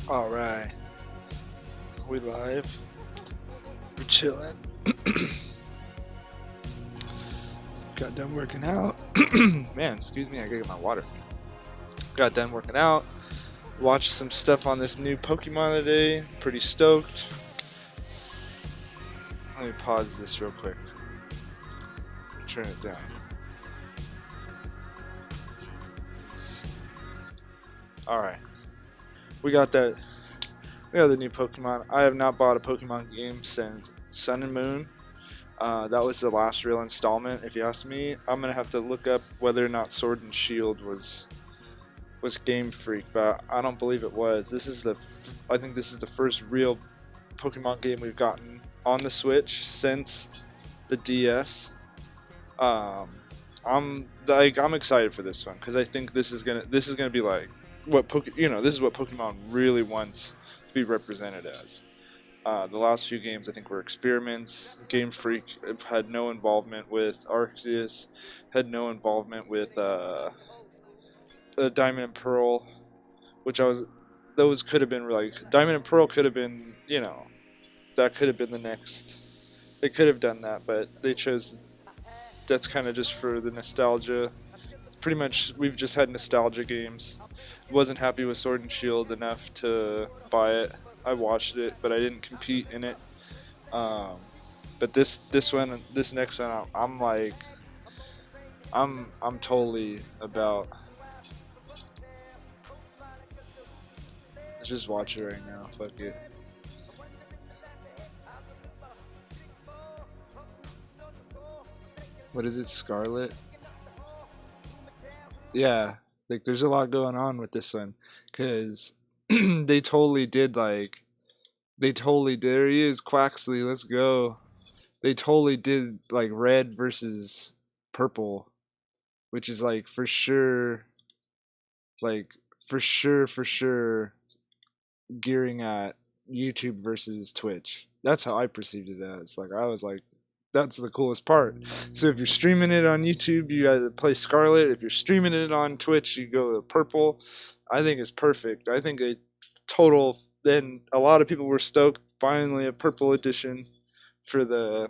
Alright, we live, we're chilling. Got done working out. Man, excuse me, I gotta get my water. Got done working out, watched some stuff on this new Pokemon today, pretty stoked. Let me pause this real quick. Turn it down. Alright. We got the new Pokemon. I have not bought a Pokemon game since Sun and Moon. That was the last real installment. If you ask me, I'm gonna have to look up whether or not Sword and Shield was Game Freak, but I don't believe it was. I think this is the first real Pokemon game we've gotten on the Switch since the DS. I'm excited for this one because I think this is gonna be like this is what Pokemon really wants to be represented as. The last few games I think were experiments. Game Freak had no involvement with Arceus, had no involvement with Diamond and Pearl, those could have been like Diamond and Pearl could have been that could have been the next. They could have done that, but they chose. That's kind of just for the nostalgia. Pretty much, we've just had nostalgia games. Wasn't happy with Sword and Shield enough to buy it. I watched it, but I didn't compete in it. But this next one, I'm totally about. Let's just watch it right now. Fuck it. What is it, Scarlet? Yeah, like there's a lot going on with this one, cause they totally did there he is, Quaxly, let's go. They totally did like red versus purple, which is like for sure gearing at YouTube versus Twitch. That's how I perceived it as. Like I was like, that's the coolest part. So if you're streaming it on YouTube, you gotta play Scarlet. If you're streaming it on Twitch, you go to purple. I think it's perfect. I think then a lot of people were stoked. Finally, a purple edition for the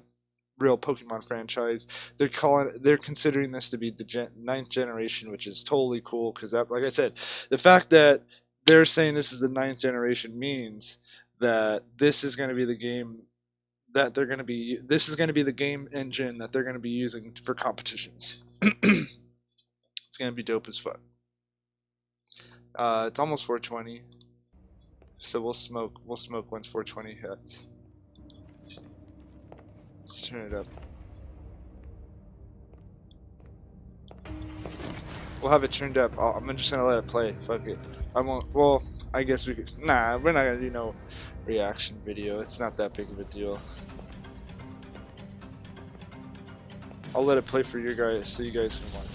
real Pokemon franchise. They're considering this to be the ninth generation, which is totally cool. Because like I said, the fact that they're saying this is the ninth generation means that this is going to be the game that they're going to be. This is going to be the game engine that they're going to be using for competitions. It's going to be dope as fuck. It's almost 420, so we'll smoke once 420 hits. Let's turn it up. We'll have it turned up. I'm just gonna let it play. Fuck it. I won't. Well, I guess we could. Nah, we're not gonna do no reaction video. It's not that big of a deal. I'll let it play for you guys so you guys can watch.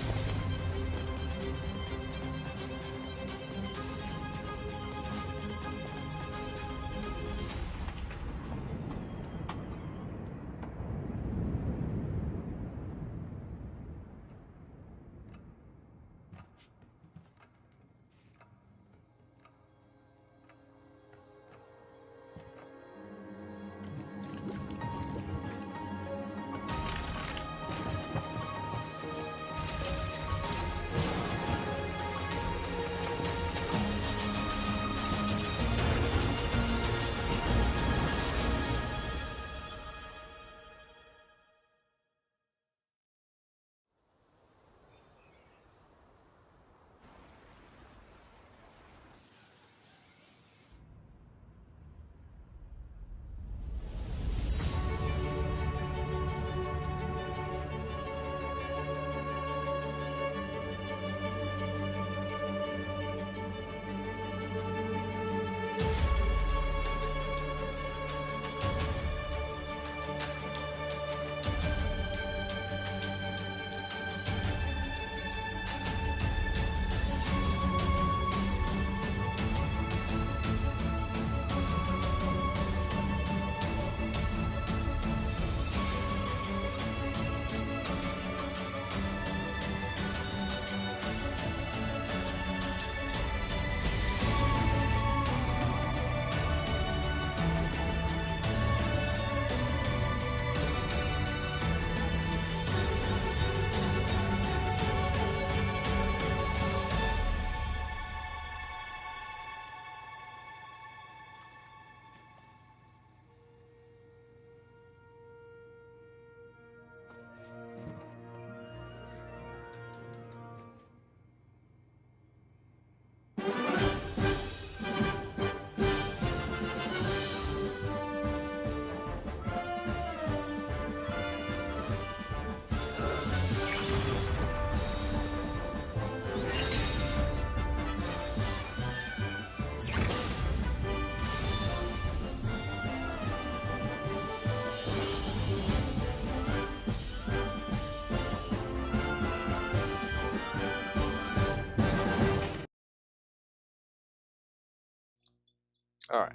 Alright.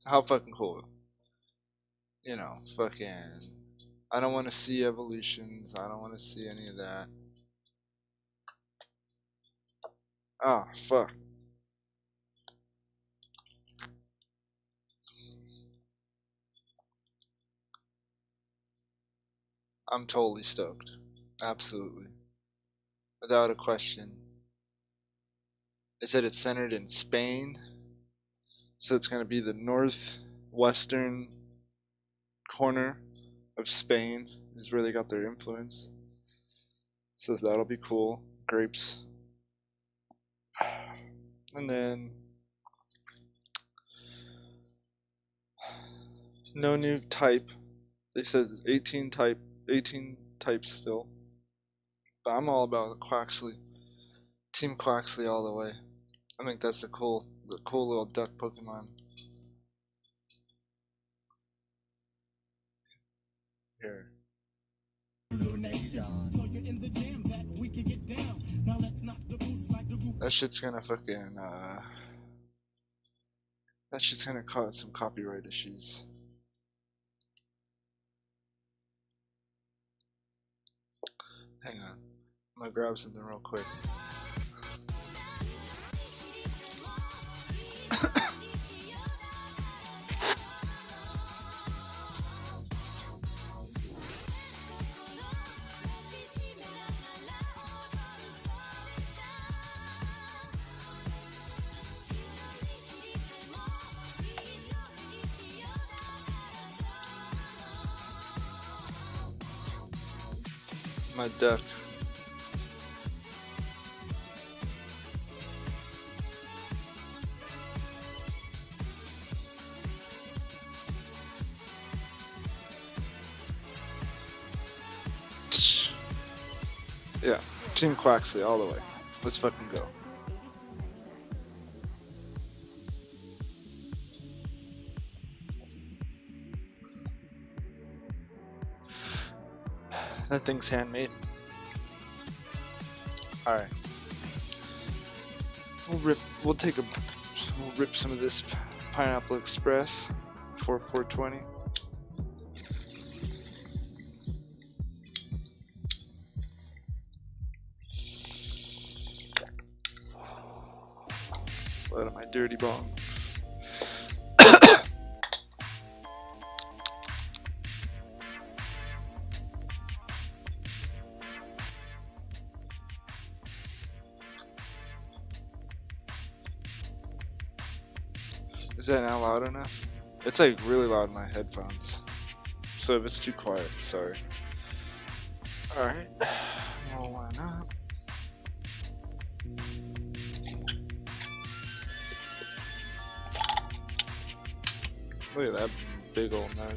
How fucking cool. You know, fucking... I don't want to see evolutions. I don't want to see any of that. Oh, fuck. I'm totally stoked. Absolutely. Without a question. They said it's centered in Spain. So it's going to be the northwestern corner of Spain is where they got their influence. So that'll be cool. Grapes. And then no new type. They said 18 types still. But I'm all about the Quaxly. Team Quaxly all the way. I think that's the cool little duck Pokemon. Here. That shit's gonna fucking that shit's gonna cause some copyright issues. Hang on. I'm gonna grab something real quick. My duck. Yeah, Team Quaxly all the way. Let's fucking go. That thing's handmade. Alright. We'll rip some of this Pineapple Express for 420. Out of my dirty bong. Is that now loud enough? It's like really loud in my headphones. So if it's too quiet, sorry. Alright. Well, why not? Look at that big old nug.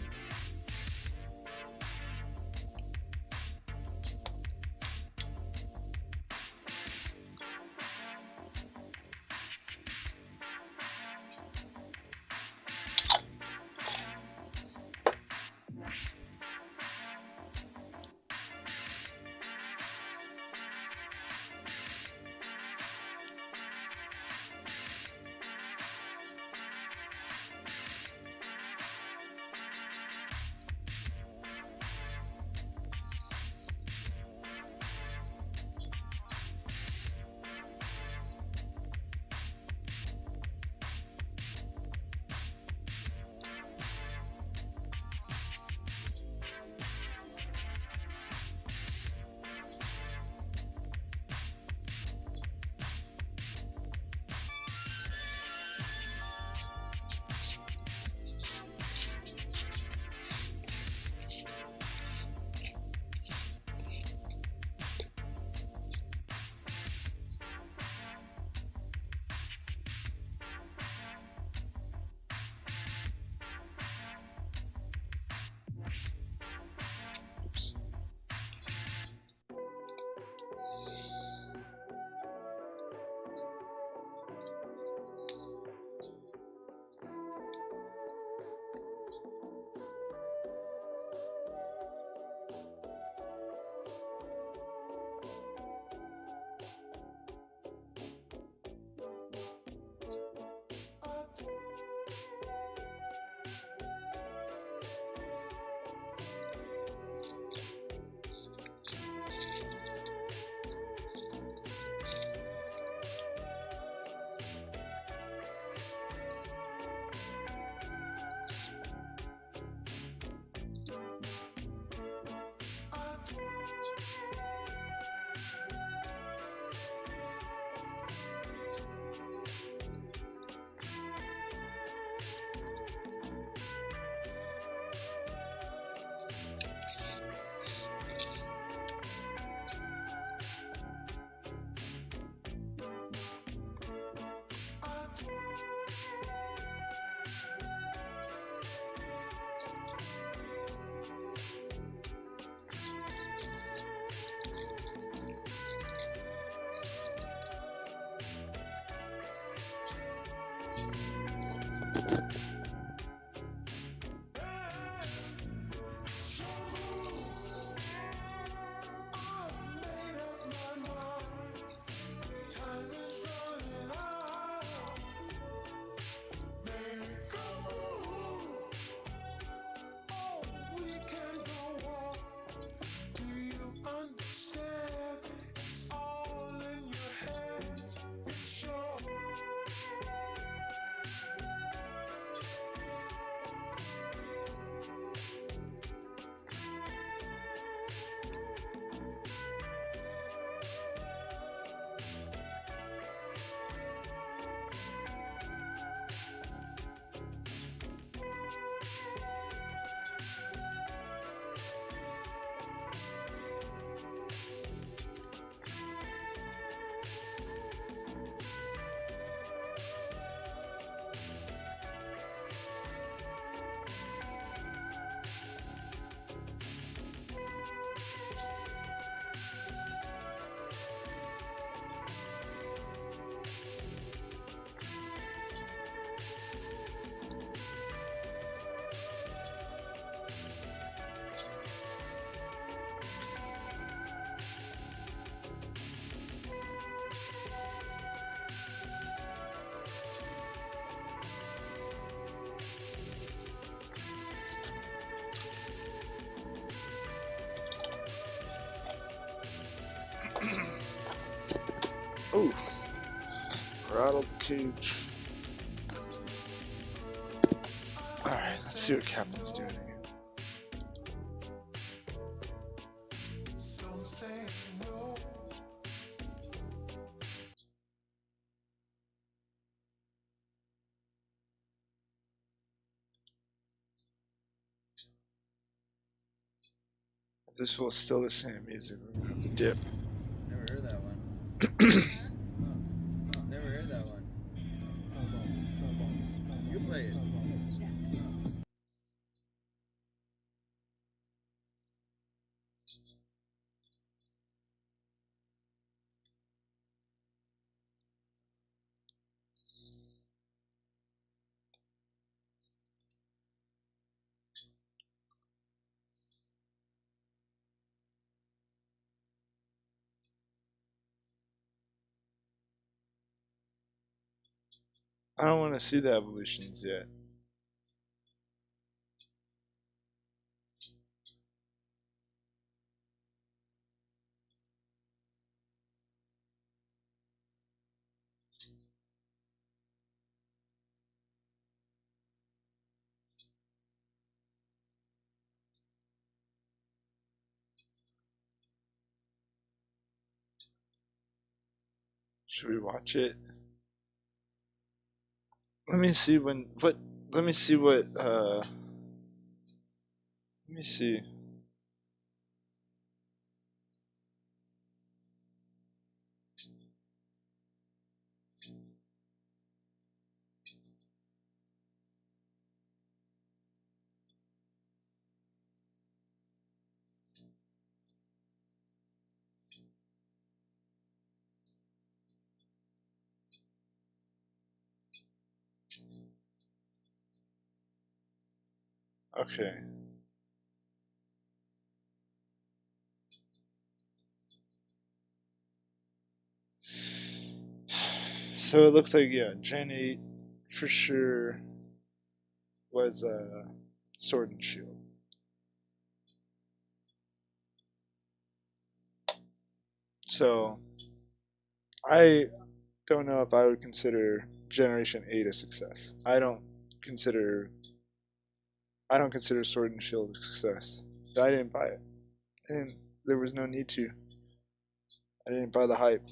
Ooh. Rattle cage. Alright, let's see what Captain's doing here. This was still the same music. We're gonna have to dip. Never heard that one. Never heard that one. You play it. I don't want to see the evolutions yet. Should we watch it? Let me see when what let me see what let me see. Okay. So it looks like, yeah, Gen 8 for sure was Sword and Shield. So I don't know if I would consider Generation 8 a success. Consider I don't consider Sword and Shield a success. I didn't buy it. And there was no need to. I didn't buy the hype.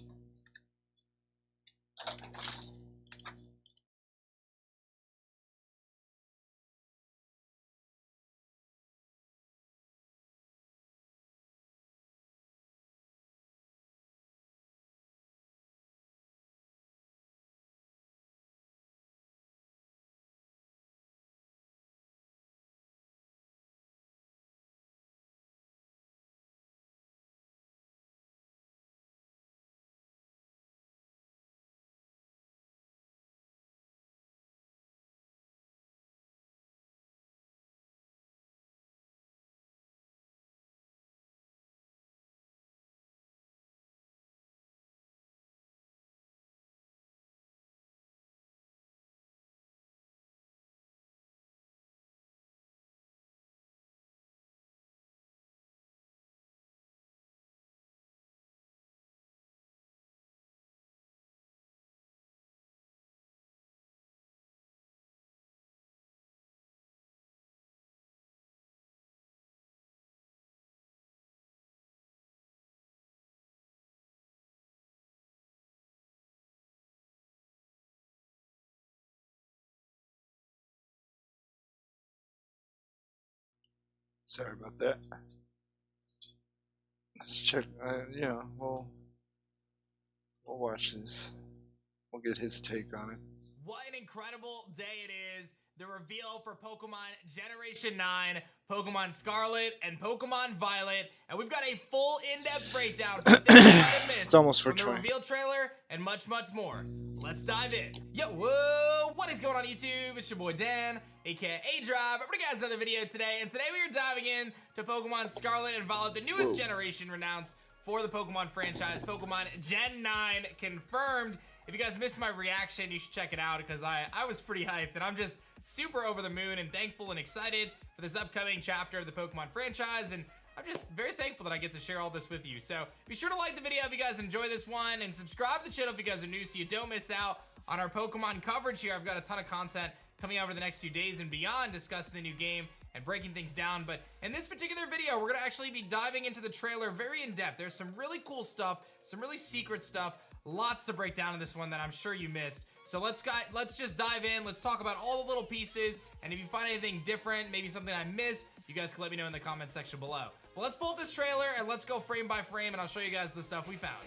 Sorry about that. Let's check. Yeah, we'll watch this. We'll get his take on it. What an incredible day it is. The reveal for Pokemon Generation 9, Pokemon Scarlet, and Pokemon Violet. And we've got a full in-depth breakdown for things you might have missed It's almost from the 420. reveal trailer and much, much more. Let's dive in. Yo, whoa, what is going on YouTube? It's your boy Dan, aka A-Drive. I'm bringing you guys another video today. And today we are diving in to Pokemon Scarlet and Violet, the newest generation announced for the Pokemon franchise. Pokemon Gen 9 confirmed. If you guys missed my reaction, you should check it out because I was pretty hyped and I'm just super over the moon and thankful and excited for this upcoming chapter of the Pokemon franchise. And I'm just very thankful that I get to share all this with you. So be sure to like the video if you guys enjoy this one, and subscribe to the channel if you guys are new so you don't miss out on our Pokemon coverage here. I've got a ton of content coming out over the next few days and beyond, discussing the new game and breaking things down. But in this particular video, we're gonna actually be diving into the trailer very in depth. There's some really cool stuff, some really secret stuff, lots to break down in this one that I'm sure you missed. So let's just dive in. Let's talk about all the little pieces, and if you find anything different, maybe something I missed, you guys can let me know in the comment section below. Well, let's pull up this trailer and let's go frame by frame, and I'll show you guys the stuff we found.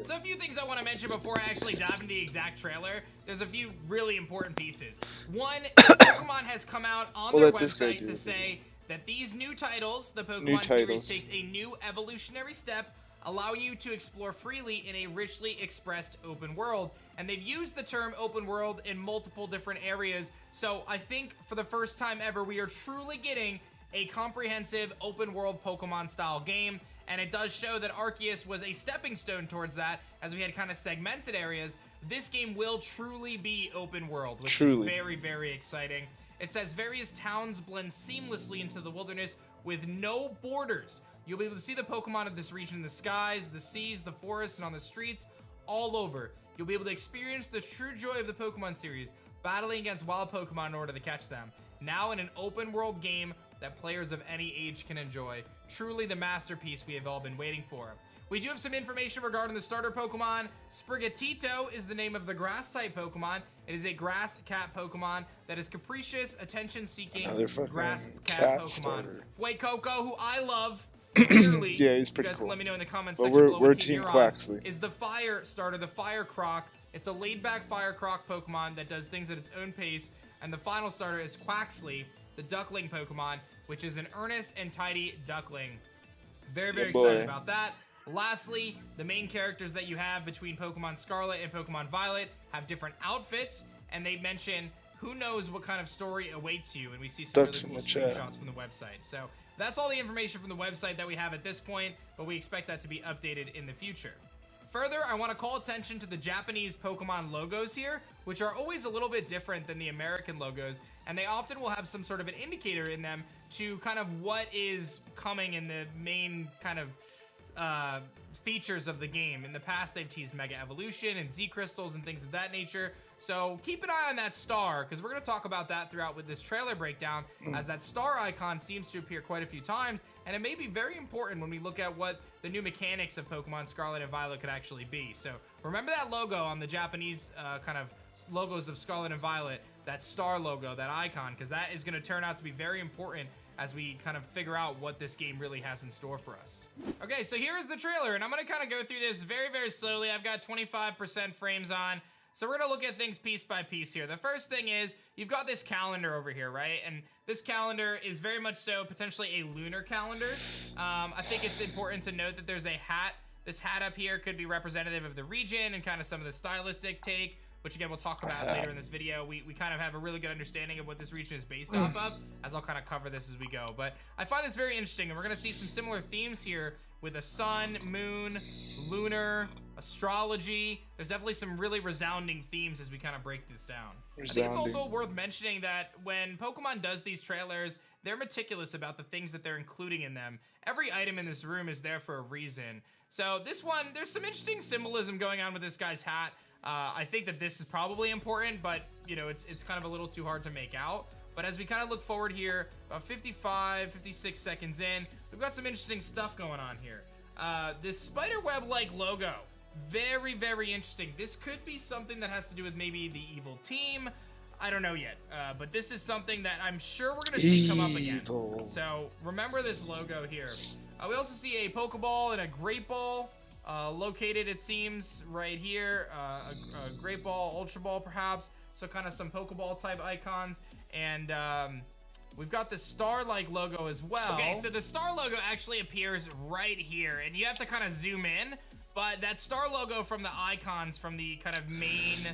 So a few things I want to mention before I actually dive into the exact trailer. There's a few really important pieces. One, Pokemon has come out on their website to say that these new titles, the Pokemon series, takes a new evolutionary step, allowing you to explore freely in a richly expressed open world. And they've used the term open world in multiple different areas. So I think for the first time ever, we are truly getting a comprehensive open world Pokemon style game. And it does show that Arceus was a stepping stone towards that, as we had kind of segmented areas. This game will truly be open world, which is very, very exciting. It says various towns blend seamlessly into the wilderness with no borders. You'll be able to see the Pokemon of this region in the skies, the seas, the forests, and on the streets, all over. You'll be able to experience the true joy of the Pokemon series, battling against wild Pokemon in order to catch them. Now in an open world game that players of any age can enjoy. Truly the masterpiece we have all been waiting for. We do have some information regarding the starter Pokemon. Sprigatito is the name of the grass type Pokemon. It is a grass cat Pokemon that is capricious, attention-seeking grass cat Pokemon. Fuecoco, who I love, clearly, yeah, he's pretty you guys cool. can let me know in the comments section below we're what team Team you're Quaxly. on, is the fire starter, the Fire Croc. It's a laid-back Fire Croc Pokemon that does things at its own pace. And the final starter is Quaxly, the Duckling Pokemon, which is an earnest and tidy Duckling. Very, very excited about that. Lastly, the main characters that you have between Pokemon Scarlet and Pokemon Violet have different outfits, and they mention who knows what kind of story awaits you, and we see some really cool screenshots from the website. So that's all the information from the website that we have at this point, but we expect that to be updated in the future. Further, I want to call attention to the Japanese Pokemon logos here, which are always a little bit different than the American logos, and they often will have some sort of an indicator in them to kind of what is coming in the main kind of features of the game. In the past, they've teased Mega Evolution and Z Crystals and things of that nature. So keep an eye on that star, because we're going to talk about that throughout with this trailer breakdown, as that star icon seems to appear quite a few times, and it may be very important when we look at what the new mechanics of Pokemon Scarlet and Violet could actually be. So remember that logo on the Japanese kind of logos of Scarlet and Violet, that star logo, that icon, because that is going to turn out to be very important as we kind of figure out what this game really has in store for us. Okay, so here is the trailer, and I'm going to kind of go through this very, very slowly. I've got 25% frames on, so we're going to look at things piece by piece here. The first thing is, you've got this calendar over here, right? And this calendar is very much so potentially a lunar calendar. I think it's important to note that there's a hat. This hat up here could be representative of the region and kind of some of the stylistic take, which again we'll talk about later in this video. We kind of have a really good understanding of what this region is based off of, as I'll kind of cover this as we go. But I find this very interesting, and we're gonna see some similar themes here with a sun, moon, lunar, astrology. There's definitely some really resounding themes as we kind of break this down. I think it's also worth mentioning that when Pokemon does these trailers, they're meticulous about the things that they're including in them. Every item in this room is there for a reason. So this one, there's some interesting symbolism going on with this guy's hat. I think that this is probably important, but you know, it's kind of a little too hard to make out. But as we kind of look forward here, about 55, 56 seconds in, we've got some interesting stuff going on here. This spiderweb-like logo, very, very interesting. This could be something that has to do with maybe the evil team. I don't know yet, but this is something that I'm sure we're gonna see come up again. So remember this logo here. We also see a Pokeball and a Great Ball. Located, it seems, right here, a Great Ball, Ultra Ball, perhaps. So kind of some Pokeball type icons, and we've got the star-like logo as well. Okay, so the star logo actually appears right here, and you have to kind of zoom in. But that star logo from the icons from the kind of main,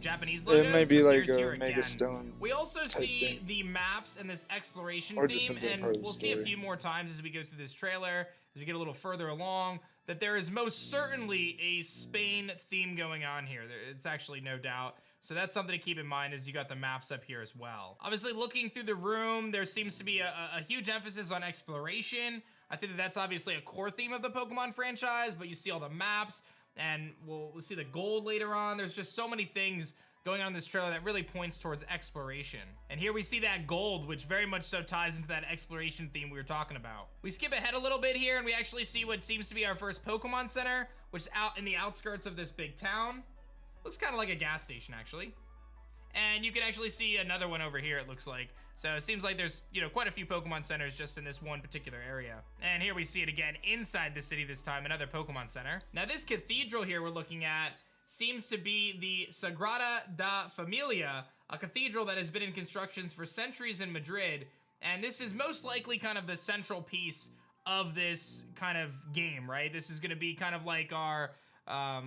Japanese It logos may be like appears here a again. Mega Stone. We also see thing. the maps and this exploration Or just theme, something and part of the we'll see a story. few more times as we go through this trailer, as we get a little further along, that there is most certainly a Spain theme going on here. It's actually no doubt. So that's something to keep in mind as you got the maps up here as well. Obviously, looking through the room, there seems to be a huge emphasis on exploration. I think that's obviously a core theme of the Pokemon franchise, but you see all the maps, and we'll see the gold later on. There's just so many things going on in this trailer that really points towards exploration. And here we see that gold, which very much so ties into that exploration theme we were talking about. We skip ahead a little bit here, and we actually see what seems to be our first Pokemon Center, which is out in the outskirts of this big town. Looks kind of like a gas station, actually. And you can actually see another one over here, it looks like. So it seems like there's, quite a few Pokemon centers just in this one particular area. And here we see it again inside the city this time, another Pokemon Center. Now this cathedral here we're looking at seems to be the Sagrada da Familia, a cathedral that has been in constructions for centuries in Madrid. And this is most likely kind of the central piece of this kind of game, right? This is gonna be kind of like our,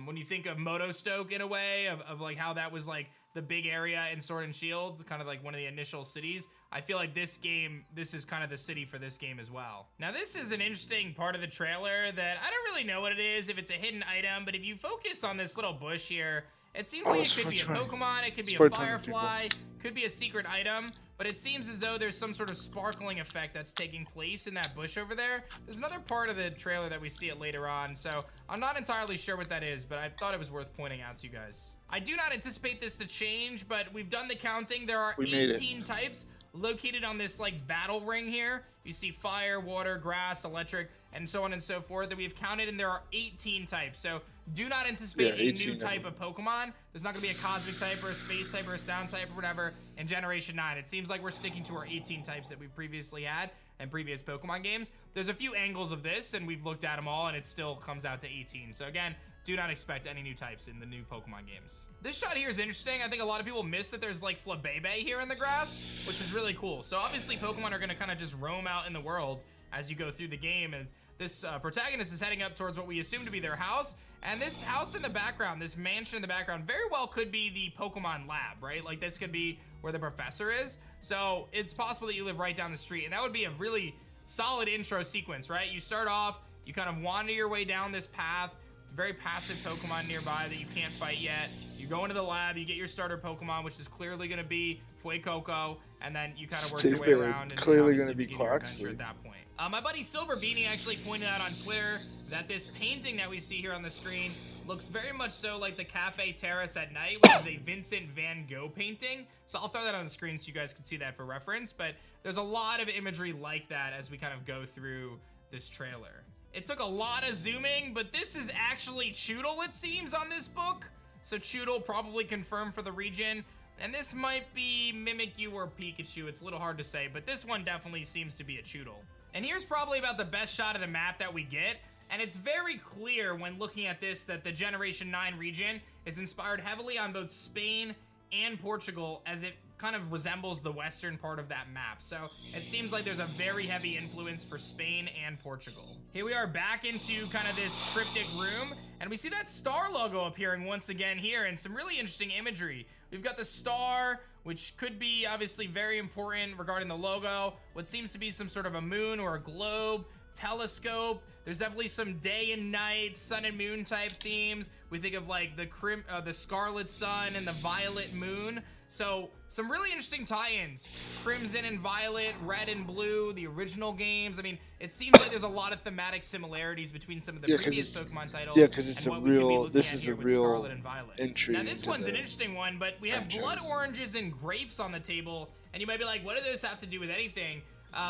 when you think of Motostoke in a way, of like how that was like the big area in Sword and Shield, kind of like one of the initial cities. I feel like this is kind of the city for this game as well. Now this is an interesting part of the trailer that I don't really know what it is, if it's a hidden item, but if you focus on this little bush here, it seems like it could be a Pokemon, it could be a Firefly, could be a secret item, but it seems as though there's some sort of sparkling effect that's taking place in that bush over there. There's another part of the trailer that we see it later on, so I'm not entirely sure what that is, but I thought it was worth pointing out to you guys. I do not anticipate this to change, but we've done the counting. There are 18 types located on this like battle ring here. You see fire, water, grass, electric, and so on and so forth that we've counted, and there are 18 types. So do not anticipate a new type of Pokemon. There's not gonna be a cosmic type or a space type or a sound type or whatever in Generation 9. It seems like we're sticking to our 18 types that we previously had in previous Pokemon games. There's a few angles of this, and we've looked at them all, and it still comes out to 18. So again, do not expect any new types in the new Pokemon games. This shot here is interesting. I think a lot of people miss that there's like Flabebe here in the grass, which is really cool. So obviously Pokemon are gonna kind of just roam out in the world as you go through the game. And this protagonist is heading up towards what we assume to be their house. And this house in the background, this mansion in the background, very well could be the Pokemon lab, right? Like this could be where the professor is. So it's possible that you live right down the street, and that would be a really solid intro sequence, right? You start off, you kind of wander your way down this path, very passive Pokemon nearby that you can't fight yet. You go into the lab, you get your starter Pokemon, which is clearly going to be Fuecoco, and then you kind of work your way around and clearly obviously going to be begin your adventure Quaxly. at that point. My buddy Silver Beanie actually pointed out on Twitter that this painting that we see here on the screen looks very much so like the Cafe Terrace at Night, which is a Vincent van Gogh painting. So I'll throw that on the screen so you guys can see that for reference, but there's a lot of imagery like that as we kind of go through this trailer. It took a lot of zooming, but this is actually Choodle, it seems, on this book. So Choodle probably confirmed for the region. And this might be Mimikyu or Pikachu. It's a little hard to say, but this one definitely seems to be a Choodle. And here's probably about the best shot of the map that we get. And it's very clear when looking at this that the Generation 9 region is inspired heavily on both Spain and Portugal, as it kind of resembles the western part of that map. So it seems like there's a very heavy influence for Spain and Portugal. Here we are back into kind of this cryptic room, and we see that star logo appearing once again here, and some really interesting imagery. We've got the star, which could be obviously very important regarding the logo. What seems to be some sort of a moon or a globe, telescope. There's definitely some day and night, sun and moon type themes. We think of like the scarlet sun and the violet moon. So some really interesting tie-ins. Crimson and violet, red and blue, the original games. I mean, it seems like there's a lot of thematic similarities between some of the previous Pokemon titles and what we could be looking at here with Scarlet and Violet. Now this one's an interesting one, but we have blood oranges and grapes on the table, and you might be like, what do those have to do with anything?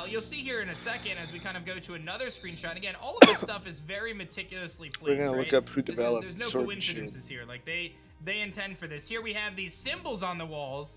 You'll see here in a second as we kind of go to another screenshot. And again, all of this stuff is very meticulously placed. We're gonna right? look up who developed There's no Sword and coincidences here. Like they intend for this. Here we have these symbols on the walls,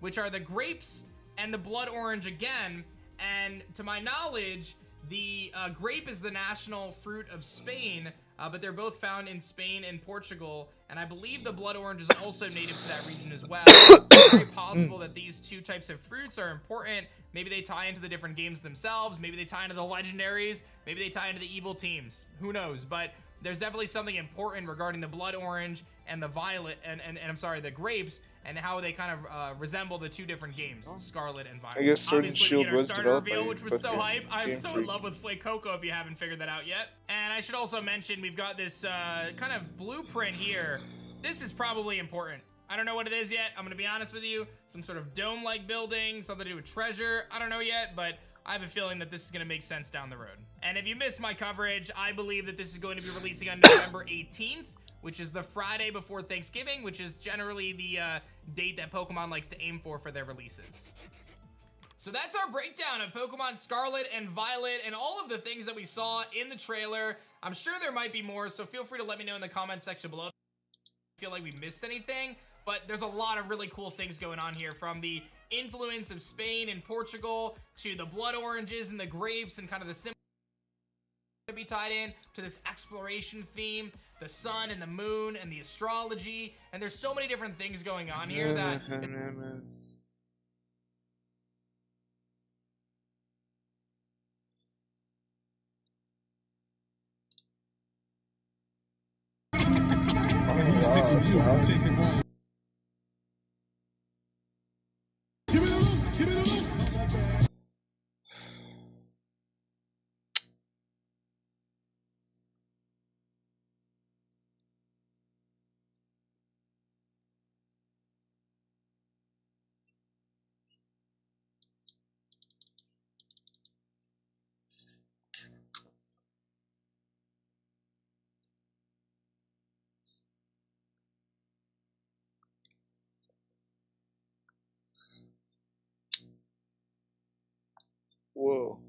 which are the grapes and the blood orange again. And to my knowledge, the grape is the national fruit of Spain, but they're both found in Spain and Portugal. And I believe the blood orange is also native to that region as well. So it's very possible that these two types of fruits are important. Maybe they tie into the different games themselves. Maybe they tie into the legendaries. Maybe they tie into the evil teams. Who knows? But there's definitely something important regarding the blood orange and the violet, and I'm sorry, the grapes, and how they kind of resemble the two different games, Scarlet and Violet. I guess Sword and Obviously, we Shield get our was starter developed reveal, by which was so fucking hype. I'm Game so in Freak. love with Flake Coco if you haven't figured that out yet. And I should also mention, we've got this kind of blueprint here. This is probably important. I don't know what it is yet. I'm gonna be honest with you. Some sort of dome-like building, something to do with treasure. I don't know yet, but I have a feeling that this is gonna make sense down the road. And if you missed my coverage, I believe that this is going to be releasing on November 18th, which is the Friday before Thanksgiving, which is generally the date that Pokemon likes to aim for their releases. So that's our breakdown of Pokemon Scarlet and Violet and all of the things that we saw in the trailer. I'm sure there might be more, so feel free to let me know in the comments section below if you feel like we missed anything. But there's a lot of really cool things going on here, from the influence of Spain and Portugal to the blood oranges and the grapes and kind of the symbol to be tied in to this exploration theme, the sun and the moon and the astrology, and there's so many different things going on here that He's sticking you, I'm taking all. Give it up, give it up. Whoa.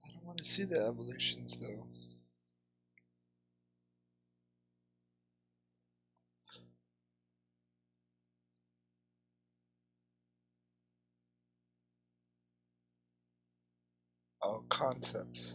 I don't want to see the evolutions though. Oh, concepts.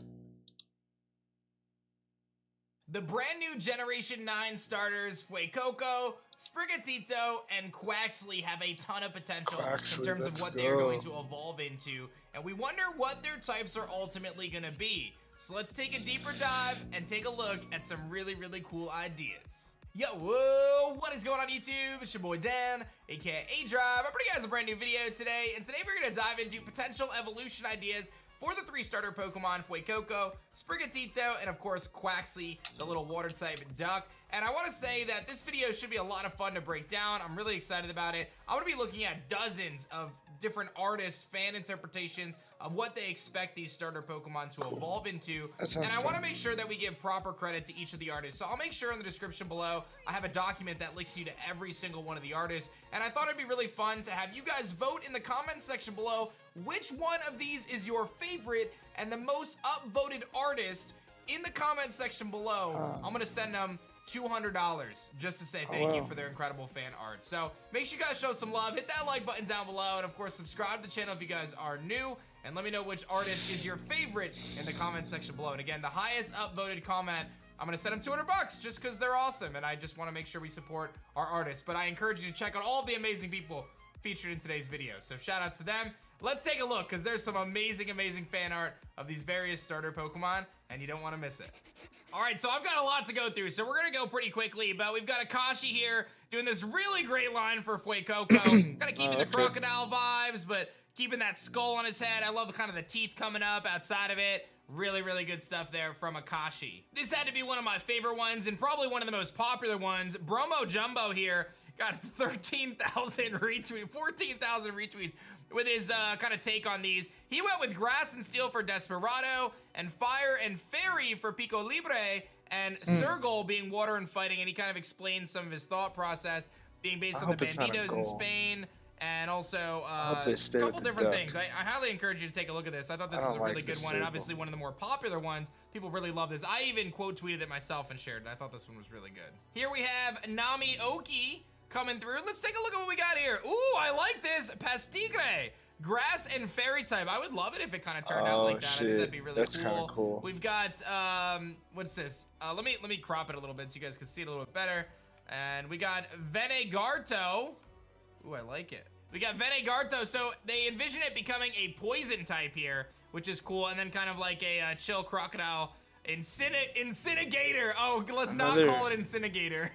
the brand new Generation 9 starters, Fuecoco, Sprigatito, and Quaxly have a ton of potential in terms of what they're going to evolve into, and we wonder what their types are ultimately going to be. So let's take a deeper dive and take a look at some really, really cool ideas. Yo, whoa, what is going on YouTube? It's your boy Dan, aka A-Drive. I'm bringing you guys a brand new video today, and today we're going to dive into potential evolution ideas for the 3-starter Pokemon, Fuecoco, Sprigatito, and of course, Quaxly, the little water-type duck. And I want to say that this video should be a lot of fun to break down. I'm really excited about it. I'm going to be looking at dozens of different artists' fan interpretations of what they expect these starter Pokemon to evolve into. And I want to make sure that we give proper credit to each of the artists. So I'll make sure in the description below, I have a document that links you to every single one of the artists. And I thought it'd be really fun to have you guys vote in the comments section below which one of these is your favorite and the most upvoted artist in the comments section below. I'm going to send them $200 just to say thank you for their incredible fan art. So make sure you guys show some love, hit that like button down below, and of course subscribe to the channel if you guys are new, and let me know which artist is your favorite in the comments section below. And again, the highest upvoted comment, I'm gonna send them $200 just because they're awesome, and I just want to make sure we support our artists. But I encourage you to check out all of the amazing people featured in today's video, so shout out to them. Let's take a look, because there's some amazing fan art of these various starter Pokemon, and you don't want to miss it. All right, so I've got a lot to go through, so we're going to go pretty quickly, but we've got Akashi here doing this really great line for Fuecoco. Kind of keeping the crocodile vibes, but keeping that skull on his head. I love kind of the teeth coming up outside of it. Really, really good stuff there from Akashi. This had to be one of my favorite ones, and probably one of the most popular ones. Bromo Jumbo here got 13,000 retweets, 14,000 retweets with his kind of take on these. He went with Grass and Steel for Desperado, and Fire and Fairy for Pico Libre, and Sergal being Water and Fighting, and he kind of explained some of his thought process, being based on the Banditos in Spain, and also a couple different things. I highly encourage you to take a look at this. I thought this was a really good one, and obviously one of the more popular ones. People really love this. I even quote tweeted it myself and shared it. I thought this one was really good. Here we have Nami Oki coming through. Let's take a look at what we got here. Ooh, I like this. Pastigre. Grass and Fairy type. I would love it if it kind of turned out like that. I think that'd be really cool. We've got, what's this? Let me crop it a little bit so you guys can see it a little bit better. And we got Venegarto. Ooh, I like it. We got Venegarto. So they envision it becoming a poison type here, which is cool. And then kind of like a chill crocodile. Incinerator. Oh, let's not call it Incinerator.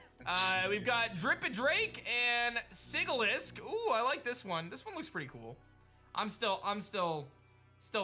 We've got Drake and Sigilisk. Ooh, I like this one. This one looks pretty cool. I'm still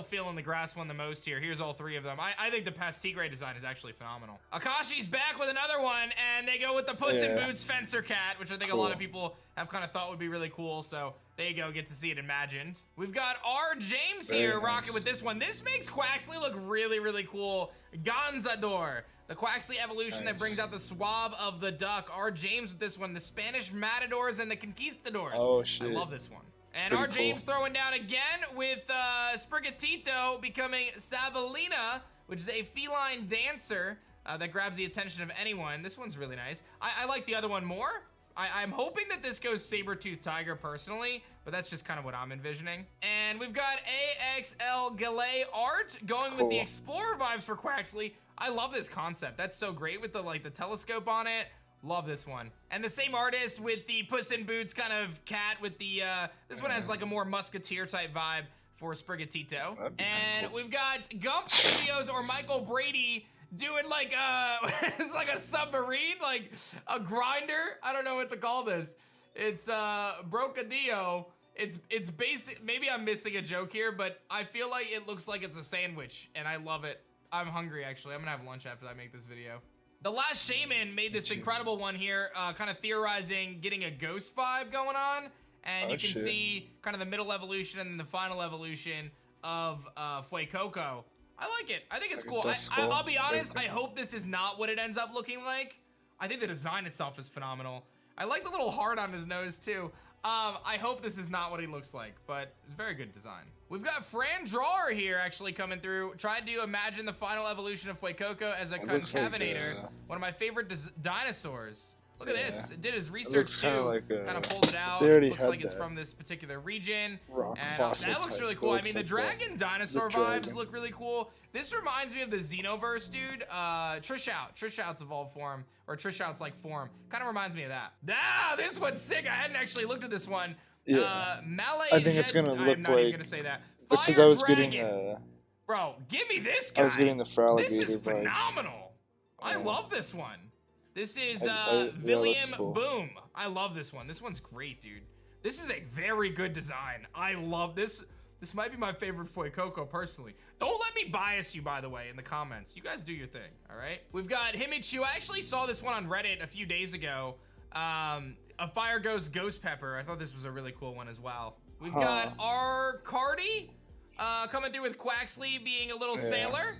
feeling the grass one the most here. Here's all three of them. I think the Pastigre design is actually phenomenal. Akashi's back with another one, and they go with the Puss in Boots Fencer Cat, which I think a lot of people have kind of thought would be really cool. So there you go, get to see it imagined. We've got R. James here rocking with this one. This makes Quaxly look really, really cool. Gonzador, the Quaxly evolution that brings out the swab of the duck. R. James with this one. The Spanish Matadors and the Conquistadors. Oh, shit. I love this one. And R. James throwing down again with Sprigatito becoming Savalina, which is a feline dancer that grabs the attention of anyone. This one's really nice. I like the other one more. I'm hoping that this goes Saber-Tooth Tiger personally, but that's just kind of what I'm envisioning. And we've got AXL Galay Art going with the Explorer vibes for Quaxly. I love this concept. That's so great with the telescope on it. Love this one. And the same artist with the Puss in Boots kind of cat with the, this one has like a more musketeer type vibe for Sprigatito. And we've got Gump Studios or Michael Brady doing like it's like a submarine, like a grinder. I don't know what to call this. It's Brocadillo. It's basic. Maybe I'm missing a joke here, but I feel like it looks like it's a sandwich and I love it. I'm hungry actually. I'm gonna have lunch after I make this video. The Last Shaman made this incredible one here, kind of theorizing getting a ghost vibe going on. And you can see kind of the middle evolution and then the final evolution of Fuecoco. I like it. I think it's cool. I'll be honest, I hope this is not what it ends up looking like. I think the design itself is phenomenal. I like the little heart on his nose too. I hope this is not what he looks like, but it's very good design. We've got Fran Drawer here actually coming through. Tried to imagine the final evolution of Fuecoco as a concavenator, one of my favorite dinosaurs. Look at this. It did his research too. Kind of pulled it out. It looks like it's from this particular region. And that looks really cool. I mean, the dragon dinosaur vibes look really cool. This reminds me of the Xenoverse, dude. Trishout's evolved form, or Trishout's like form. Kind of reminds me of that. Ah, this one's sick. I hadn't actually looked at this one. Malay I think it's gonna look I'm not even gonna say that. Fire I was Dragon. getting, Bro, give me this guy. I was getting the Fraligator. This is vibes. phenomenal. I love this one. This is William cool. Boom. I love this one. This one's great, dude. This is a very good design. I love this. This might be my favorite Fuecoco personally. Don't let me bias you, by the way, in the comments. You guys do your thing, all right? We've got Himichu. I actually saw this one on Reddit a few days ago. A Fire Ghost Ghost Pepper. I thought this was a really cool one as well. We've got Arcardi coming through with Quaxly being a little sailor.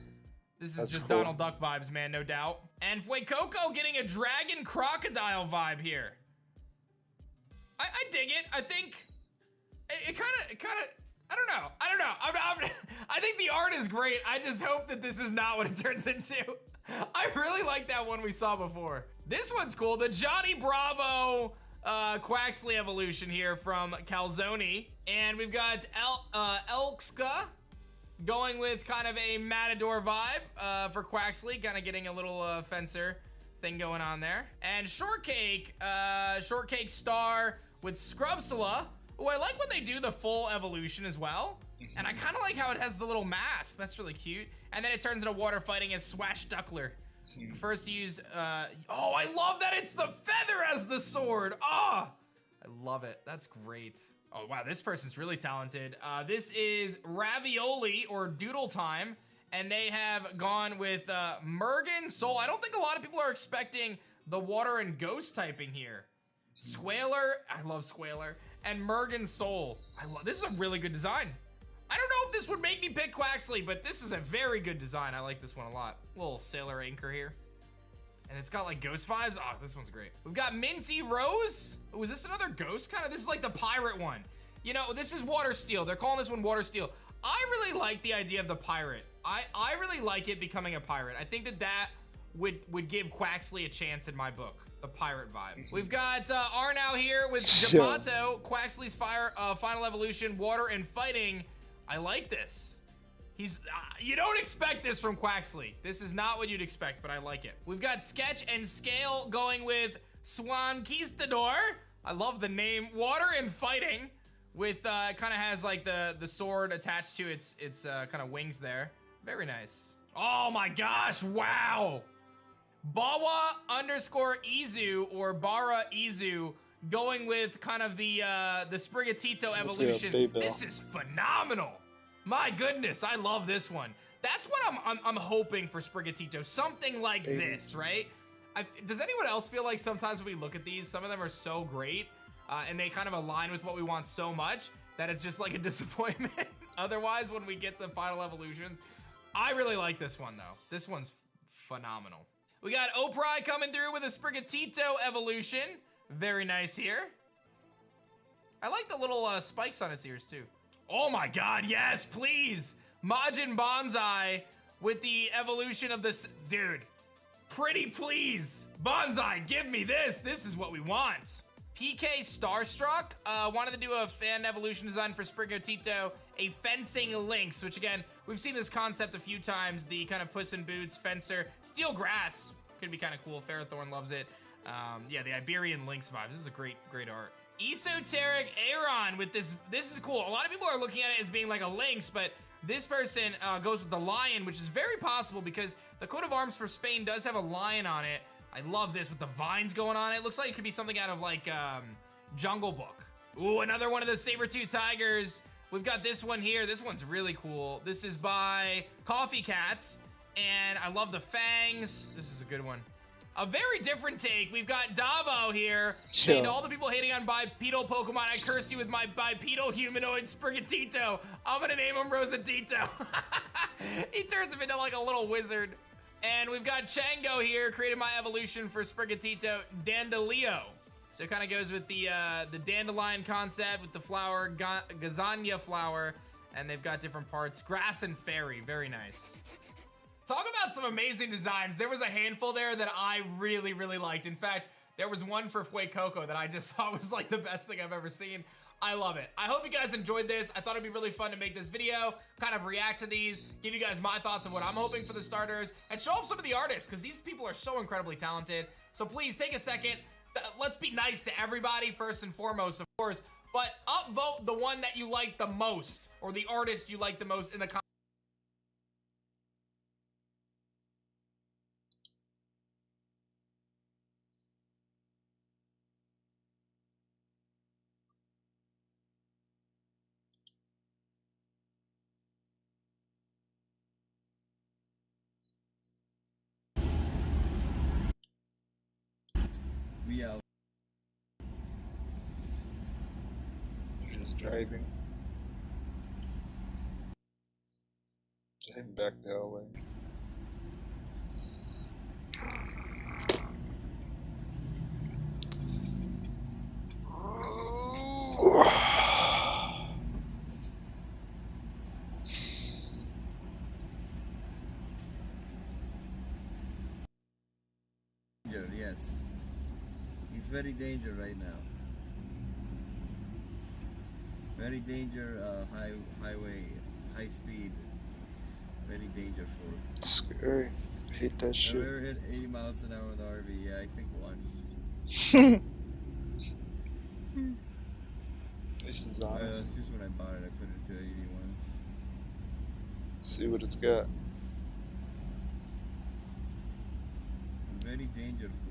This is just cool. Donald Duck vibes, man, no doubt. And Fuecoco getting a dragon crocodile vibe here. I dig it. I think it kind of. I don't know. I think the art is great. I just hope that this is not what it turns into. I really like that one we saw before. This one's cool. The Johnny Bravo Quaxly evolution here from Calzone. And we've got Elkska going with kind of a Matador vibe for Quaxly, kind of getting a little fencer thing going on there. And Shortcake Star with Scrubsula. Oh, I like when they do the full evolution as well. And I kind of like how it has the little mask. That's really cute. And then it turns into water fighting as Swashbuckler. First use, oh, I love that it's the feather as the sword. Ah, I love it. That's great. Oh, wow, this person's really talented. This is Ravioli or Doodle Time, and they have gone with Mergen Soul. I don't think a lot of people are expecting the water and ghost typing here. Squaler, I love Squaler, and Mergen Soul. This is a really good design. I don't know if this would make me pick Quaxly, but this is a very good design. I like this one a lot. Little sailor anchor here. And it's got like ghost vibes. Oh, this one's great. We've got Minty Rose. Oh, is this another ghost kind of? This is like the pirate one. You know, this is Water Steel. They're calling this one Water Steel. I really like the idea of the pirate. I really like it becoming a pirate. I think that would give Quaxly a chance in my book. The pirate vibe. We've got Arnau here with Japato. Quaxly's final evolution, water and fighting. I like this. You don't expect this from Quaxly. This is not what you'd expect, but I like it. We've got Sketch and Scale going with Swanquistador. I love the name. Water and fighting with kind of has like the sword attached to its kind of wings there. Very nice. Oh my gosh, wow. Bawa underscore Izu or Bara Izu going with kind of the Sprigatito evolution. This is phenomenal. My goodness, I love this one. That's what I'm hoping for Sprigatito. Something like this, right? Does anyone else feel like sometimes when we look at these, some of them are so great and they kind of align with what we want so much that it's just like a disappointment otherwise when we get the final evolutions? I really like this one though. This one's phenomenal. We got Opry coming through with a Sprigatito evolution. Very nice here. I like the little spikes on its ears too. Oh my God, yes, please. Majin Bonsai with the evolution of this, dude. Pretty please. Bonsai, give me this. This is what we want. PK Starstruck wanted to do a fan evolution design for Sprigatito, a fencing lynx, which again, we've seen this concept a few times, the kind of Puss in Boots fencer. Steel Grass, could be kind of cool. Ferrothorn loves it. Yeah, the Iberian lynx vibes. This is a great art. Esoteric Aeron with this is cool. A lot of people are looking at it as being like a lynx, but this person goes with the lion, which is very possible because the coat of arms for Spain does have a lion on it. I love this with the vines going on it. Looks like it could be something out of like Jungle Book. Ooh, another one of the saber-tooth tigers. We've got this one here. This one's really cool. This is by Coffee Cats, and I love the fangs. This is a good one. A very different take. We've got Davo here saying to all the people hating on bipedal Pokemon, I curse you with my bipedal humanoid Sprigatito. I'm gonna name him Rosadito. He turns him into like a little wizard. And we've got Chango here, created my evolution for Sprigatito, Dandelion. So it kind of goes with the dandelion concept with the flower, Gazania flower, and they've got different parts. Grass and fairy, very nice. Talk about some amazing designs. There was a handful there that I really, really liked. In fact, there was one for Fuecoco that I just thought was like the best thing I've ever seen. I love it. I hope you guys enjoyed this. I thought it'd be really fun to make this video, kind of react to these, give you guys my thoughts on what I'm hoping for the starters, and show off some of the artists, because these people are so incredibly talented. So please take a second. Let's be nice to everybody first and foremost, of course, but upvote the one that you like the most, or the artist you like the most in the comments. We out. Just driving. Heading back the hallway. Yes. He's very dangerous right now. Very dangerous, highway, high speed. Very dangerous for. Scary. I hate that shit. Have you ever hit 80 miles an hour with the RV? Yeah, I think once. This is honest. It's just when I bought it, I put it to 80 once. See what it's got. Very dangerous for.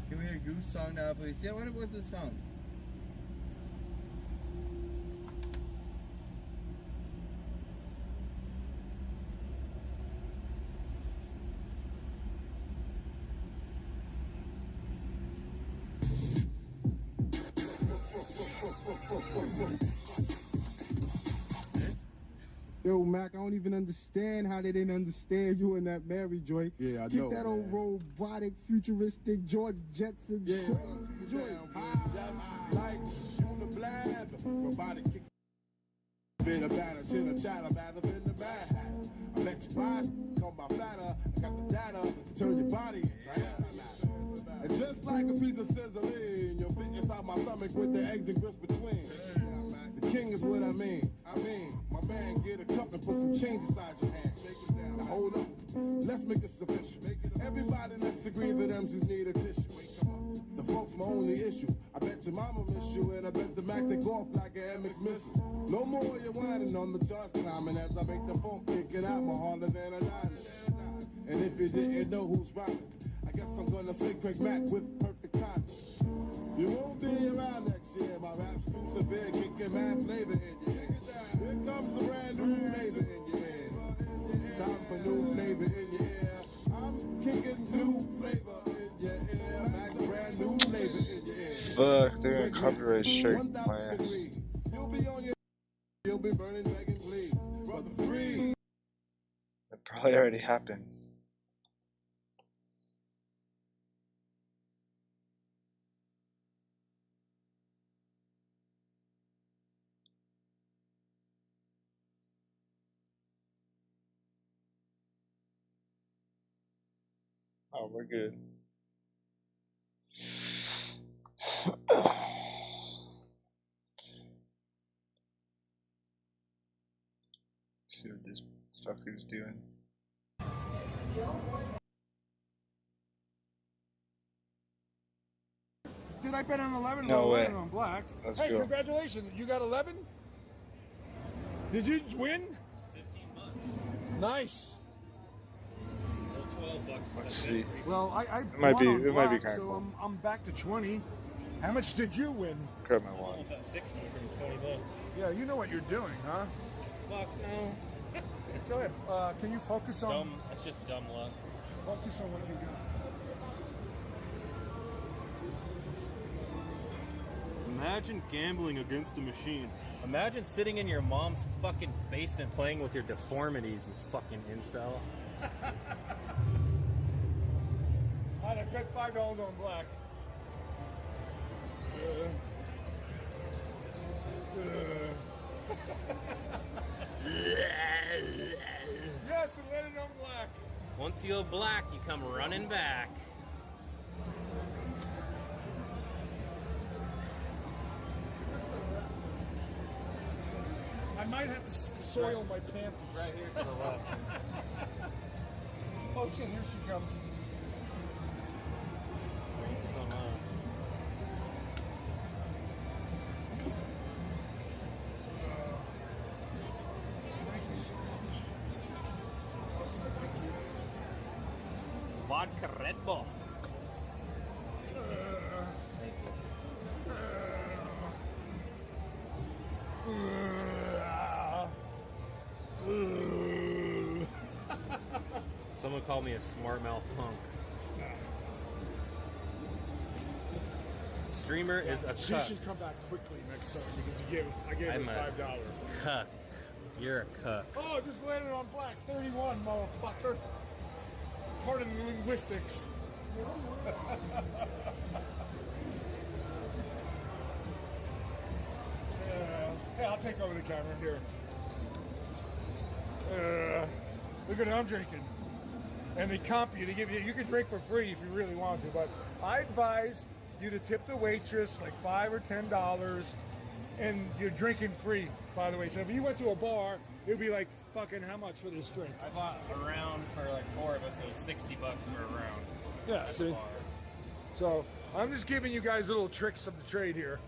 Can we hear Goose song now, please? Yeah, what was the song? Yo, Mac, I don't even understand how they didn't understand you in that Mary joint. Yeah, I Keep know, that old man. robotic, futuristic George Jetson Yeah, joint. just like on the blab, robotic kick. Been a batter, chitter, chatter, batter, been the bad. Electrified, come by flatter. I got the data to turn your body into antimatter. And just like a piece of sizzling, you'll fit inside my stomach with the eggs and grits between. The king is what I mean. My man, get a cup and put some change inside your hand. Shake it down. Now hold up. Let's make this official. Everybody, let's agree that MCs need a tissue. The folks my only issue. I bet your mama miss you, and I bet the Mac take off like an MX missile. No more you whining on the charts climbing as I make the funk kicking out more harder than a diamond. And if you didn't know who's rhyming, I guess I'm gonna say Craig Mack with perfect timing. You won't be around next year. My rap's too severe, kicking mad flavor in your ear. Here comes a brand new flavor in your ear. Time for new flavor in your ear. I'm kicking new flavor in your ear. Max, brand new flavor in your ear. Fuck, they're gonna copyright strike my ass. You'll be on your, you'll be burning, begging, please. Brother free. That probably already happened. Oh, we're good. See what this fucker's doing. Did I bet on 11? No way. On black. Let's hey, go. Congratulations. You got 11? Did you win? 15 bucks. Nice. Well, 12 bucks. Let's see. Well, I It might won be- on it might black, be kinda so cool. I'm back to 20. How much did you win? Grab my wallet. Almost at 60 from 20 bucks. Yeah, you know what you're doing, huh? Fuck no. Go ahead. Can you focus on Dumb. That's just dumb luck. focus on what you got? Imagine gambling against a machine. Imagine sitting in your mom's fucking basement playing with your deformities, you fucking incel. I bet $5 on black. Yes, and let it on black. Once you go black, you come running back. I might have to soil my panties. Right here to the left. Oh shit, here she comes. Some, vodka Red Bull. Thank you. Someone called me a smart mouth punk. Streamer is a She cuck. should come back quickly next time because I gave I'm her a $5. cuck. You're a cuck. Oh, just landed on black. 31, motherfucker. Pardon the linguistics. Hey, I'll take over the camera here. Look at what I'm drinking. And they comp you. They give you can drink for free if you really want to, but I advise you to tip the waitress like $5 or $10, and you're drinking free, by the way. So if you went to a bar, it would be like fucking how much for this drink? I bought a round for like 4 of us, so it was 60 bucks for a round. Yeah, at the see? bar. So I'm just giving you guys little tricks of the trade here.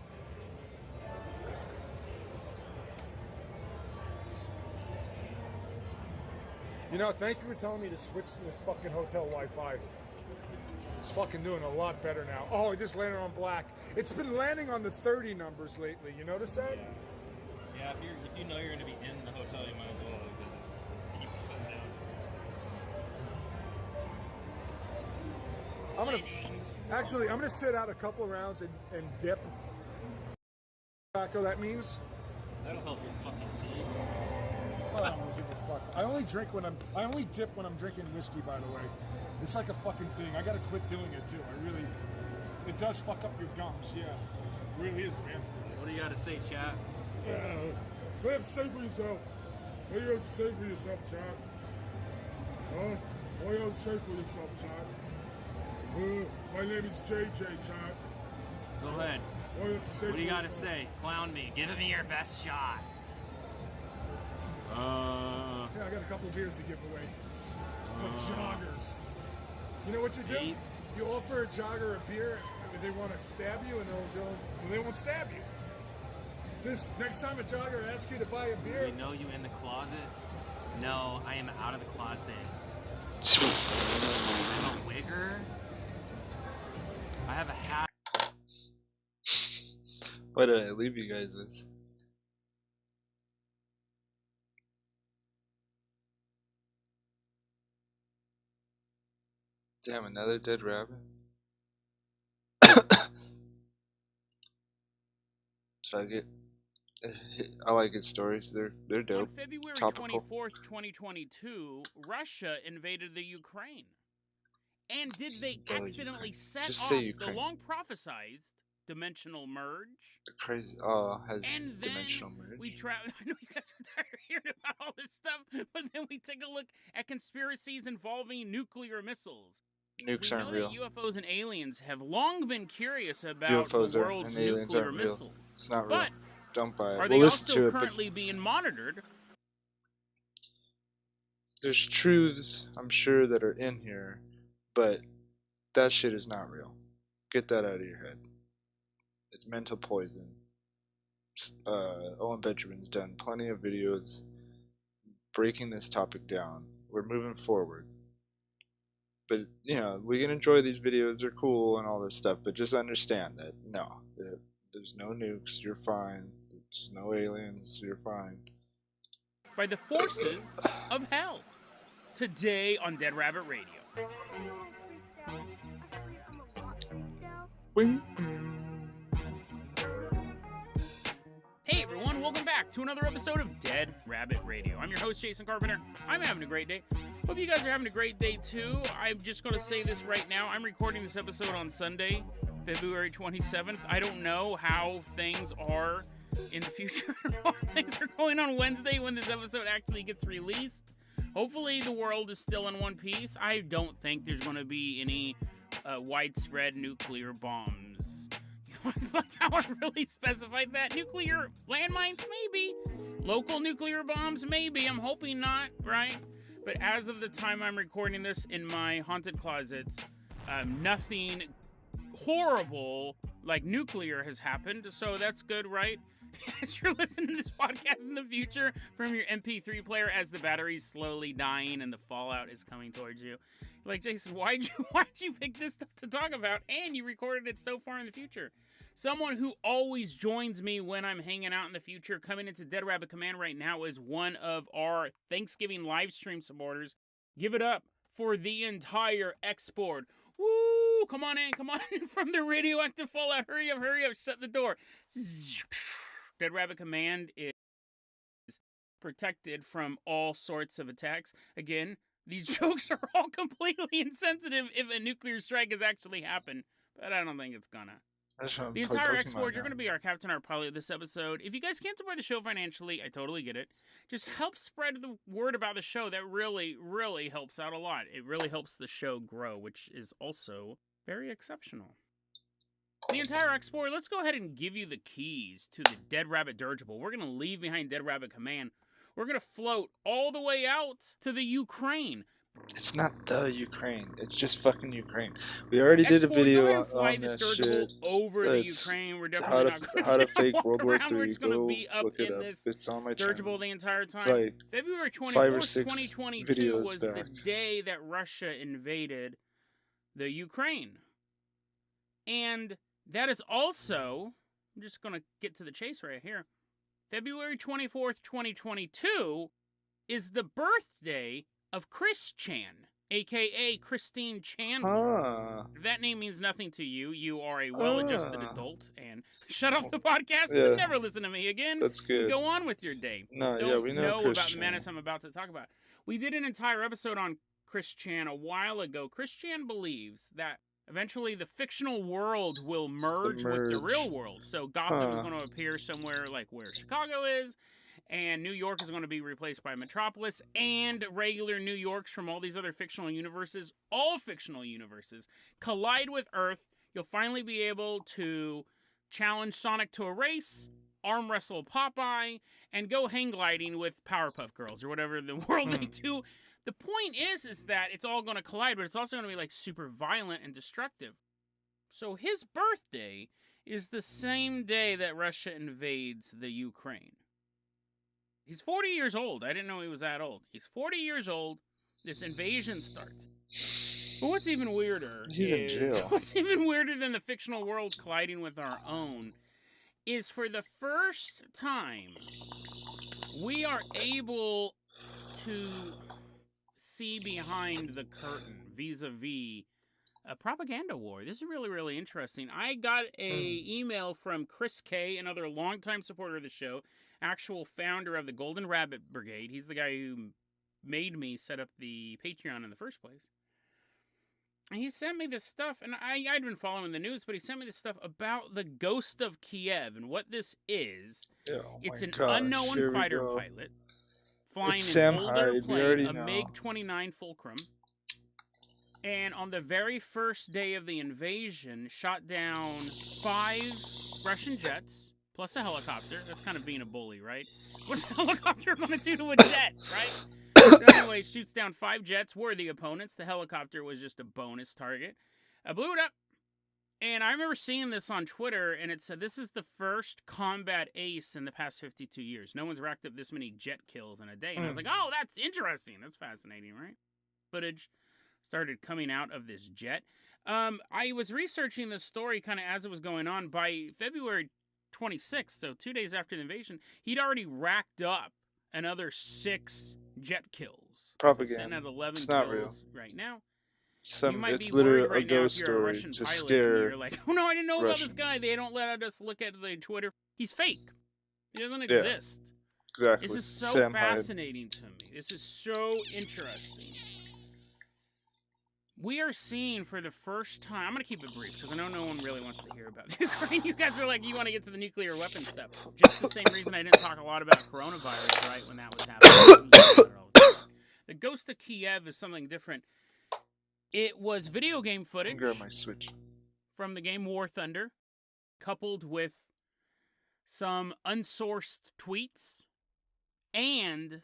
You know, thank you for telling me to switch to the fucking hotel Wi-Fi. It's fucking doing a lot better now. Oh, it just landed on black. It's been landing on the 30 numbers lately. You notice that? Yeah, if you know you're going to be in the hotel, you might as well because it keeps cutting down. I'm gonna sit out a couple of rounds and dip. Tobacco, that means? That'll help your fucking teeth. Oh, I don't give a fuck. I only dip when I'm drinking whiskey, by the way. It's like a fucking thing. I gotta quit doing it too. It does fuck up your gums, yeah. It really is, man. What do you got to say, chat? What do you have to say for yourself? What do you have to say for yourself, chat? Huh? What do you have to say for yourself, chat? My name is JJ, chat. Go ahead. What do you got to say? Clown me. Give me your best shot. Yeah, I got a couple of beers to give away. For joggers. You know what you do? 8. You offer a jogger a beer, and they want to stab you, and they won't stab you. This next time a jogger asks you to buy a beer, We know you in the closet. No, I am out of the closet. I'm a wigger. I have a hat. What did I leave you guys with? Damn, another dead rabbit. Fuck it. I like his stories. They're dope. On February Topical. 24th, 2022, Russia invaded the Ukraine. And did they Oh, accidentally Ukraine. set Just off say the Ukraine. long prophesized dimensional merge? Crazy. Has And then dimensional merge. we I know you guys are tired of hearing about all this stuff, but then we take a look at conspiracies involving nuclear missiles. Nukes We aren't know real. that UFOs and aliens have long been curious about UFOs the are world's and aliens nuclear aren't real. missiles. It's not real. But Don't buy it. are they We'll listen to also it, but currently being monitored? there's truths I'm sure that are in here, but that shit is not real. Get that out of your head. It's mental poison. Owen Benjamin's done plenty of videos breaking this topic down. We're moving forward. But, you know, we can enjoy these videos, they're cool and all this stuff, but just understand that, no, there's no nukes, you're fine. There's no aliens, you're fine. By the forces of hell. Today on Dead Rabbit Radio. Wing. Hey everyone, welcome back to another episode of Dead Rabbit Radio. I'm your host, Jason Carpenter. I'm having a great day. Hope you guys are having a great day too. I'm just going to say this right now. I'm recording this episode on Sunday, February 27th. I don't know how things are in the future. How things are going on Wednesday when this episode actually gets released. Hopefully the world is still in one piece. I don't think there's going to be any widespread nuclear bombs. Like how I really specified that. Nuclear landmines, maybe. Local nuclear bombs, maybe. I'm hoping not, right? But as of the time I'm recording this in my haunted closet, nothing horrible like nuclear has happened. So that's good, right? As you're listening to this podcast in the future from your MP3 player as the battery's slowly dying and the fallout is coming towards you. Like, Jason, why'd you pick this stuff to talk about? And you recorded it so far in the future. Someone who always joins me when I'm hanging out in the future, coming into Dead Rabbit Command right now, is one of our Thanksgiving live stream supporters. Give it up for the entire X-Board. Woo! Come on in from the radioactive fallout. Hurry up, shut the door. Dead Rabbit Command is protected from all sorts of attacks. Again, these jokes are all completely insensitive if a nuclear strike has actually happened, but I don't think it's gonna. The entire X-Board, you're going to be our captain, our pilot this episode. If you guys can't support the show financially, I totally get it. Just help spread the word about the show. That really, really helps out a lot. It really helps the show grow, which is also very exceptional. The entire X-Board, let's go ahead and give you the keys to the Dead Rabbit dirigible. We're going to leave behind Dead Rabbit Command. We're going to float all the way out to the Ukraine. It's not the Ukraine. It's just fucking Ukraine. We already did a video on this shit. Over the Ukraine. We're definitely not going how to fake World War III. III. It's going to Go be up look it in up. this It's on my dirigible channel. the entire time. Like February 5 or 24th, 6 2022 videos was back. the day that Russia invaded the Ukraine. And that is also, I'm just going to get to the chase right here. February 24th, 2022 is the birthday of Chris Chan, a.k.a. Christine Chandler. If that name means nothing to you, you are a well-adjusted adult, and shut off the podcast and never listen to me again. That's good. Go on with your day. No, Don't we know about Chris the madness I'm about to talk about. We did an entire episode on Chris Chan a while ago. Chris Chan believes that eventually the fictional world will merge with the real world. So Gotham is going to appear somewhere like where Chicago is, and New York is going to be replaced by Metropolis, and regular New Yorks from all these other fictional universes, all fictional universes, collide with Earth, you'll finally be able to challenge Sonic to a race, arm wrestle Popeye, and go hang gliding with Powerpuff Girls or whatever in the world they do. The point is that it's all going to collide, but it's also going to be like super violent and destructive. So his birthday is the same day that Russia invades the Ukraine. He's 40 years old. I didn't know he was that old. He's 40 years old. This invasion starts. But what's even weirder what's even weirder than the fictional world colliding with our own is for the first time we are able to see behind the curtain vis-a-vis a propaganda war. This is really, really interesting. I got a email from Chris K, another longtime supporter of the show, actual founder of the Golden Rabbit Brigade. He's the guy who made me set up the Patreon in the first place. And he sent me this stuff, and I'd been following the news, but he sent me this stuff about the Ghost of Kiev, and what this is. It's an unknown fighter pilot flying an older plane, a MiG-29 Fulcrum, and on the very first day of the invasion, shot down 5 Russian jets, plus a helicopter. That's kind of being a bully, right? What's a helicopter going to do to a jet, right? So anyway, shoots down 5 jets, were the opponents. The helicopter was just a bonus target. I blew it up. And I remember seeing this on Twitter, and it said, this is the first combat ace in the past 52 years. No one's racked up this many jet kills in a day. And I was like, oh, that's interesting. That's fascinating, right? Footage started coming out of this jet. I was researching this story kind of as it was going on. By February 26th, so 2 days after the invasion, he'd already racked up another 6 jet kills. Propaganda. So sitting at 11 it's not kills real. right now. You might it's be literally worried right a now ghost if you're a story Russian to pilot scare and you're like, oh no, I didn't know about this Russians. guy. They don't let us look at the Twitter. He's fake. He doesn't Yeah. exist. Exactly. This is so Sam Hyde. fascinating to me. This is so interesting. We are seeing for the first time, I'm going to keep it brief because I know no one really wants to hear about the Ukraine. You guys are like, you want to get to the nuclear weapon stuff. Just the same reason I didn't talk a lot about coronavirus, right, when that was happening. The Ghost of Kiev is something different. It was video game footage Grab my Switch. from the game War Thunder, coupled with some unsourced tweets and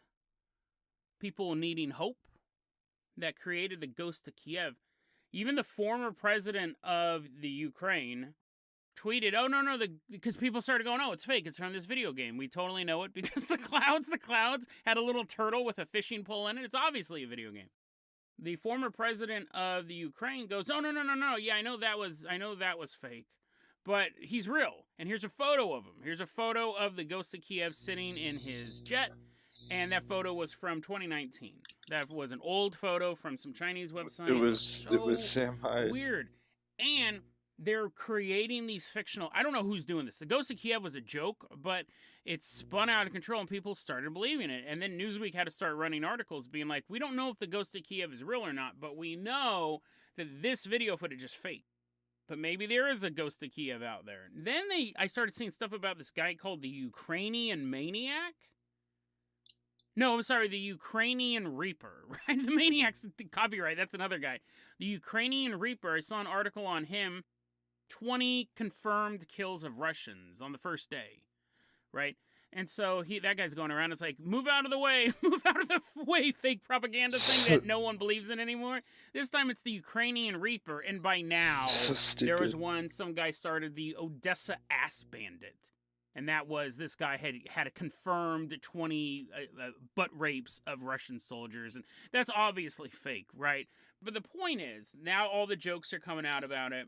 people needing hope that created the Ghost of Kiev. Even the former president of the Ukraine tweeted, oh, no, because people started going, oh, it's fake. It's from this video game. We totally know it because the clouds had a little turtle with a fishing pole in it. It's obviously a video game. The former president of the Ukraine goes, oh, no. Yeah, I know that was fake. But he's real. And here's a photo of him. Here's a photo of the Ghost of Kiev sitting in his jet. And that photo was from 2019. That was an old photo from some Chinese website. It was Sam Hyde. Weird. And they're creating these fictional... I don't know who's doing this. The Ghost of Kiev was a joke, but it spun out of control and people started believing it. And then Newsweek had to start running articles being like, we don't know if the Ghost of Kiev is real or not, but we know that this video footage is fake. But maybe there is a Ghost of Kiev out there. Then I started seeing stuff about this guy called the Ukrainian Maniac. No, I'm sorry, the Ukrainian Reaper, right? The Maniac's copyright, that's another guy. The Ukrainian Reaper, I saw an article on him, 20 confirmed kills of Russians on the first day, right? And so that guy's going around, it's like, move out of the way, fake propaganda thing that no one believes in anymore. This time it's the Ukrainian Reaper, and by now, there was some guy started the Odessa Ass Bandit. And that was, this guy had a confirmed 20 butt rapes of Russian soldiers. And that's obviously fake, right? But the point is, now all the jokes are coming out about it.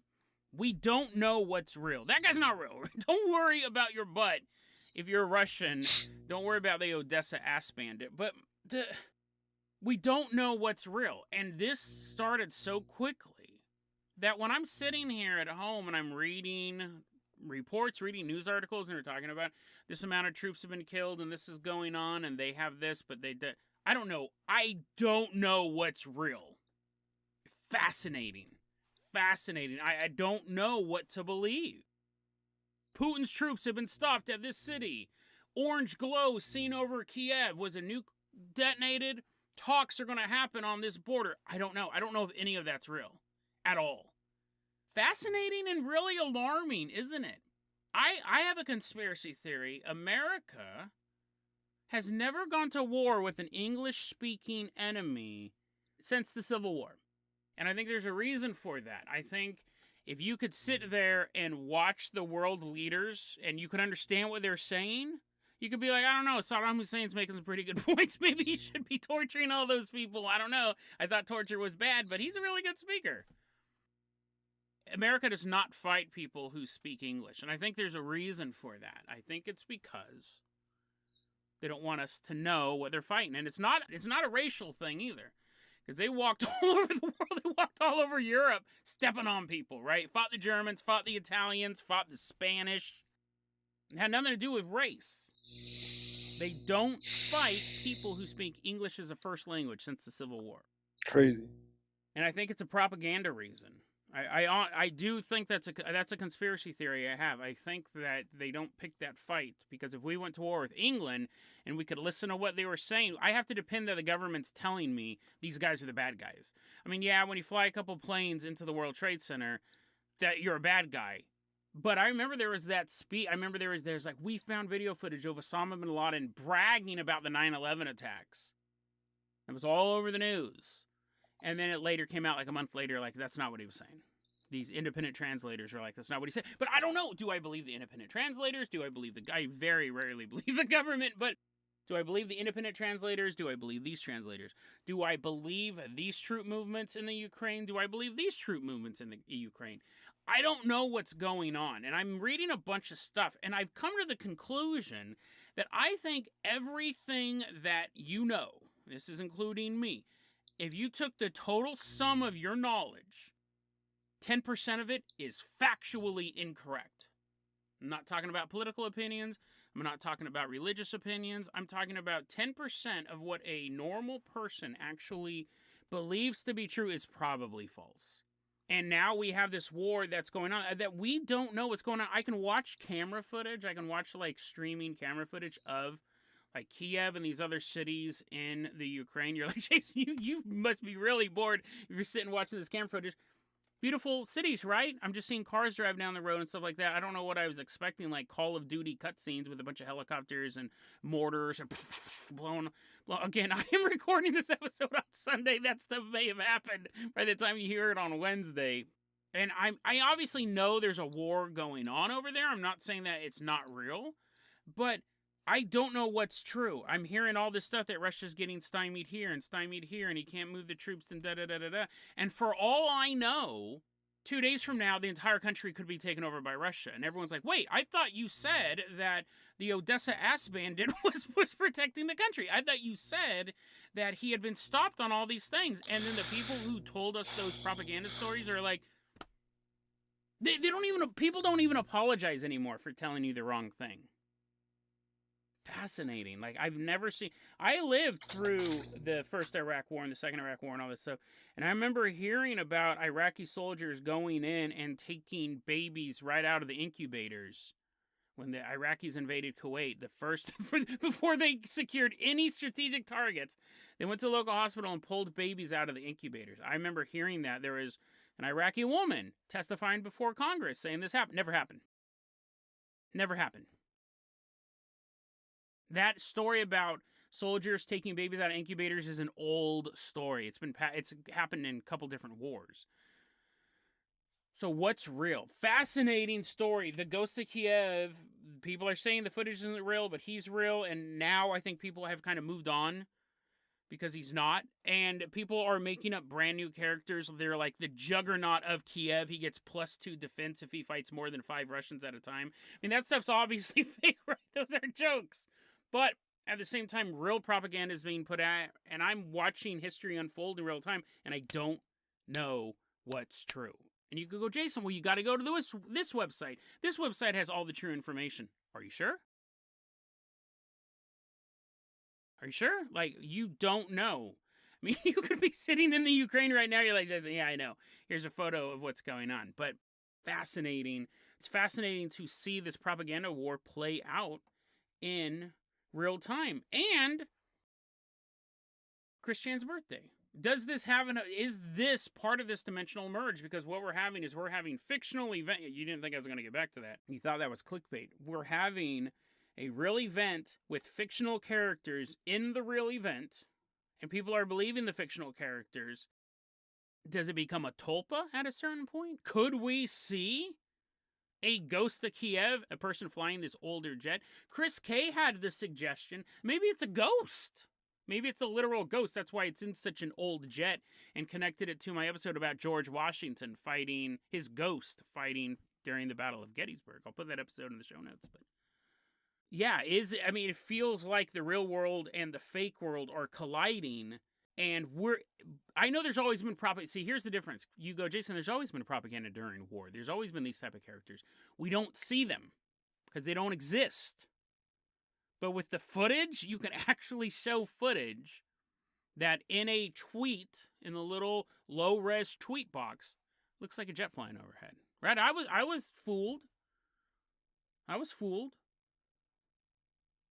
We don't know what's real. That guy's not real. Don't worry about your butt. If you're Russian, don't worry about the Odessa Ass Bandit. But we don't know what's real. And this started so quickly that when I'm sitting here at home and I'm reading reports, reading news articles, and they're talking about this amount of troops have been killed and this is going on and they have this, but I don't know. I don't know what's real. Fascinating. I don't know what to believe. Putin's troops have been stopped at this city. Orange glow seen over Kiev. Was a nuke detonated? Talks are going to happen on this border. I don't know. I don't know if any of that's real at all. Fascinating and really alarming, isn't it? I have a conspiracy theory. America has never gone to war with an English-speaking enemy since the Civil War. And I think there's a reason for that. I think if you could sit there and watch the world leaders and you could understand what they're saying, you could be like, I don't know, Saddam Hussein's making some pretty good points. Maybe he should be torturing all those people. I don't know. I thought torture was bad, but he's a really good speaker. America does not fight people who speak English, and I think there's a reason for that. I think it's because they don't want us to know what they're fighting, and it's not a racial thing either, because they walked all over the world. They walked all over Europe, stepping on people, right? Fought the Germans, fought the Italians, fought the Spanish. It had nothing to do with race. They don't fight people who speak English as a first language since the Civil War. Crazy. And I think it's a propaganda reason. I do think that's a conspiracy theory I have. I think that they don't pick that fight because if we went to war with England and we could listen to what they were saying, I have to depend that the government's telling me these guys are the bad guys. I mean, yeah, when you fly a couple planes into the World Trade Center, that you're a bad guy. But I remember there was that speech. I remember there's like, we found video footage of Osama bin Laden bragging about the 9/11 attacks. It was all over the news. And then it later came out like a month later, like, that's not what he was saying. These independent translators are like, that's not what he said. But I don't know. Do I believe the independent translators? Do I believe I very rarely believe the government, but do I believe the independent translators? Do I believe these translators? Do I believe these troop movements in the Ukraine? Do I believe these troop movements in the Ukraine? I don't know what's going on. And I'm reading a bunch of stuff, and I've come to the conclusion that I think everything that you know, this is including me, if you took the total sum of your knowledge, 10% of it is factually incorrect. I'm not talking about political opinions. I'm not talking about religious opinions. I'm talking about 10% of what a normal person actually believes to be true is probably false. And now we have this war that's going on that we don't know what's going on. I can watch camera footage. I can watch like streaming camera footage of like Kiev and these other cities in the Ukraine. You're like, Jason, you must be really bored if you're sitting watching this camera footage. Beautiful cities, right? I'm just seeing cars drive down the road and stuff like that. I don't know what I was expecting, like Call of Duty cutscenes with a bunch of helicopters and mortars and blowing. Again, I am recording this episode on Sunday. That stuff may have happened by the time you hear it on Wednesday. And I obviously know there's a war going on over there. I'm not saying that it's not real, but I don't know what's true. I'm hearing all this stuff that Russia's getting stymied here, and he can't move the troops, and da-da-da-da-da. And for all I know, 2 days from now, the entire country could be taken over by Russia. And everyone's like, wait, I thought you said that the Odessa ass bandit was protecting the country. I thought you said that he had been stopped on all these things. And then the people who told us those propaganda stories are like, people don't even apologize anymore for telling you the wrong thing. Fascinating. Like, I've never seen. I lived through the first Iraq War and the second Iraq War and all this stuff, and I remember hearing about Iraqi soldiers going in and taking babies right out of the incubators when the Iraqis invaded Kuwait. The first before they secured any strategic targets, they went to a local hospital and pulled babies out of the incubators. I remember hearing that. There was an Iraqi woman testifying before Congress saying this happened. Never happened. Never happened. That story about soldiers taking babies out of incubators is an old story. It's happened in a couple different wars. So what's real? Fascinating story. The Ghost of Kiev. People are saying the footage isn't real, but he's real. And now I think people have kind of moved on because he's not. And people are making up brand new characters. They're like the juggernaut of Kiev. He gets +2 defense if he fights more than 5 Russians at a time. I mean, that stuff's obviously fake, right? Those are jokes. But at the same time, real propaganda is being put out, and I'm watching history unfold in real time, and I don't know what's true. And you could go, Jason, well, you got to go to this website. This website has all the true information. Are you sure? Are you sure? Like, you don't know. I mean, you could be sitting in the Ukraine right now. You're like, Jason, yeah, I know. Here's a photo of what's going on. But fascinating. It's fascinating to see this propaganda war play out in real time. And Christian's birthday Does this have is this part of this dimensional merge? Because what we're having is we're having fictional event. You didn't think I was going to get back to that. You thought that was clickbait. We're having a real event with fictional characters in the real event, and people are believing the fictional characters. Does it become a tulpa at a certain point? Could we see a Ghost of Kiev, a person flying this older jet? Chris K had the suggestion, maybe it's a ghost. Maybe it's a literal ghost. That's why it's in such an old jet, and connected it to my episode about George Washington fighting his ghost, fighting during the Battle of Gettysburg. I'll put that episode in the show notes. But yeah, it feels like the real world and the fake world are colliding, and I know there's always been propaganda. See, here's the difference. You go, Jason, there's always been propaganda during war. There's always been these type of characters. We don't see them because they don't exist. But with the footage, you can actually show footage that in a tweet, in the little low-res tweet box, looks like a jet flying overhead. Right? I was fooled. I was fooled.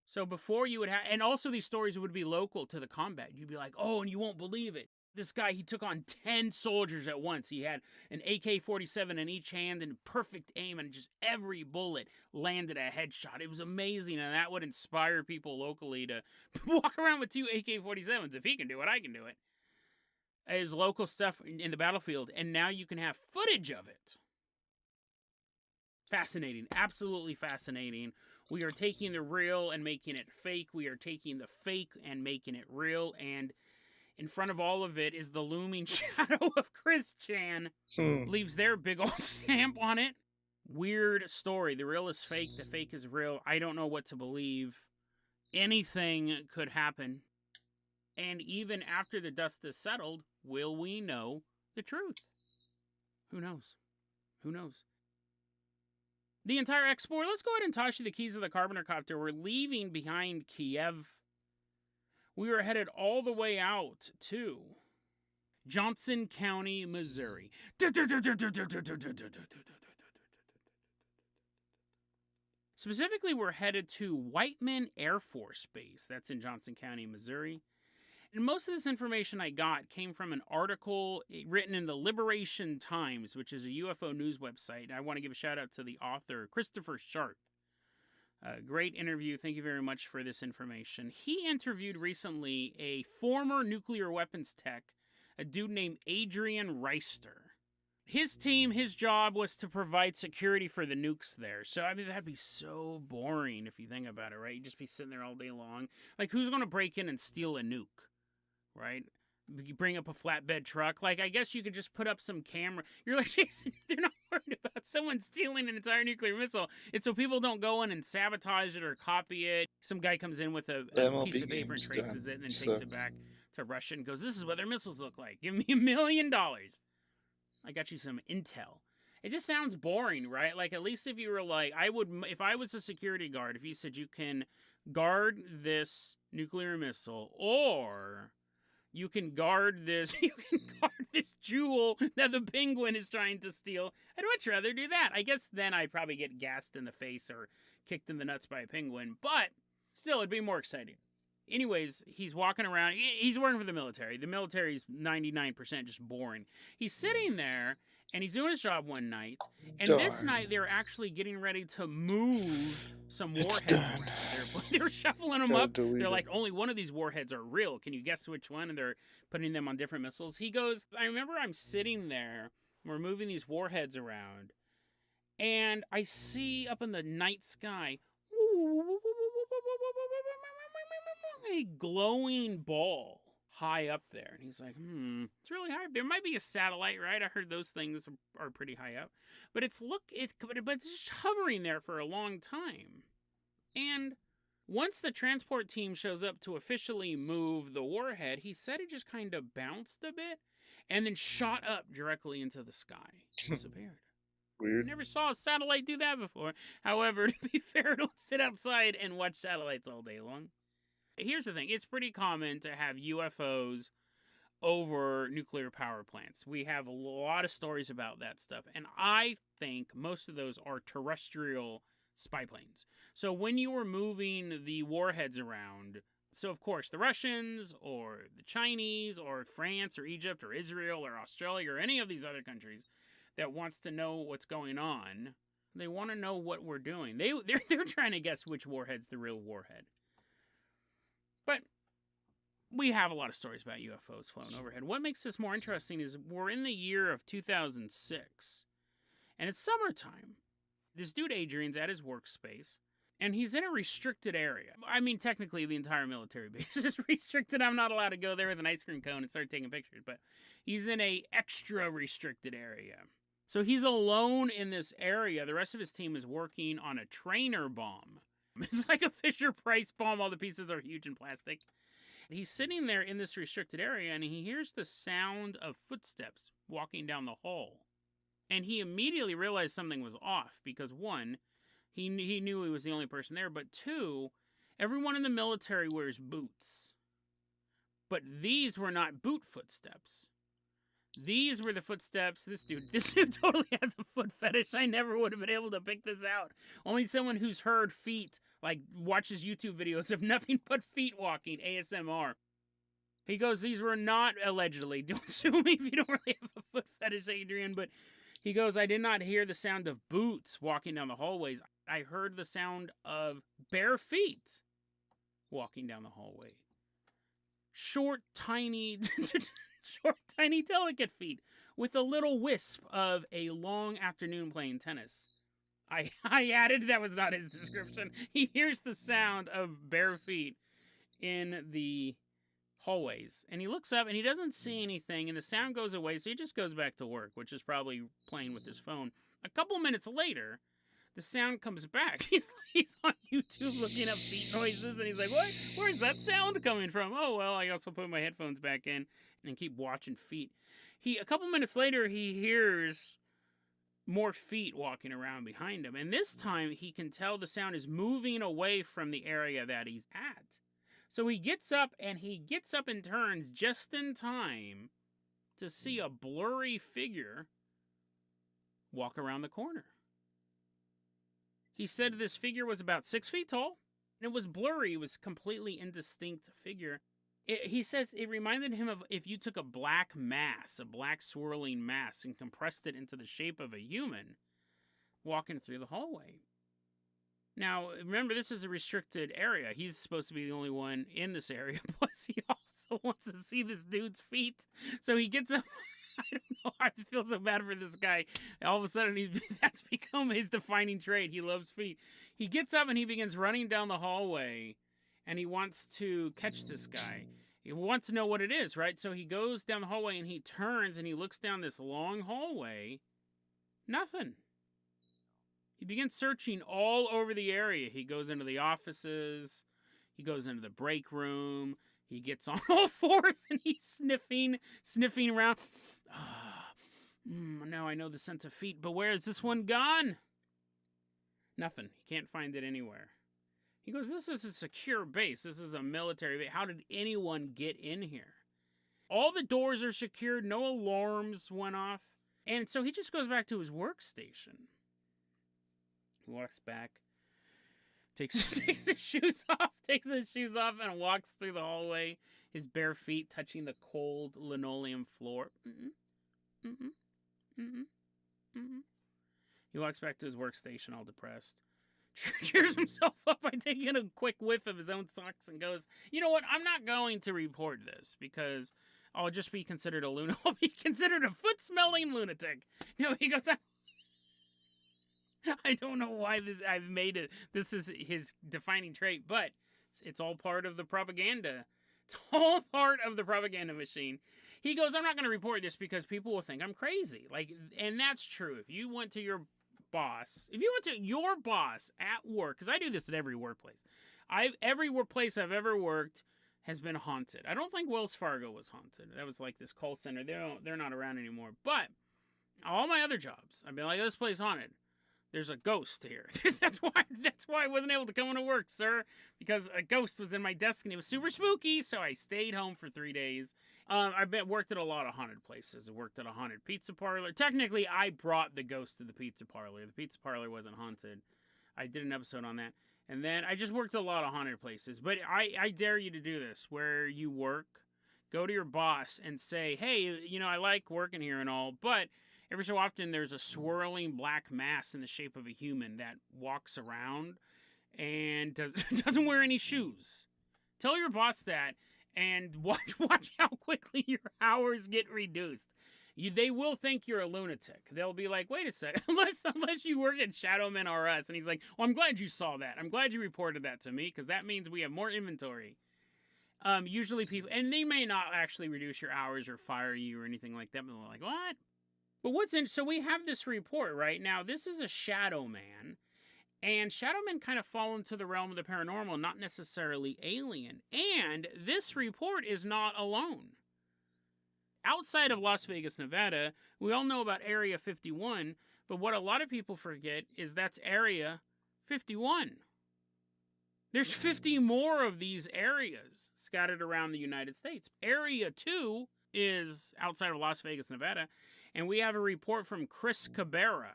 So before you would have, and also these stories would be local to the combat. You'd be like, oh, and you won't believe it. This guy, he took on 10 soldiers at once. He had an AK-47 in each hand and perfect aim, and just every bullet landed a headshot. It was amazing, and that would inspire people locally to walk around with 2 AK-47s. If he can do it, I can do it. It's local stuff in the battlefield, and now you can have footage of it. Fascinating. Absolutely fascinating. We are taking the real and making it fake. We are taking the fake and making it real, and in front of all of it is the looming shadow of Chris Chan. Leaves their big old stamp on it. Weird story. The real is fake. The fake is real. I don't know what to believe. Anything could happen. And even after the dust is settled, will we know the truth? Who knows? Who knows? The entire export. Let's go ahead and toss you the keys of the Carpenter Copter. We're leaving behind Kiev. We were headed all the way out to Johnson County, Missouri. Specifically, we're headed to Whiteman Air Force Base. That's in Johnson County, Missouri. And most of this information I got came from an article written in the Liberation Times, which is a UFO news website. I want to give a shout out to the author, Christopher Sharp. Great interview. Thank you very much for this information. He interviewed recently a former nuclear weapons tech, a dude named Adrian Reister. His team, his job was to provide security for the nukes there. So, I mean, that'd be so boring if you think about it, right? You'd just be sitting there all day long. Like, who's going to break in and steal a nuke, right? You bring up a flatbed truck. Like, I guess you could just put up some camera. You're like, Jason, they're not worried about someone stealing an entire nuclear missile. It's so people don't go in and sabotage it or copy it. Some guy comes in with a piece of paper and traces it and then takes it back to Russia and goes, this is what their missiles look like. Give me $1 million. I got you some intel. It just sounds boring, right? Like, at least if you were like, if I was a security guard, if you said you can guard this nuclear missile, or you can guard this jewel that the Penguin is trying to steal, I'd much rather do that. I guess then I'd probably get gassed in the face or kicked in the nuts by a penguin, but still, it'd be more exciting. Anyways, he's walking around. He's working for the military. The military's 99% just boring. He's sitting there, and he's doing his job one night. And this night, they're actually getting ready to move some warheads around. They're shuffling them up. They're like, only one of these warheads are real. Can you guess which one? And they're putting them on different missiles. He goes, I remember I'm sitting there. We're moving these warheads around. And I see up in the night sky a glowing ball high up there. And he's like, it's really high. There might be a satellite, right? I heard those things are pretty high up. But it's just hovering there for a long time. And once the transport team shows up to officially move the warhead, he said it just kind of bounced a bit and then shot up directly into the sky. Disappeared. Weird. I never saw a satellite do that before. However, to be fair, I don't sit outside and watch satellites all day long. Here's the thing. It's pretty common to have UFOs over nuclear power plants. We have a lot of stories about that stuff. And I think most of those are terrestrial spy planes. So when you were moving the warheads around, So, of course, the Russians or the Chinese or France or Egypt or Israel or Australia or any of these other countries that wants to know what's going on, they want to know what we're doing. They're trying to guess which warhead's the real warhead. But we have a lot of stories about UFOs flown overhead. What makes this more interesting is we're in the year of 2006, and it's summertime. This dude Adrian's at his workspace, and he's in a restricted area. I mean, technically, the entire military base is restricted. I'm not allowed to go there with an ice cream cone and start taking pictures, but he's in a extra restricted area. So he's alone in this area. The rest of his team is working on a trainer bomb. It's like a Fisher-Price bomb. All the pieces are huge and plastic. He's sitting there in this restricted area, and he hears the sound of footsteps walking down the hall. And he immediately realized something was off because, one, he knew he was the only person there, but two, everyone in the military wears boots. But these were not boot footsteps. These were the footsteps. This dude totally has a foot fetish. I never would have been able to pick this out. Only someone who's heard feet, like watches YouTube videos of nothing but feet walking, ASMR. He goes, these were not allegedly. Don't sue me if you don't really have a foot fetish, Adrian. But he goes, I did not hear the sound of boots walking down the hallways. I heard the sound of bare feet walking down the hallway. Short, tiny delicate feet with a little wisp of a long afternoon playing tennis. I added that was not his description. He hears the sound of bare feet in the hallways, and he looks up and he doesn't see anything, and the sound goes away, so he just goes back to work, which is probably playing with his phone. A couple minutes later, the sound comes back. He's on YouTube looking up feet noises, and he's like, what? Where's that sound coming from? Oh, well, I also put my headphones back in and keep watching feet. A couple minutes later, he hears more feet walking around behind him, and this time he can tell the sound is moving away from the area that he's at. So he gets up and turns just in time to see a blurry figure walk around the corner. He said this figure was about 6 feet tall. And it was blurry. It was completely indistinct figure. He says it reminded him of if you took a black mass, a black swirling mass, and compressed it into the shape of a human walking through the hallway. Now, remember, this is a restricted area. He's supposed to be the only one in this area. Plus, he also wants to see this dude's feet. So he gets up. I don't know. I feel so bad for this guy. All of a sudden, that's become his defining trait. He loves feet. He gets up and he begins running down the hallway, and he wants to catch this guy. He wants to know what it is, right? So he goes down the hallway, and he turns, and he looks down this long hallway. Nothing. He begins searching all over the area. He goes into the offices. He goes into the break room. He gets on all fours and he's sniffing around. Now I know the scent of feet, but where is this one gone? Nothing. He can't find it anywhere. He goes, this is a secure base. This is a military base. How did anyone get in here? All the doors are secured. No alarms went off. And so he just goes back to his workstation. He walks back. Takes his shoes off and walks through the hallway, his bare feet touching the cold linoleum floor. He walks back to his workstation all depressed, cheers himself up by taking a quick whiff of his own socks and goes, you know what, I'm not going to report this because I'll just be considered a lunatic. I'll be considered a foot-smelling lunatic. No, he goes, I don't know why I've made it. This is his defining trait, but it's all part of the propaganda. It's all part of the propaganda machine. He goes, I'm not going to report this because people will think I'm crazy. And that's true. If you went to your boss at work, because I do this at every workplace. Every workplace I've ever worked has been haunted. I don't think Wells Fargo was haunted. That was like this call center. They're not around anymore. But all my other jobs, I've been like, this place haunted. There's a ghost here. That's why I wasn't able to come into work, sir. Because a ghost was in my desk and it was super spooky, so I stayed home for 3 days. I've worked at a lot of haunted places. I worked at a haunted pizza parlor. Technically, I brought the ghost to the pizza parlor. The pizza parlor wasn't haunted. I did an episode on that. And then I just worked a lot of haunted places. But I dare you to do this, where you work, go to your boss and say, hey, you know, I like working here and all, but every so often there's a swirling black mass in the shape of a human that walks around and doesn't wear any shoes. Tell your boss that, and watch how quickly your hours get reduced. They will think you're a lunatic. They'll be like, wait a second, unless you work at Shadowman R Us. And he's like, well, I'm glad you saw that. I'm glad you reported that to me, because that means we have more inventory. Usually people, and they may not actually reduce your hours or fire you or anything like that, but they're like, what? But so we have this report right now. This is a shadow man, and shadow men kind of fall into the realm of the paranormal, not necessarily alien. And this report is not alone. Outside of Las Vegas, Nevada, we all know about Area 51, but what a lot of people forget is that's Area 51. There's 50 more of these areas scattered around the United States. Area 2 is outside of Las Vegas, Nevada, and we have a report from Chris Cabrera,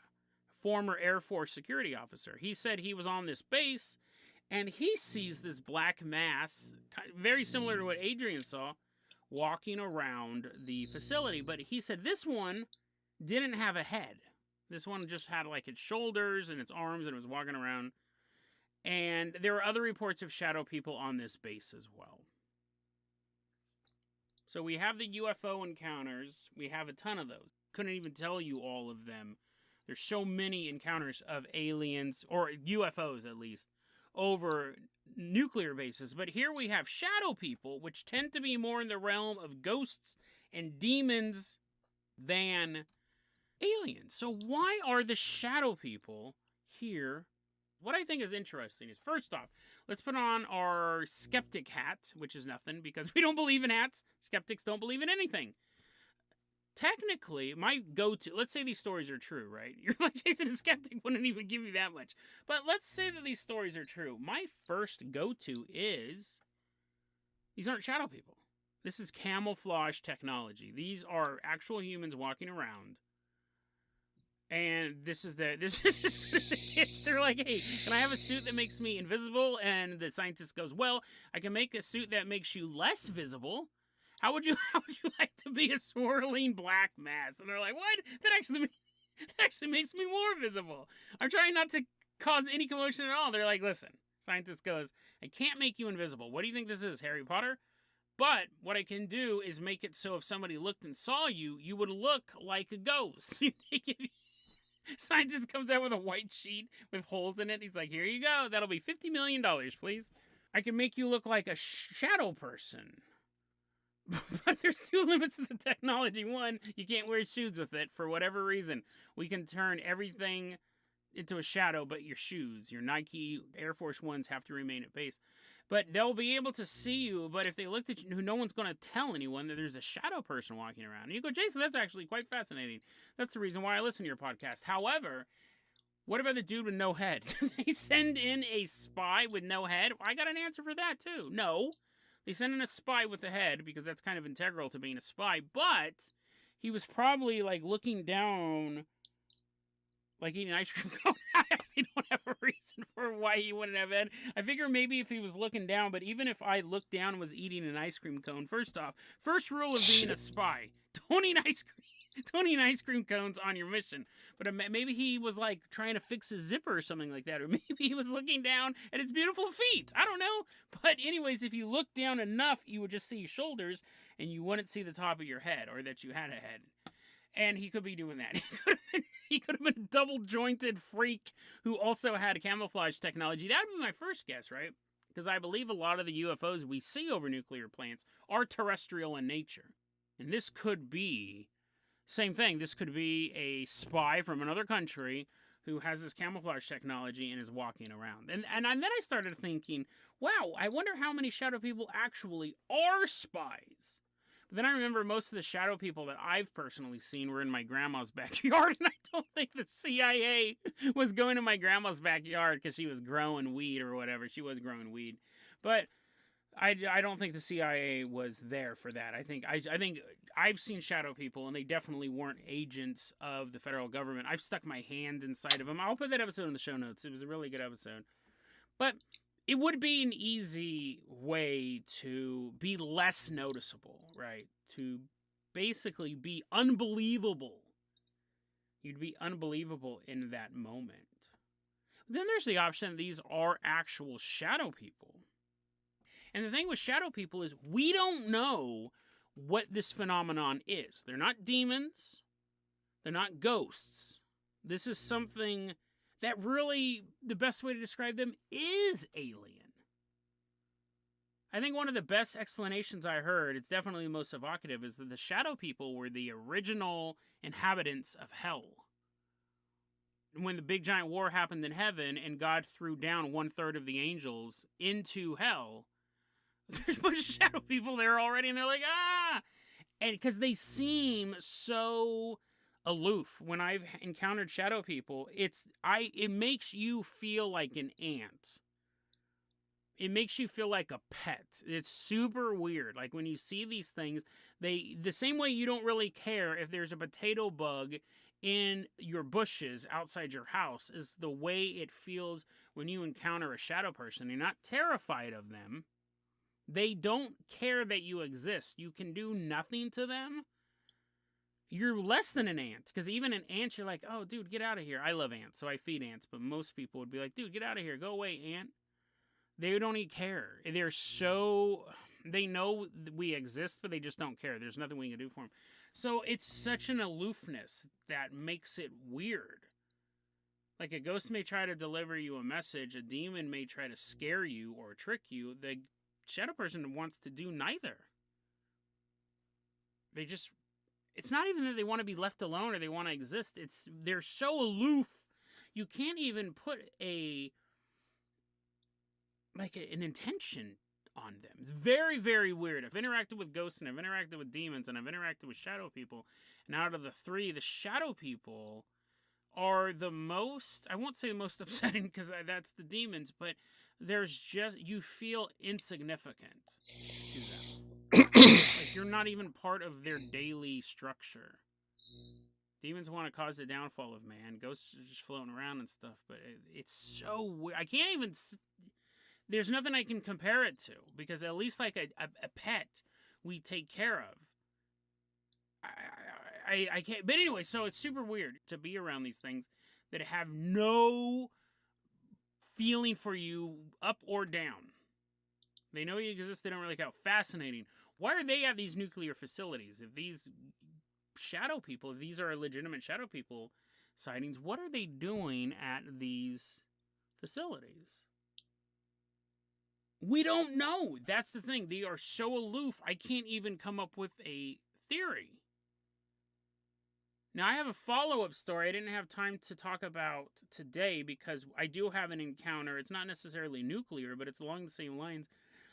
former Air Force security officer. He said he was on this base, and he sees this black mass, very similar to what Adrian saw, walking around the facility. But he said this one didn't have a head. This one just had like its shoulders and its arms, and it was walking around. And there are other reports of shadow people on this base as well. So we have the UFO encounters. We have a ton of those. Couldn't even tell you all of them. There's so many encounters of aliens, or UFOs at least, over nuclear bases. But here we have shadow people, which tend to be more in the realm of ghosts and demons than aliens. So why are the shadow people here? What I think is interesting is, first off, let's put on our skeptic hat, which is nothing because we don't believe in hats. Skeptics don't believe in anything. Technically, my go-to, let's say these stories are true, right? You're like, Jason, a skeptic wouldn't even give you that much. But let's say that these stories are true. My first go-to is, these aren't shadow people. This is camouflage technology. These are actual humans walking around. And this is just kids. They're like, hey, can I have a suit that makes me invisible? And the scientist goes, well, I can make a suit that makes you less visible. How would you like to be a swirling black mass? And they're like, what? That actually makes me more visible. I'm trying not to cause any commotion at all. They're like, listen, scientist goes, I can't make you invisible. What do you think this is, Harry Potter? But what I can do is make it so if somebody looked and saw you, you would look like a ghost. Scientist comes out with a white sheet with holes in it. He's like, here you go. That'll be $50 million, please. I can make you look like a shadow person. But there's two limits to the technology. One, you can't wear shoes with it for whatever reason. We can turn everything into a shadow, but your shoes, your Nike Air Force Ones have to remain at base. But they'll be able to see you, but if they looked at you, no one's going to tell anyone that there's a shadow person walking around. And you go, Jason, that's actually quite fascinating. That's the reason why I listen to your podcast. However, what about the dude with no head? They send in a spy with no head? I got an answer for that, too. No. They sent in a spy with a head, because that's kind of integral to being a spy, but he was probably, like, looking down, like eating ice cream cone. I actually don't have a reason for why he wouldn't have head. I figure maybe if he was looking down, but even if I looked down and was eating an ice cream cone, first off, first rule of being a spy, don't eat ice cream cones on your mission. But maybe he was like trying to fix his zipper or something like that, or maybe he was looking down at his beautiful feet. I don't know. But anyways, if you look down enough, you would just see your shoulders and you wouldn't see the top of your head, or that you had a head. And he could be doing that. He could have been a double-jointed freak who also had camouflage technology. That would be my first guess, right? Because I believe a lot of the UFOs we see over nuclear plants are terrestrial in nature. And this could be, same thing, this could be a spy from another country who has this camouflage technology and is walking around. And then I started thinking, wow, I wonder how many shadow people actually are spies. But then I remember most of the shadow people that I've personally seen were in my grandma's backyard, and I don't think the CIA was going to my grandma's backyard because she was growing weed or whatever. She was growing weed. But I don't think the CIA was there for that. I think I've seen shadow people, and they definitely weren't agents of the federal government. I've stuck my hand inside of them. I'll put that episode in the show notes. It was a really good episode. But it would be an easy way to be less noticeable, right? To basically be unbelievable. You'd be unbelievable in that moment. Then there's the option that these are actual shadow people. And the thing with shadow people is we don't know what this phenomenon is. They're not demons. They're not ghosts. This is something that really, the best way to describe them is alien. I think one of the best explanations I heard, it's definitely the most evocative, is that the shadow people were the original inhabitants of hell. When the big giant war happened in heaven and God threw down 1/3 of the angels into hell, there's a bunch of shadow people there already, and they're like, ah! And because they seem so aloof. When I've encountered shadow people, it makes you feel like an ant. It makes you feel like a pet. It's super weird. Like when you see these things, the same way you don't really care if there's a potato bug in your bushes outside your house is the way it feels when you encounter a shadow person. You're not terrified of them. They don't care that you exist. You can do nothing to them. You're less than an ant, because even an ant, you're like, oh, dude, get out of here. I love ants, so I feed ants, but most people would be like, dude, get out of here. Go away, ant. They don't even care. They know we exist, but they just don't care. There's nothing we can do for them. So it's such an aloofness that makes it weird. Like a ghost may try to deliver you a message, a demon may try to scare you or trick you. The shadow person wants to do neither. It's not even that they want to be left alone or they want to exist. They're so aloof. You can't even put an intention on them. It's very, very weird. I've interacted with ghosts and I've interacted with demons and I've interacted with shadow people. And out of the three, the shadow people are the most, I won't say the most upsetting because that's the demons, but you feel insignificant to them. Like you're not even part of their daily structure. Demons want to cause the downfall of man. Ghosts are just floating around and stuff, but it's so weird. I can't even... There's nothing I can compare it to, because at least like a pet we take care of. I can't... But anyway, so it's super weird to be around these things that have no feeling for you up or down. They know you exist, they don't really care. Fascinating. Why are they at these nuclear facilities? If these shadow people, if these are legitimate shadow people sightings, what are they doing at these facilities? We don't know. That's the thing. They are so aloof, I can't even come up with a theory. Now, I have a follow-up story I didn't have time to talk about today because I do have an encounter. It's not necessarily nuclear, but it's along the same lines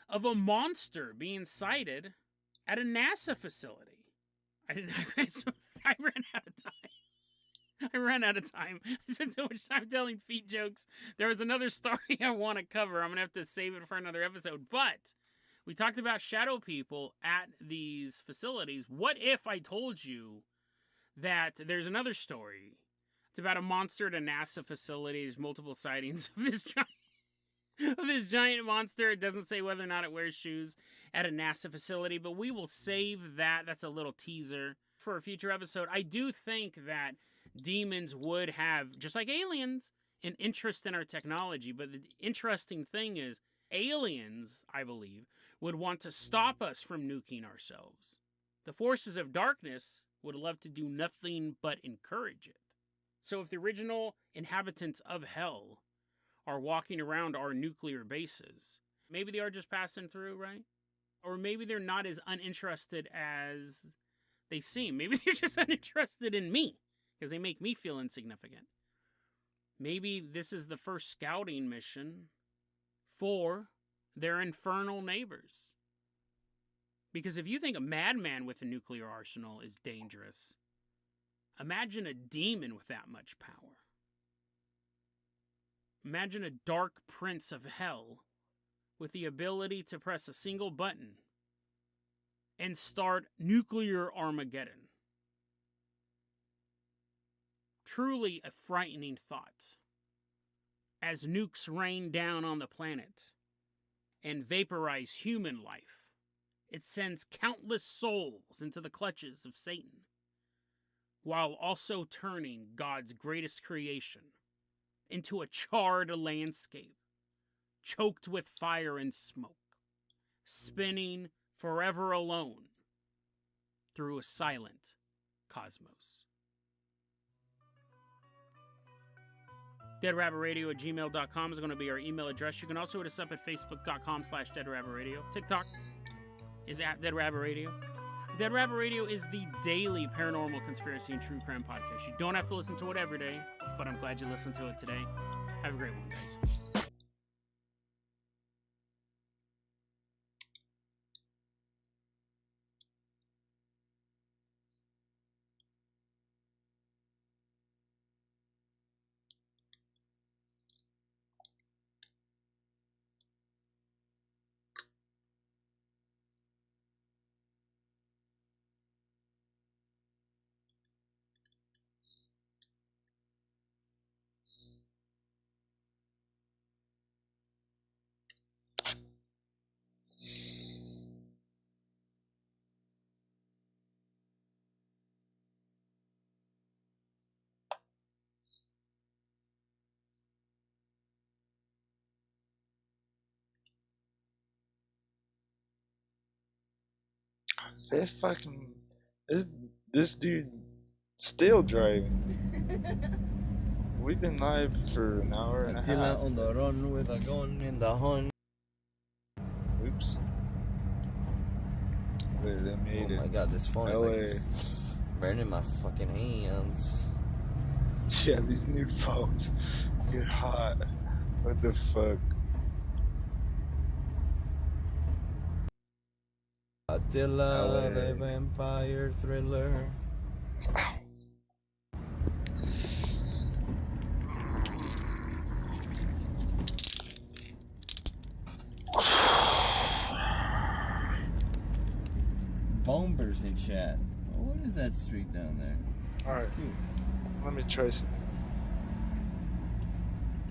of a monster being sighted at a NASA facility. I ran out of time. I spent so much time telling feet jokes. There was another story I want to cover. I'm going to have to save it for another episode. But we talked about shadow people at these facilities. What if I told you that there's another story? It's about a monster at a NASA facility. There's multiple sightings of this giant monster. It doesn't say whether or not it wears shoes at a NASA facility, but we will save that. That's a little teaser for a future episode. I do think that demons would have, just like aliens, an interest in our technology. But the interesting thing is, aliens, I believe, would want to stop us from nuking ourselves. The forces of darkness would love to do nothing but encourage it. So if the original inhabitants of hell are walking around our nuclear bases, maybe they are just passing through, right? Or maybe they're not as uninterested as they seem. Maybe they're just uninterested in me because they make me feel insignificant. Maybe this is the first scouting mission for their infernal neighbors. Because if you think a madman with a nuclear arsenal is dangerous, imagine a demon with that much power. Imagine a dark prince of hell with the ability to press a single button and start nuclear Armageddon. Truly a frightening thought. as nukes rain down on the planet and vaporize human life, it sends countless souls into the clutches of Satan, while also turning God's greatest creation into a charred landscape, choked with fire and smoke, spinning forever alone through a silent cosmos. DeadRabbitRadio@gmail.com is going to be our email address. You can also hit us up at Facebook.com/DeadRabbitRadio. TikTok is at Dead Rabbit Radio. Dead Rabbit Radio is the daily paranormal conspiracy and true crime podcast. You don't have to listen to it every day, but I'm glad you listened to it today. Have a great one, guys. This fucking this dude still driving. We've been live for an hour and a half. Attila on the run with a gun in the hunt. Oops. Wait, they made it. Oh my god, this phone LA. is like burning my fucking hands. Yeah, these new phones get hot. What the fuck? Attila, LA. the vampire thriller. Bombers in chat. Oh, what is that street down there? Alright, Cute. let me try some.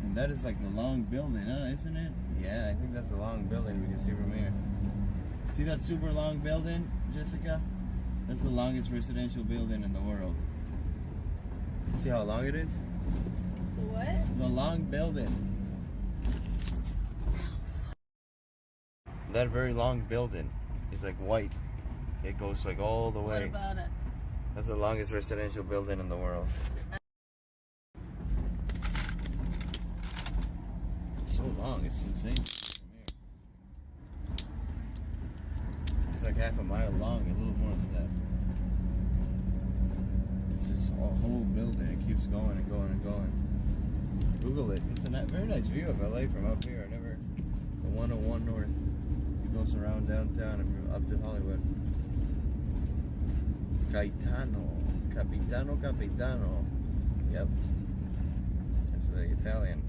And that is like the long building, huh? Isn't it? Yeah, I think that's the long building we can see from here. See that super long building, Jessica? That's the longest residential building in the world. See how long it is? What? The long building. That very long building is like white. It goes like all the way. What about it? That's the longest residential building in the world. It's so long, it's insane. From here. It's like half a mile long, a little more than that. It's this whole building. It keeps going and going and going. Google it. It's a very nice view of LA from up here. The 101 North. It goes around downtown and up to Hollywood. Capitano. Yep. That's the Italian.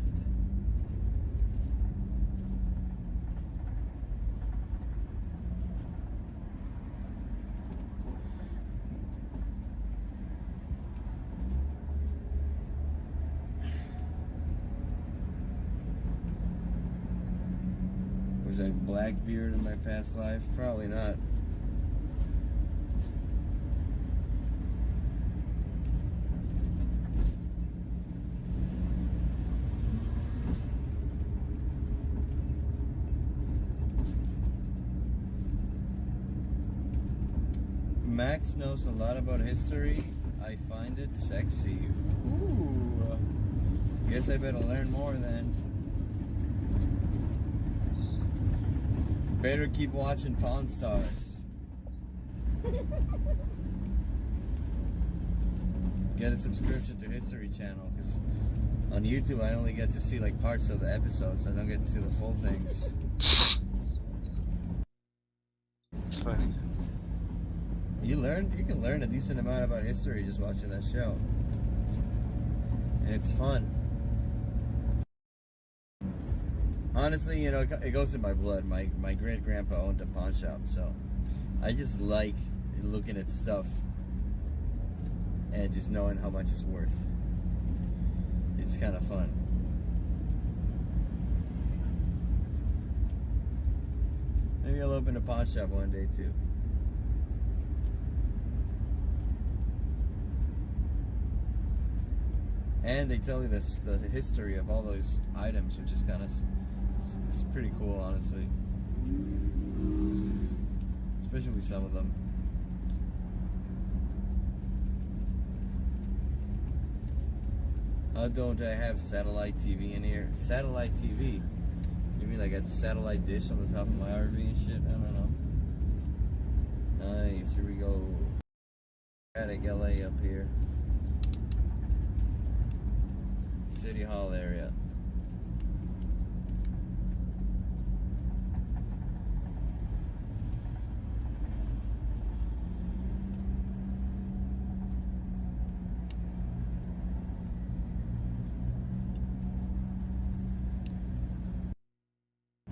Was I Blackbeard in my past life? Probably not. Max knows a lot about history. I find it sexy. Ooh. Guess I better learn more then. Better keep watching Pawn Stars. Get a subscription to History Channel, because on YouTube I only get to see like parts of the episodes. I don't get to see the full things. It's fine. You can learn a decent amount about history just watching that show. And it's fun. Honestly, you know, it goes in my blood. My great-grandpa owned a pawn shop, so I just like looking at stuff and just knowing how much it's worth. It's kind of fun. open a pawn shop one day too. And they tell you this, the history of all those items, which is kind of, it's pretty cool, honestly. Especially some of them. How don't I have satellite TV in here? Satellite TV? You mean like a satellite dish on the top of my RV and shit? I don't know. Nice, here we go. Attic LA up here. City Hall area.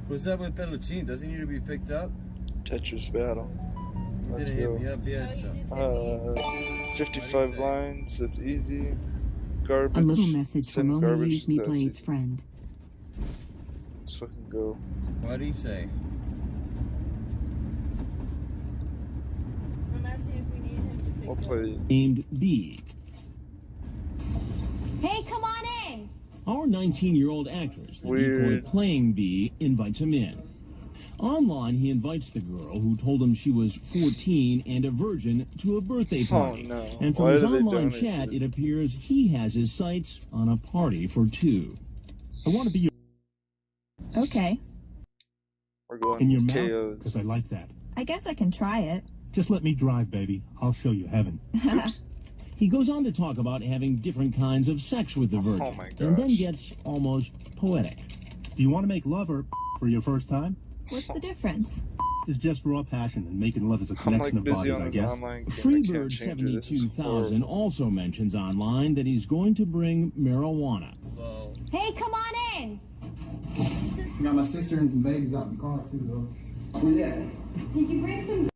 What's up with Peluchin? Does he need to be picked up? Tetris battle. He Let's didn't hit go. me up yet. So. 55 lines. That's easy. Garbage. A little message from Send Only garbage. Use Me That's Blade's easy. friend. Let's fucking go. What'd he say? I'm asking if we need him to pick I'll up. play. Named B. Hey, come on in! Our 19-year-old actress, the Weird. decoy playing B, invites him in. Online, he invites the girl, who told him she was 14 and a virgin, to a birthday party. Oh, no. And from Why his do they online donate chat, to it appears he has his sights on a party for two. I want to be Okay. We're going in your mouth, KOs. because I like that. I guess I can try it. Just let me drive, baby. I'll show you heaven. He goes on to talk about having different kinds of sex with the virgin, Oh my and then gosh. gets almost poetic. Do you want to make love or for your first time? What's the difference? It's just raw passion, and making love is a I'm connection like of busy bodies, on I an guess. online game. I can't change it. This is Freebird72000 horrible. also mentions online that he's going to bring marijuana. Whoa. Hey, come on in! Got my sister and some babies out in the car too, though. Where you at? Did you bring some?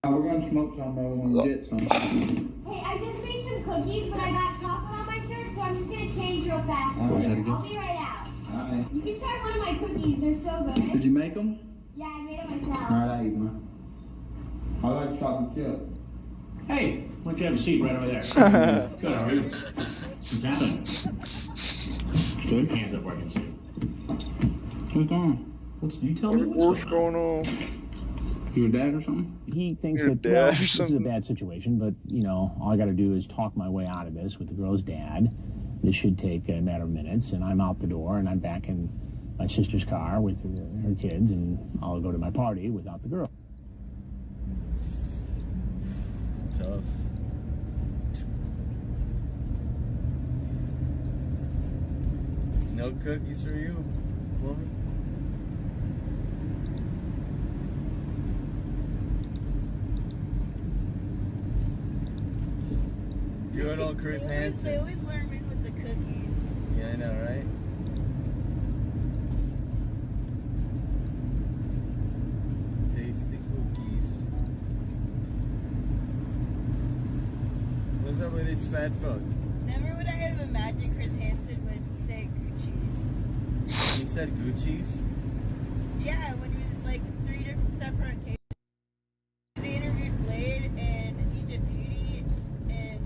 We're gonna smoke some, but we're gonna get some. Hey, I just made some cookies, but I got chocolate on my shirt, so I'm just gonna change real fast. All right. I'll be right out. Alright. You can try one of my cookies, they're so good. Did you make them? Yeah, I made them myself. Alright, I eat one. I like chocolate chip. Hey, why don't you have a seat right over there? Good, how are you? What's happening? Good, hands up where I can see. What's going on? You tell me What's going on? You a dad or something? He thinks Your that, dad well, or this is a something? bad situation, but, you know, all I got to do is talk my way out of this with the girl's dad. This should take a matter of minutes, and I'm out the door, and I'm back in my sister's car with her kids, and I'll go to my party without the girl. Tough. No cookies for you, woman? Good old Chris They Hansen. always lure me with the cookies. Yeah, I know, right? Tasty cookies. What's up with this fat fuck? Never would I have imagined Chris Hansen would say Gucci's. He said Gucci's? Yeah, when he was like 3 different separate occasions. They interviewed Blade and Egypt Beauty and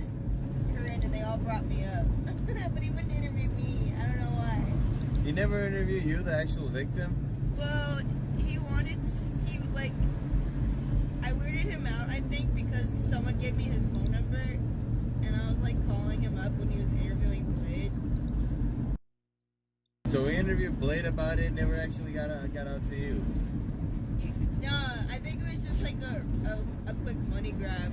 Corinne, and they all brought me up. But he wouldn't interview me. I don't know why. He never interviewed you, the actual victim? Well, I weirded him out, I think, because someone gave me his phone number, and I was like calling him up when he was interviewing Blade. So we interviewed Blade about it, never actually got out to you. No, I think it was just like a quick money grab.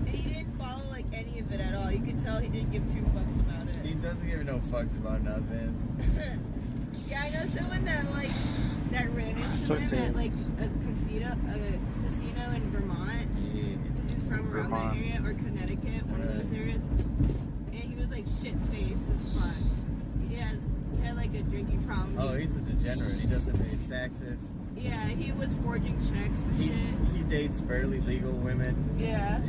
And he didn't follow like any of it at all. You could tell he didn't give 2 fucks about it. He doesn't give no fucks about nothing. Yeah, I know someone that ran into him at like a casino in Vermont. Yeah. He's from around that Vermont. area, or Connecticut, one of those areas. And he was like shit faced as fuck. He had like a drinking problem. Oh, he's a degenerate. He doesn't pay his taxes. Yeah, he was forging checks and shit. He dates barely legal women. Yeah.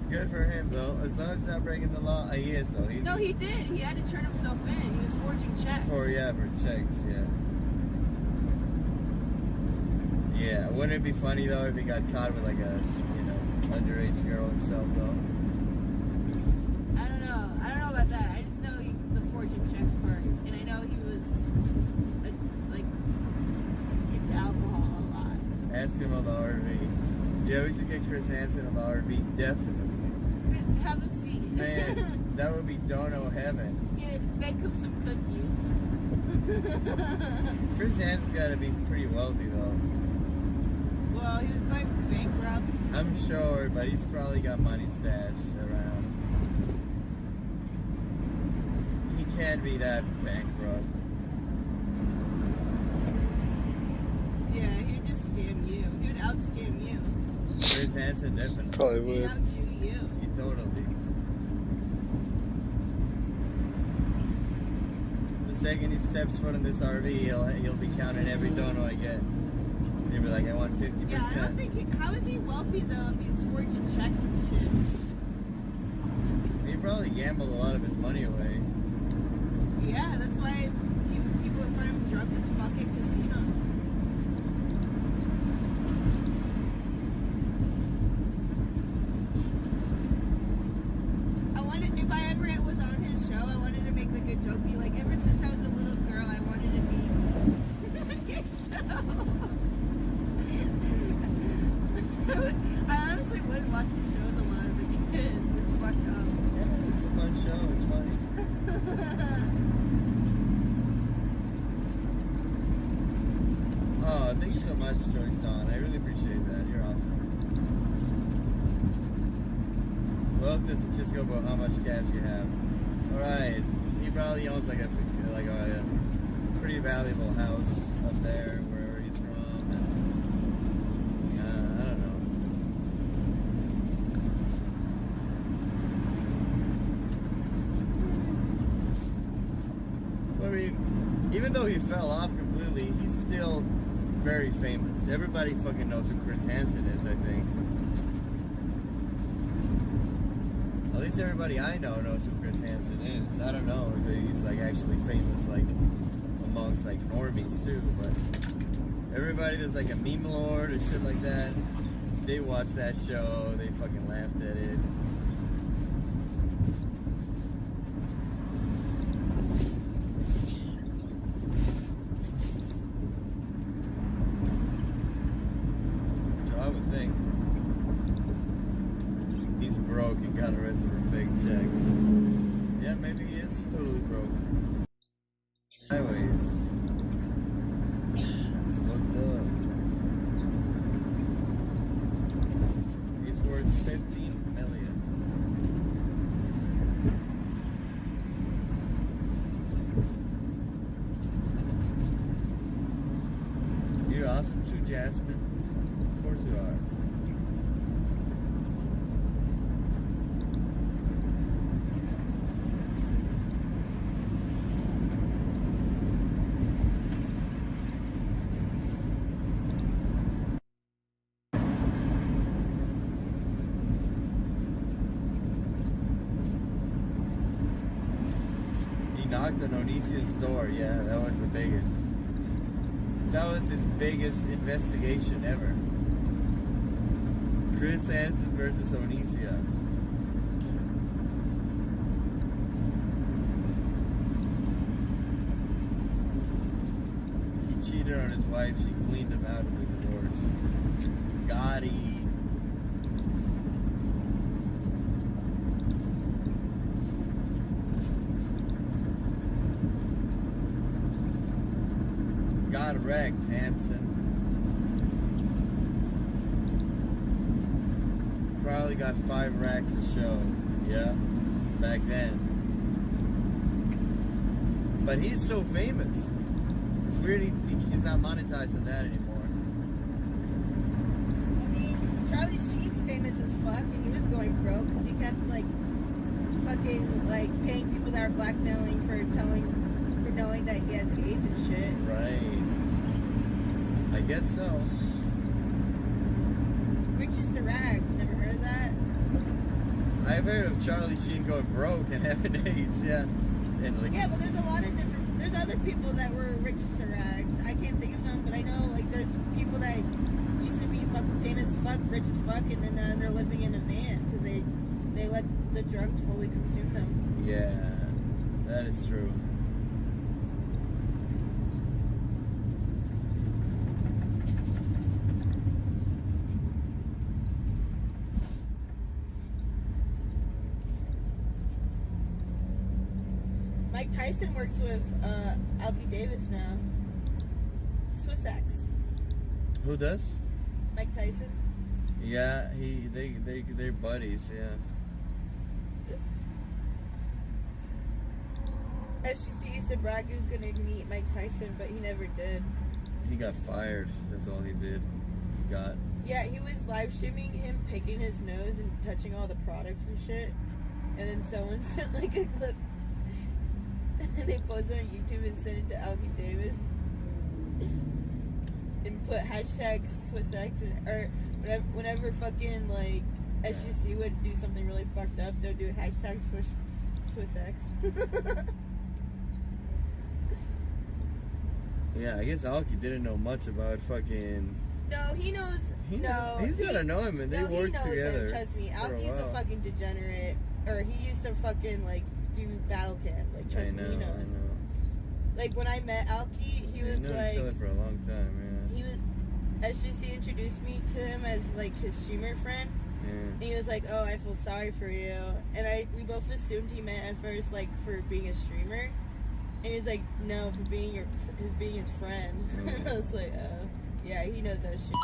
Good for him, though. As long as he's not breaking the law. He is, though. No, he did. He had to turn himself in. He was forging checks. For checks, yeah. Yeah, wouldn't it be funny, though, if he got caught with, like, a, underage girl himself, though? I don't know. I don't know about that. I just know the forging checks part. And I know he was, into alcohol a lot. Ask him on the RV. Yeah, we should get Chris Hansen on the RV, definitely. Have a seat. Man, that would be dono heaven. Yeah, make him some cookies. Chris Hansen's got to be pretty wealthy, though. Well, he was going bankrupt. I'm sure, but he's probably got money stashed around. He can't be that bankrupt. Yeah, he'd just scam you. He would out-scam you. Chris Hansen definitely. Probably He'd would. out-Jew you. He totally. The second he steps foot in this RV, he'll be counting every dono I get. He'll be like, I want 50%. Yeah, I don't think how is he wealthy though if he's forging checks and shit? He probably gambled a lot of his money away. Yeah, that's why people find him drunk as fuck at casinos. I wanted, if I ever was on his show, I wanted to make like a joke, be like, ever since I was a little girl, I wanted to be on your show. I honestly wouldn't watch the shows when I was a kid. It's fucked up. Yeah, it's a fun show. It's funny. Oh, thank you so much, Joyce Dawn. I really appreciate that. You're awesome. Well, it doesn't just go about how much cash you have. All right, he probably owns like a pretty valuable house up there wherever he's from. And, I don't know. I mean, even though he fell off completely, he's still very famous. Everybody fucking knows who Chris Hansen is, I think. At least everybody I know knows who Chris Hansen is. I don't know if he's like actually famous like amongst like normies too, but everybody that's like a meme lord or shit like that, they watch that show, they fucking laughed at it. So I would think he's broke and got arrested for fake checks. Yeah, maybe he is totally broke. Highways. Fucked up. He's worth 15 million. You're awesome too, Jasmine. Of course you are. Knocked on Onesian's door, yeah, that was the biggest. That was his biggest investigation ever. Chris Hansen versus Onesia. He cheated on his wife, she cleaned him out of the divorce. Gotti. Got wrecked, Hansen. Probably got 5 racks a show. Yeah, back then. But he's so famous. It's weird he's not monetizing that anymore. I mean, Charlie Sheen's famous as fuck, and he was going broke because he kept like fucking like paying people that are blackmailing for knowing that he has AIDS and shit. Right. I guess so. Riches to rags. Never heard of that? I've heard of Charlie Sheen going broke and having AIDS, yeah. And like, yeah, but there's a lot of different. There's other people that were rich as the rags. I can't think of them, but I know like there's people that used to be fucking famous as fuck, rich as fuck, and then they're living in a van because they let the drugs fully consume them. yeah, that is true. Mike Tyson works with Alki Davis now. Swiss X. Who does? Mike Tyson. Yeah, they're buddies, yeah. SGC used to brag he was gonna meet Mike Tyson, but he never did. He got fired. That's all he did. He got. Yeah, he was live streaming him picking his nose and touching all the products and shit. And then someone sent like a clip and they posted on YouTube and sent it to Alki Davis. And put hashtag SwissX or whenever fucking like SGC would do something really fucked up, they'll do hashtag SwissX. Yeah, I guess Alki didn't know much about fucking. No, he knows. He's he, gotta know him, and they no, worked he knows together. Him, trust me, for Alki's a fucking degenerate, or he used to fucking like do battle camp. Like, trust me, he knows. I know. Like when I met Alki, he was known like. each other for a long time, He was. SGC introduced me to him as like his streamer friend. yeah. And he was like, "Oh, I feel sorry for you," and we both assumed he meant at first like for being a streamer, and he was like, "No, for being being his friend." And I was like, "Oh, yeah, he knows that shit too."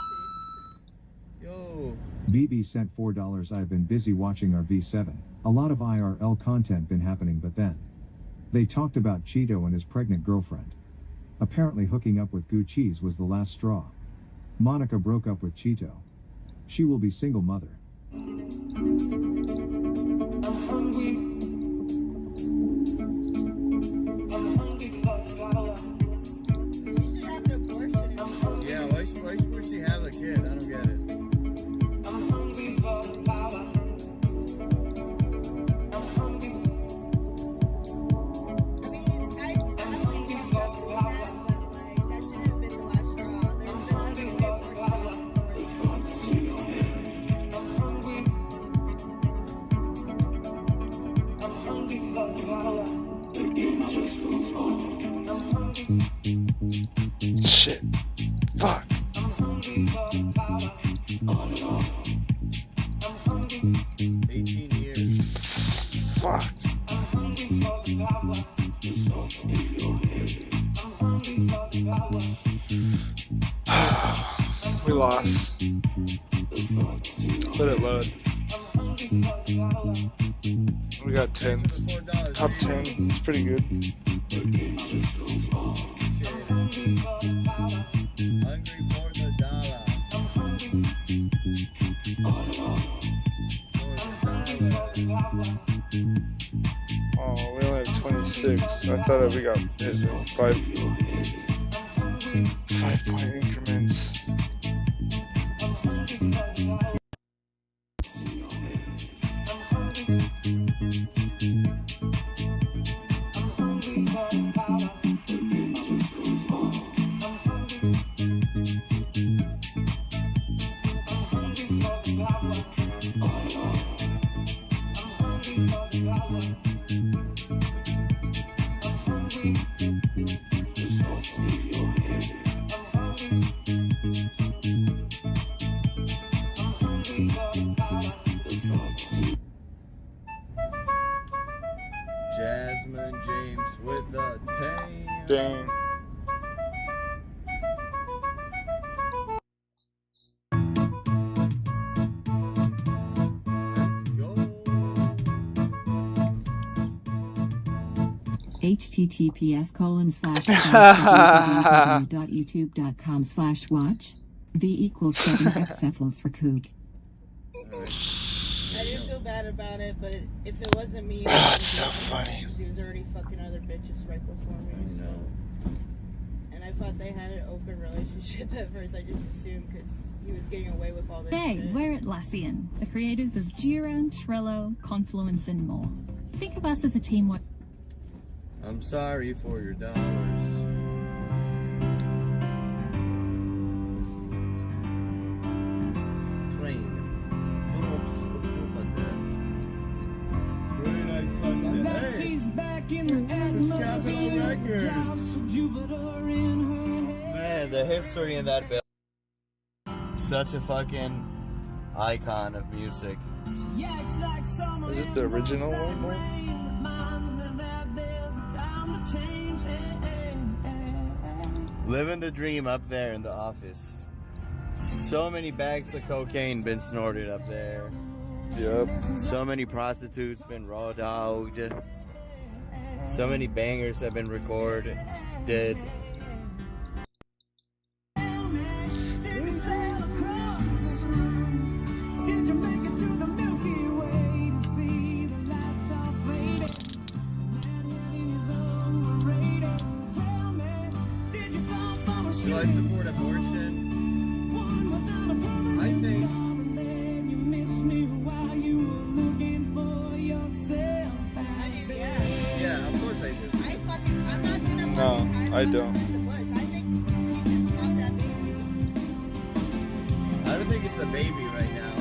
Yo. VB sent $4. I've been busy watching our V7. A lot of IRL content been happening, but then they talked about Cheeto and his pregnant girlfriend. Apparently hooking up with Goo Cheese was the last straw. Monica broke up with Cheeto. She will be single mother. Yeah, why should she have a kid? I don't get it. Shit. Fuck. 18 years. Fuck. We lost. Let it load. We got 10. Top 10. It's pretty good. Hungry for the dollar. Oh, we only have 26. I thought that we got hit in 5-point increments. Jasmine James with the tang. Dang. https://www.youtube.com/watch v=7x for kook. I didn't feel bad about it, but if it wasn't me, it That's so funny. because he was already fucking other bitches right before me. I know. And I thought they had an open relationship at first. I just assumed because he was getting away with all this Hey, shit. we're Atlassian, the creators of Jira, Trello, Confluence, and more. Think of us as a team. I'm sorry for your dollars. Man, the history in that building. Such a fucking icon of music. Is it the original one? Living the dream up there in the office. So many bags of cocaine been snorted up there. Yep. So many prostitutes been raw dogged. So many bangers have been recorded. Dead. Do I support abortion? I think. Yeah, of course I do. No, I don't. I don't think it's a baby right now.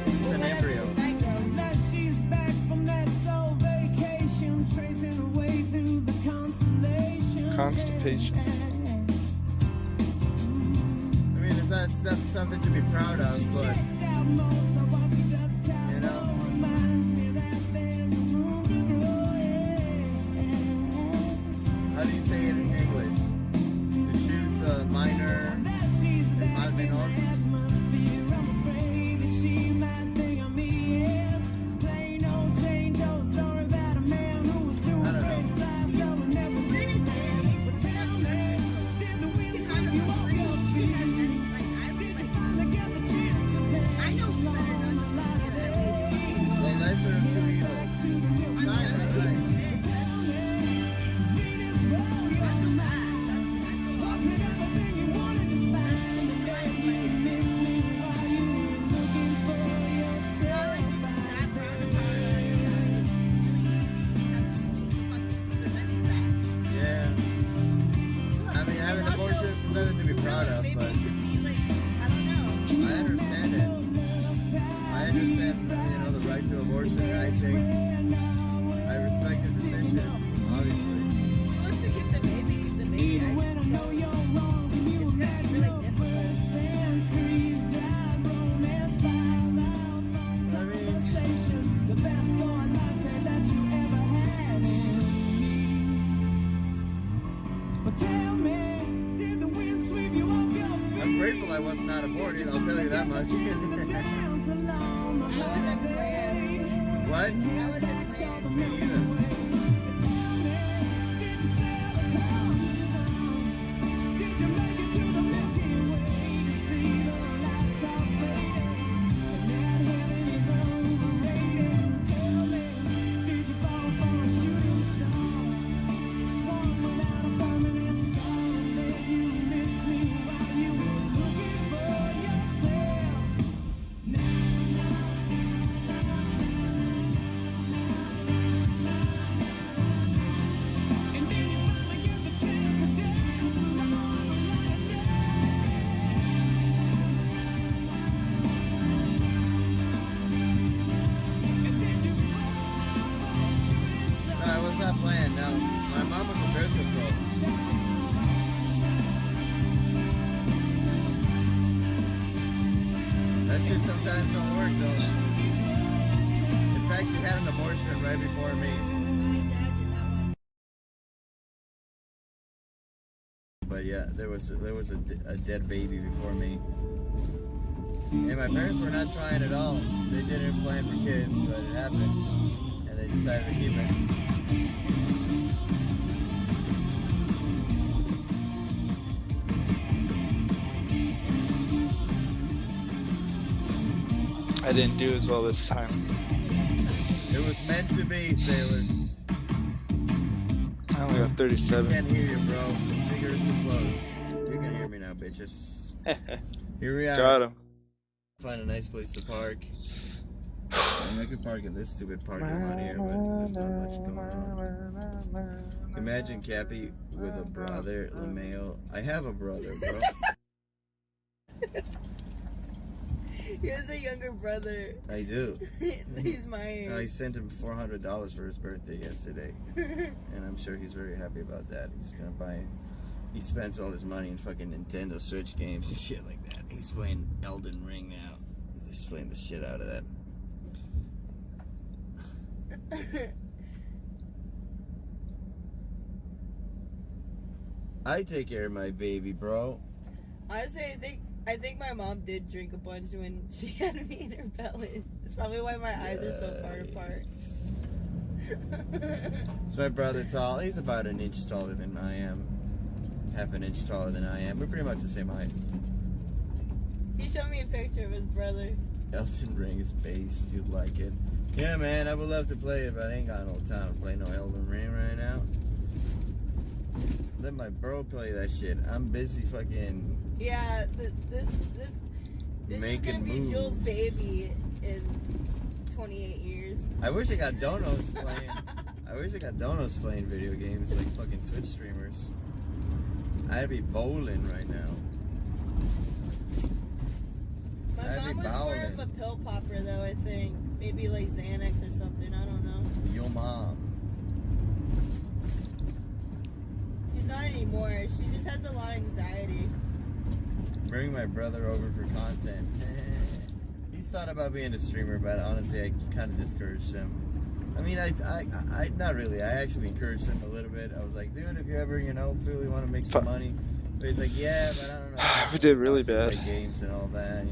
It's an embryo. Constipation. I mean, if that's something to be proud of, but you know. How do you say it in English? To choose the minor and minor. Nothing to be proud of, but I understand it. I understand, the right to abortion, and I think I respect his decision, obviously. He wants to keep the baby. I'm grateful I was not aborted, I'll tell you that much. What? Me either. Planned. No, my mom was a birth control. That shit sometimes don't work though. In fact, she had an abortion right before me. But yeah, there was a dead baby before me. And my parents were not trying at all. They didn't plan for kids, but it happened, and they decided to keep it. I didn't do as well this time. It was meant to be, sailors. I only got 37. I can't hear you, bro. The fingers are close. You can hear me now, bitches. Here we are. Got him. Find a nice place to park. I mean, I could park in this stupid parking lot here, but there's not much going on. Imagine Cappy with a brother, LeMayo. I have a brother, bro. He has a younger brother. I do. He's my age. I sent him $400 for his birthday yesterday. And I'm sure he's very happy about that. He's gonna buy... He spends all his money in fucking Nintendo Switch games and shit like that. He's playing Elden Ring now. He's playing the shit out of that. I take care of my baby, bro. Honestly, I think my mom did drink a bunch when she had me in her belly. That's probably why my eyes are so far apart. Is my brother tall? He's about an inch taller than I am. Half an inch taller than I am. We're pretty much the same height. He showed me a picture of his brother. Elden Ring is based. You'd like it. Yeah, man, I would love to play it, but I ain't got no time to play no Elden Ring right now. Let my bro play that shit. I'm busy fucking... Yeah, this is gonna be Jules' baby in 28 years. I wish I got donos playing. I wish I got donos playing video games like fucking Twitch streamers. I'd be bowling right now. My mom was more of a pill popper though, I think. Maybe like Xanax or something, I don't know. Your mom. She's not anymore. She just has a lot of anxiety. Bring my brother over for content. He's thought about being a streamer, but honestly, I kind of discouraged him. I mean, I not really. I actually encouraged him a little bit. I was like, dude, if you ever, really want to make some money. But he's like, yeah, but I don't know. We did really bad. Play games and all that,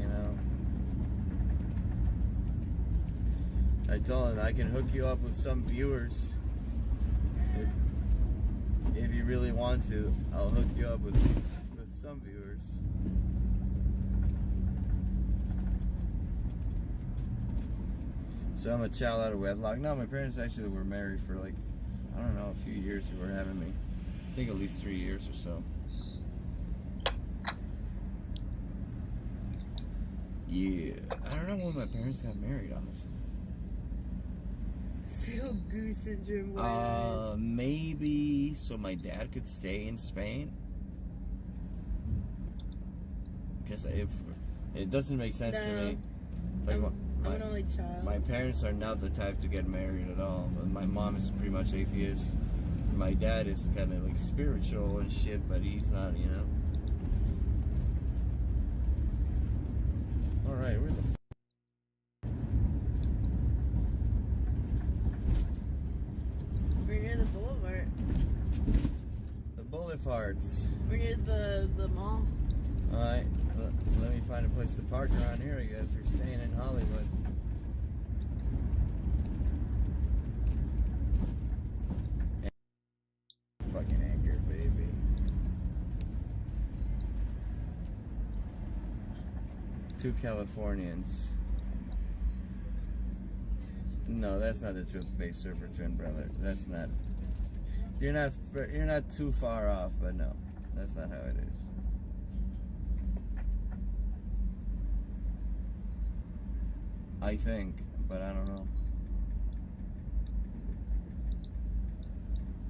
I told him I can hook you up with some viewers. If you really want to, I'll hook you up with some viewers. So I'm a child out of wedlock. No, my parents actually were married for like, I don't know, a few years before having me. I think at least 3 years or so. Yeah, I don't know when my parents got married, honestly. Feel goose syndrome. Maybe so my dad could stay in Spain. Because if it doesn't make sense to me. Like, I'm an only child. My parents are not the type to get married at all. My mom is pretty much atheist. My dad is kind of like spiritual and shit, but he's not, Alright, where the We're near the boulevard. The boulevards. We're near the mall. Alright, let me find a place to park around here, I guess. We're staying in Hollywood. Fucking anchor, baby. Two Californians. No, that's not the truth-based surfer twin brother. That's not. You're not too far off, but no, that's not how it is. I think, but I don't know.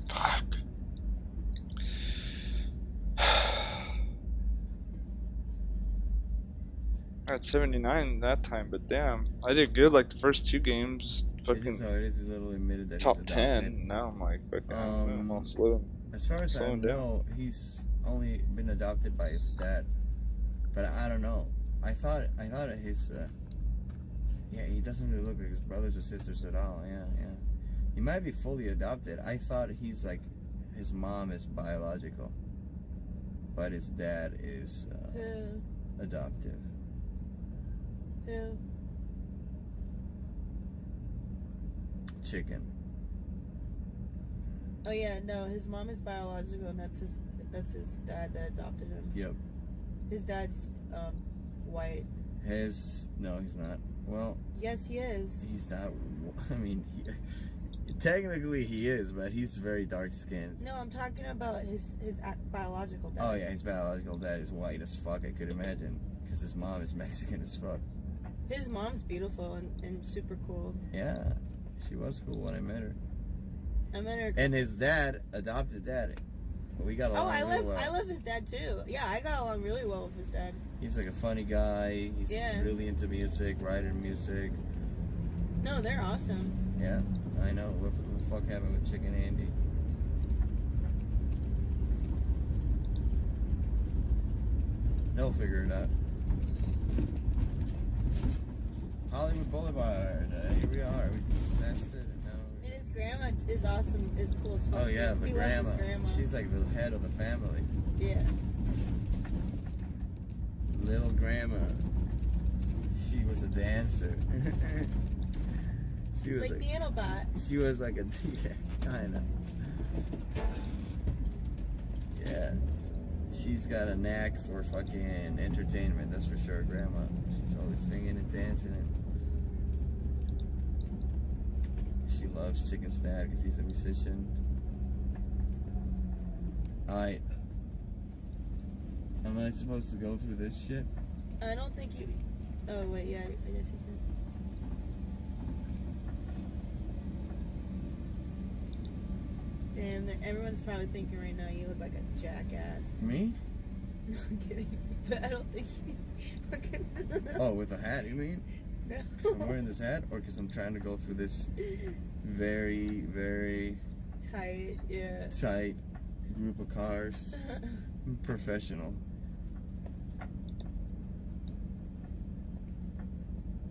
Fuck. I had 79 that time, but damn, I did good like the first two games. Fucking it is a little admitted that top he's 10. Now I'm like, fucking, I'm all slow. As far as I know, he's only been adopted by his dad, but I don't know. I thought his yeah, he doesn't really look like his brothers or sisters at all. Yeah. He might be fully adopted. I thought he's like, his mom is biological, but his dad is adoptive. Who? Chicken. Oh yeah, no, his mom is biological, and that's his dad that adopted him. Yep. His dad's white. No, he's not. Well, yes, he is. He's not. I mean, technically he is, but he's very dark skinned. No, I'm talking about his biological dad. Oh yeah, his biological dad is white as fuck. I could imagine, because his mom is Mexican as fuck. His mom's beautiful and super cool. Yeah, she was cool when I met her. I met her. And his dad, adopted dad. We got along really well. I love his dad too. Yeah, I got along really well with his dad. He's like a funny guy. He's really into music, writing music. No, they're awesome. Yeah, I know. What the fuck happened with Chicken Andy? They'll figure it out. Hollywood Boulevard. Here we are. We passed it, and now. And his grandma is awesome. Is cool as fuck. Oh yeah, the He grandma. loves his grandma. She's like the head of the family. Yeah. Little grandma. She was a dancer. She was like Nanobot. She was like a kind of. Yeah. She's got a knack for fucking entertainment, that's for sure, grandma. She's always singing and dancing, and she loves Chicken Snad because he's a musician. Alright. Am I supposed to go through this shit? I don't think you. Oh wait, yeah, I guess you can. And everyone's probably thinking right now, you look like a jackass. Me? No, I'm kidding. But I don't think you look at. Oh, with a hat, you mean? No. Because I'm wearing this hat, or because I'm trying to go through this very, very tight, yeah. Tight group of cars. I'm professional.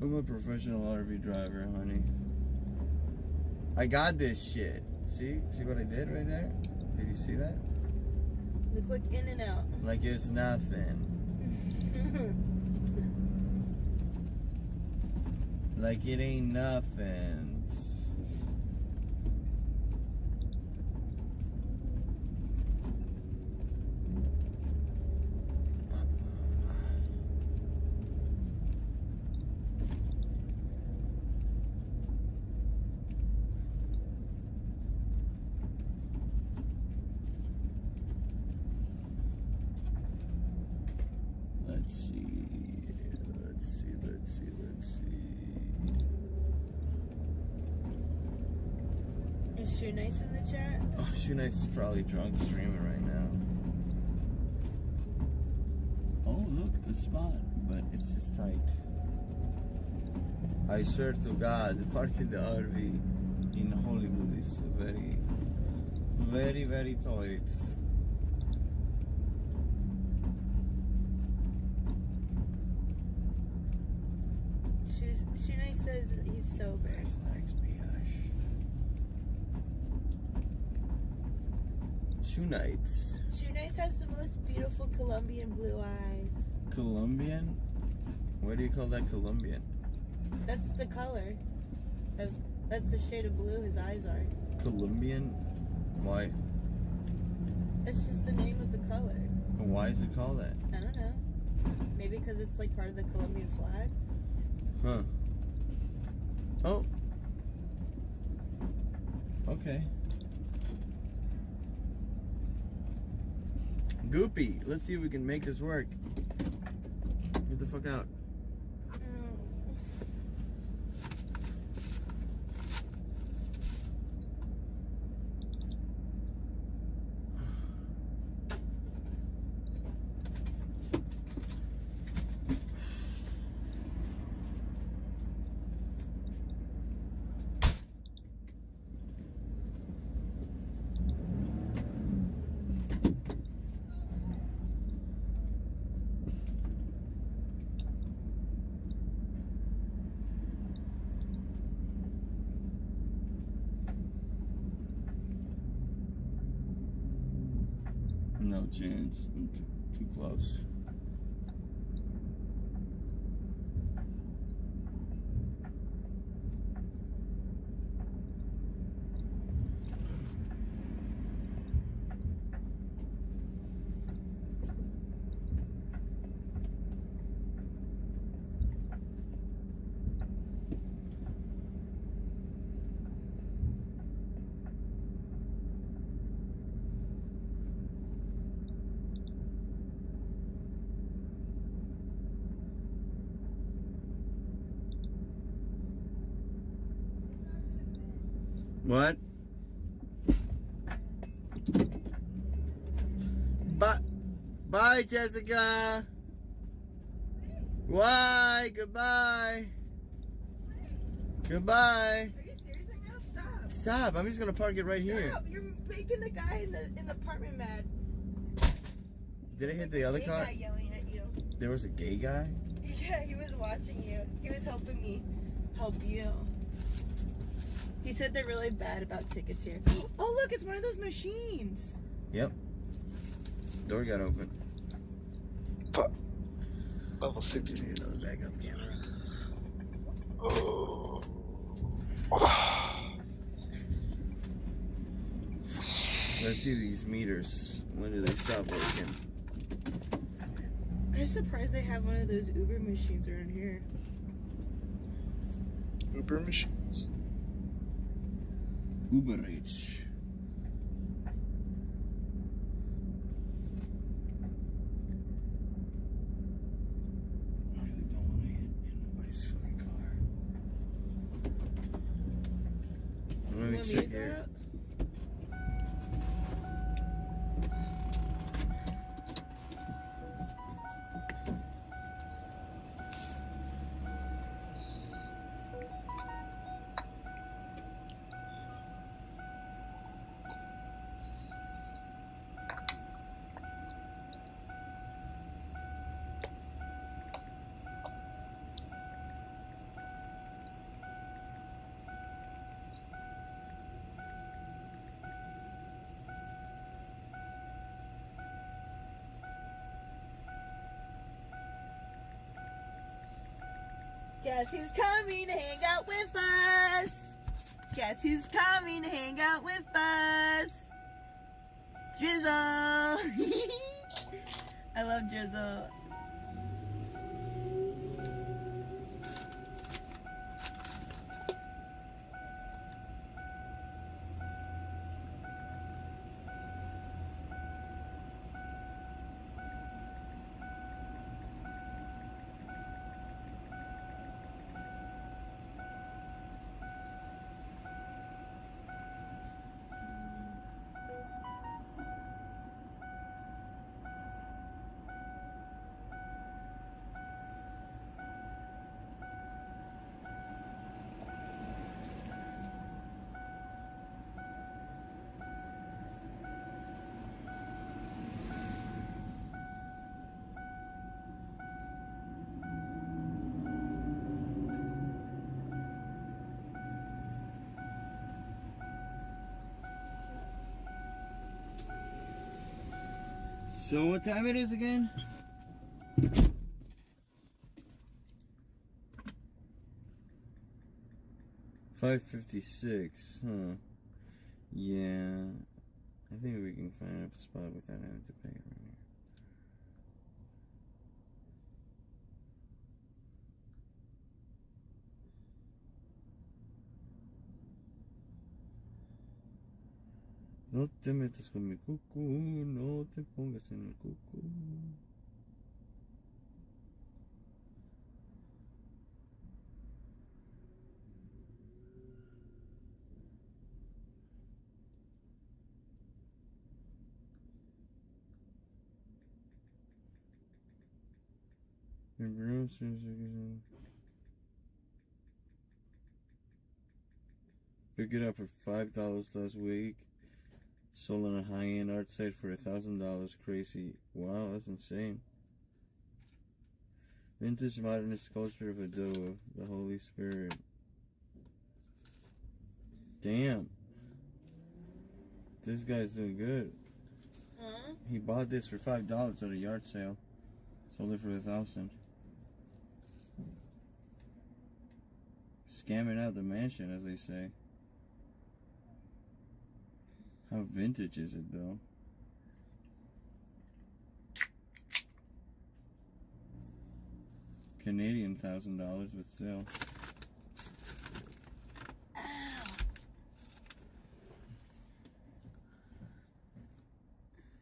I'm a professional RV driver, honey. I got this shit. See what I did right there? Did you see that? The quick in and out. Like it's nothing. Like it ain't nothing. Is Shoe Nice in the chat? Oh, Shoe Nice is probably drunk streaming right now. Oh, look, a spot, but it's just tight. I swear to God, parking the RV in Hollywood is very, very, very tight. Shoe Nice says he's sober. Shoe Nights. Shoe Nice has the most beautiful Colombian blue eyes. Colombian? Why do you call that Colombian? That's the color. That's the shade of blue his eyes are. Colombian? Why? That's just the name of the color. Why is it called that? I don't know. Maybe because it's like part of the Colombian flag. Huh. Oh. Okay. Goopy, let's see if we can make this work. Get the fuck out. No chance. I'm too close. What? Bye, Jessica. Why? Goodbye. Goodbye. Are you serious right now? Stop. Stop. I'm just gonna park it right here. Stop. You're making the guy in the apartment mad. Did I hit the other car? Guy yelling at you. There was a gay guy? Yeah, he was watching you. He was helping me help you. He said they're really bad about tickets here. Oh, look, it's one of those machines. Yep. Door got open. Level 60. Another backup camera. Oh. Let's see these meters. When do they stop working? I'm surprised they have one of those Uber machines around here. Uber machines? Uber Eats. I really don't want to hit anybody's fucking car. Let me check here. Guess who's coming to hang out with us? Guess who's coming to hang out with us? Drizzle! I love Drizzle. So what time it is again? $5:56, huh? Yeah, I think we can find a spot without having to pay right here. No te metas con mi cucú, no te pongas en el cucú. Pick it up for $5 last week. Sold on a high-end art site for $1,000. Crazy. Wow, that's insane. Vintage modernist sculpture of a doe, the Holy Spirit. Damn. This guy's doing good. Huh? He bought this for $5 at a yard sale. Sold it for $1,000. Scamming out the mansion, as they say. How vintage is it, though? Canadian $1,000, but still.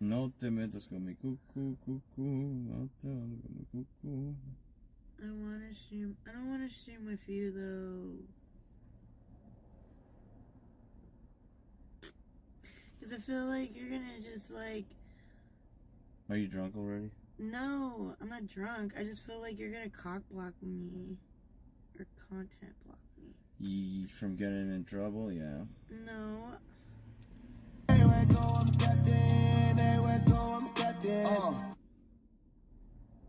No te metas con mi cucú, cucú. No te metas con mi cucú. I wanna stream. I don't wanna stream with you though. Because I feel like you're gonna just like... Are you drunk already? No, I'm not drunk. I just feel like you're gonna cock block me. Or content block me. From getting in trouble? Yeah. No.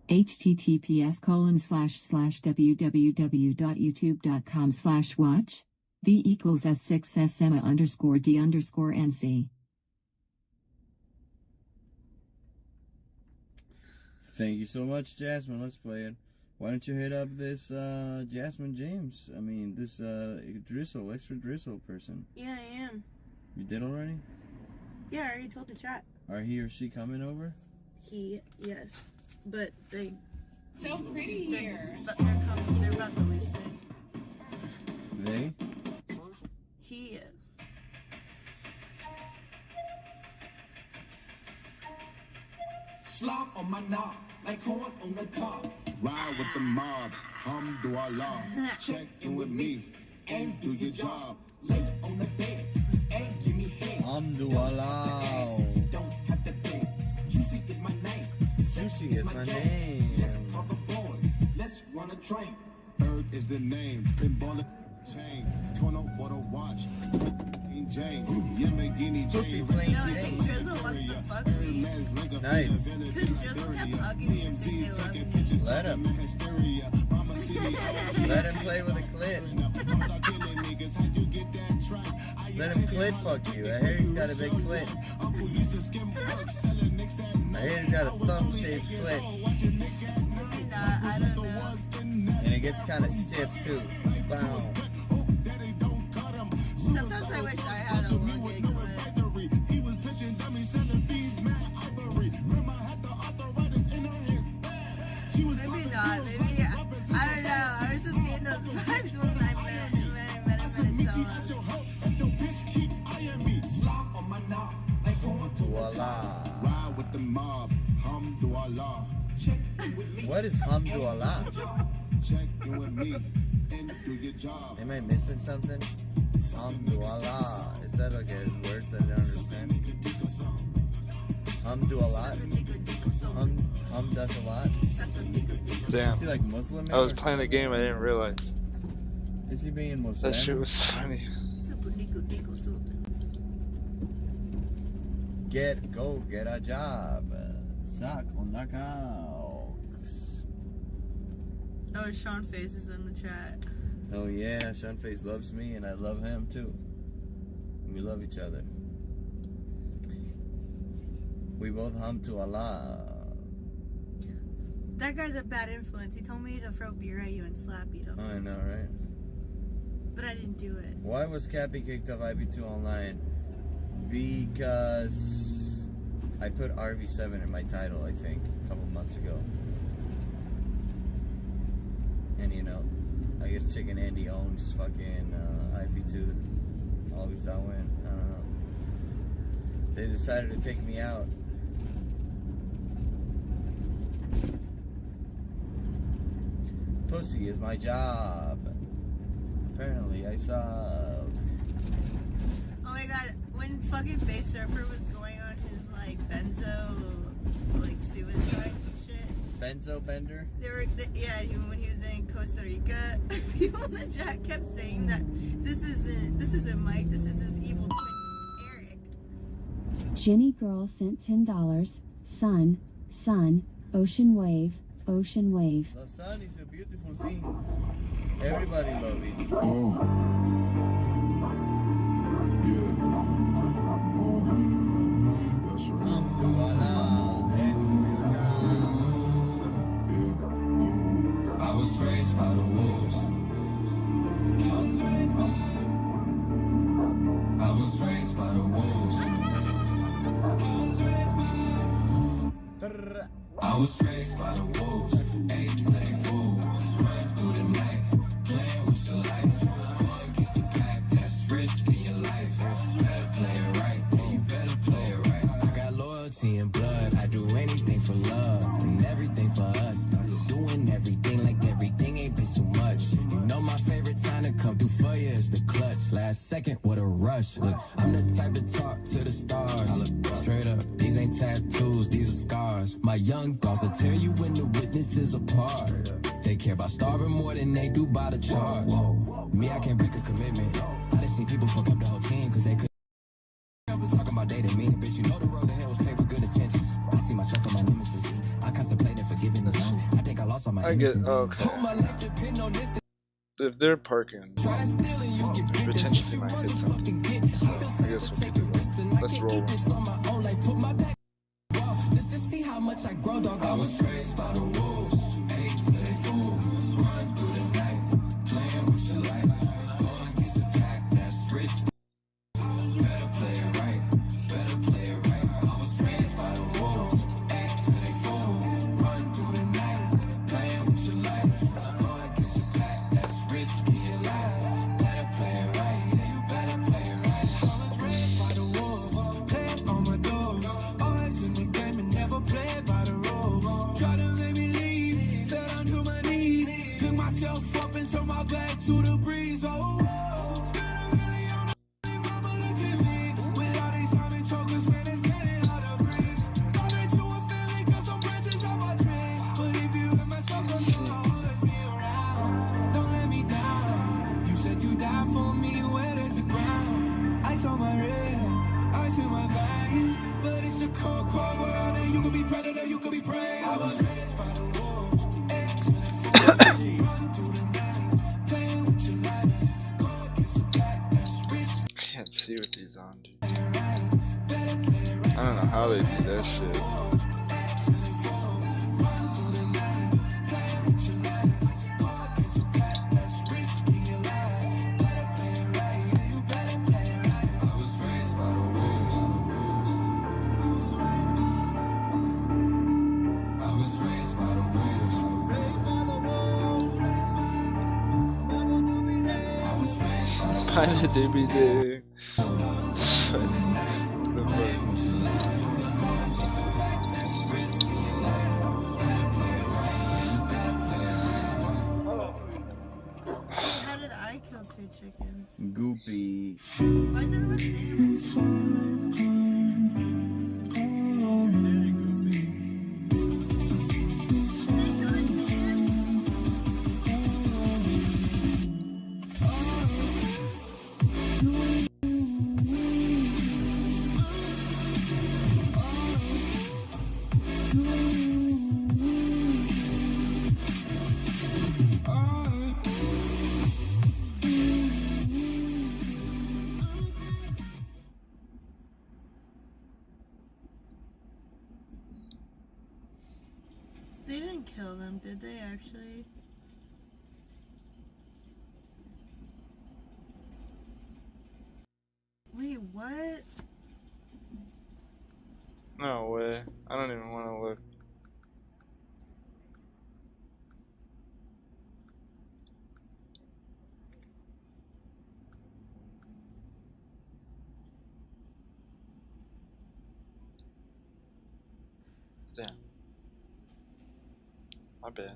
https://www.youtube.com/watch v equals s6sma_d_nc. Thank you so much, Jasmine. Let's play it. Why don't you hit up this Jasmine James? I mean, this extra drizzle person. Yeah, I am. You did already? Yeah, I already told the chat. Are he or she coming over? He, yes. But they... So pretty here. They're coming. They're about to leave soon. They? He... Slop on my knob, like corn on the cob. Ride with the mob, alhamdulillah. Check in with me and do your job. Lay on the bed and give me head. Alhamdulillah. Don't have to beg. Juicy is my name. Juicy is my name. Let's call the boys. Let's run a train. Bird is the name. Pinball chain. Torn up for the watch. James, Yamagini James, nice. Let him. Let him play with a clit. Let him clit fuck you. I hear he's got a big clit. I hear he's got a thumb-shaped clit. And it gets kind of stiff too. Wow. Sometimes I wish I had a little big clit. Maybe not. Maybe, I don't know. I was just getting those vibes when I met him in Slop on my knob, like corn to Voila. Ride with the mob, alhamdulillah. What is alhamdulillah? Check in with me and do your job. Am I missing something? Alhamdulillah. Is that like a word that I don't understand? Do a lot. Does a lot. Damn. Is he like Muslim? I was playing a game, I didn't realize. Is he being Muslim? That shit was funny. Get a job. Suck on the couch. Oh, Sean Face is in the chat. Oh yeah, Sean Face loves me and I love him too. We love each other. We both hum to Allah. That guy's a bad influence. He told me to throw beer at you and slap you. Oh, I know, right? But I didn't do it. Why was Cappy kicked off IP2 online? Because I put RV7 in my title, I think, a couple months ago. And you know, I guess Chicken Andy owns fucking IP2. Always that win. I don't know. They decided to take me out. Pussy is my job. Apparently, I suck. Oh my god, when fucking Bass Surfer was going on his like benzo, like suicide shit. Benzo bender? Yeah, when he was in Costa Rica, people in the chat kept saying that this isn't Mike, this is his evil twin Eric. Jenny Girl sent $10. Sun, ocean wave, ocean wave. The sun is a beautiful thing. Everybody loves it. Oh. Yeah. Oh. That's right. I was raised by the wolves. I was raised by the wolves. I was raised by the wolves. Ain't playing fool. Run through the night, playing with your life. Going against the pack, that's risking your life. Better play it right, yeah, you better play it right. I got loyalty and blood. I do anything for love and everything for us. Doing everything like everything ain't been too much. You know my favorite time to come through for you is the clutch. Last second, what a rush. Look, I'm the type to talk to the stars. young dogs will tear you when the witnesses apart. They care about starving more than they do by the charge. Me, I can't break a commitment. I done seen people fuck up the whole team because they couldn't. Talking about dating me, bitch, you know the road to hell was paved with good intentions. I see myself in my nemesis. I contemplated forgiveness. I think I lost all my innocence. Okay. If they're parking, potentially might hit them. I guess we'll keep it up. Let's roll one. Just to see how much I grow, dog. I was raised by the wolves. Ate till they fools. Run through the night. Playing with your life. Going against the pack, that's risky. Better play it right. Better play it right. I was raised by the wolves. Ate till they fools. Run through the night. Playing with your life. Going against the pack, that's risky. Your life. Better play it right. Yeah, you better play it right. I was raised by the wolves. Playing on my doors. Always in the game and never played by the rules. Try to make me leave. Fell down to my knees. Pick myself up and turn my back to the breeze. Oh, spend a million on mama, look at me. With all these diamond chokers, man, it's getting hard to breathe. Thought that you were feeling, got some branches on my tree. But if you let myself go, you'll always be around. Don't let me down. You said you died for me, where there's the ground. Ice on my red, ice in my veins. But it's a cold, cold world, and you could be predator, you could be prey. I was raised by the wolves, eggs in the forest. Run through the night, playing with your life. Go against the pack, that's risky. I can't see what these on, dude. I don't know how they do that shit. By the DBD. How did I kill 2 chickens? Goopy. Why is everyone saying They didn't kill them, did they actually? Wait, what? No way. I don't even want to look. Damn. My bad.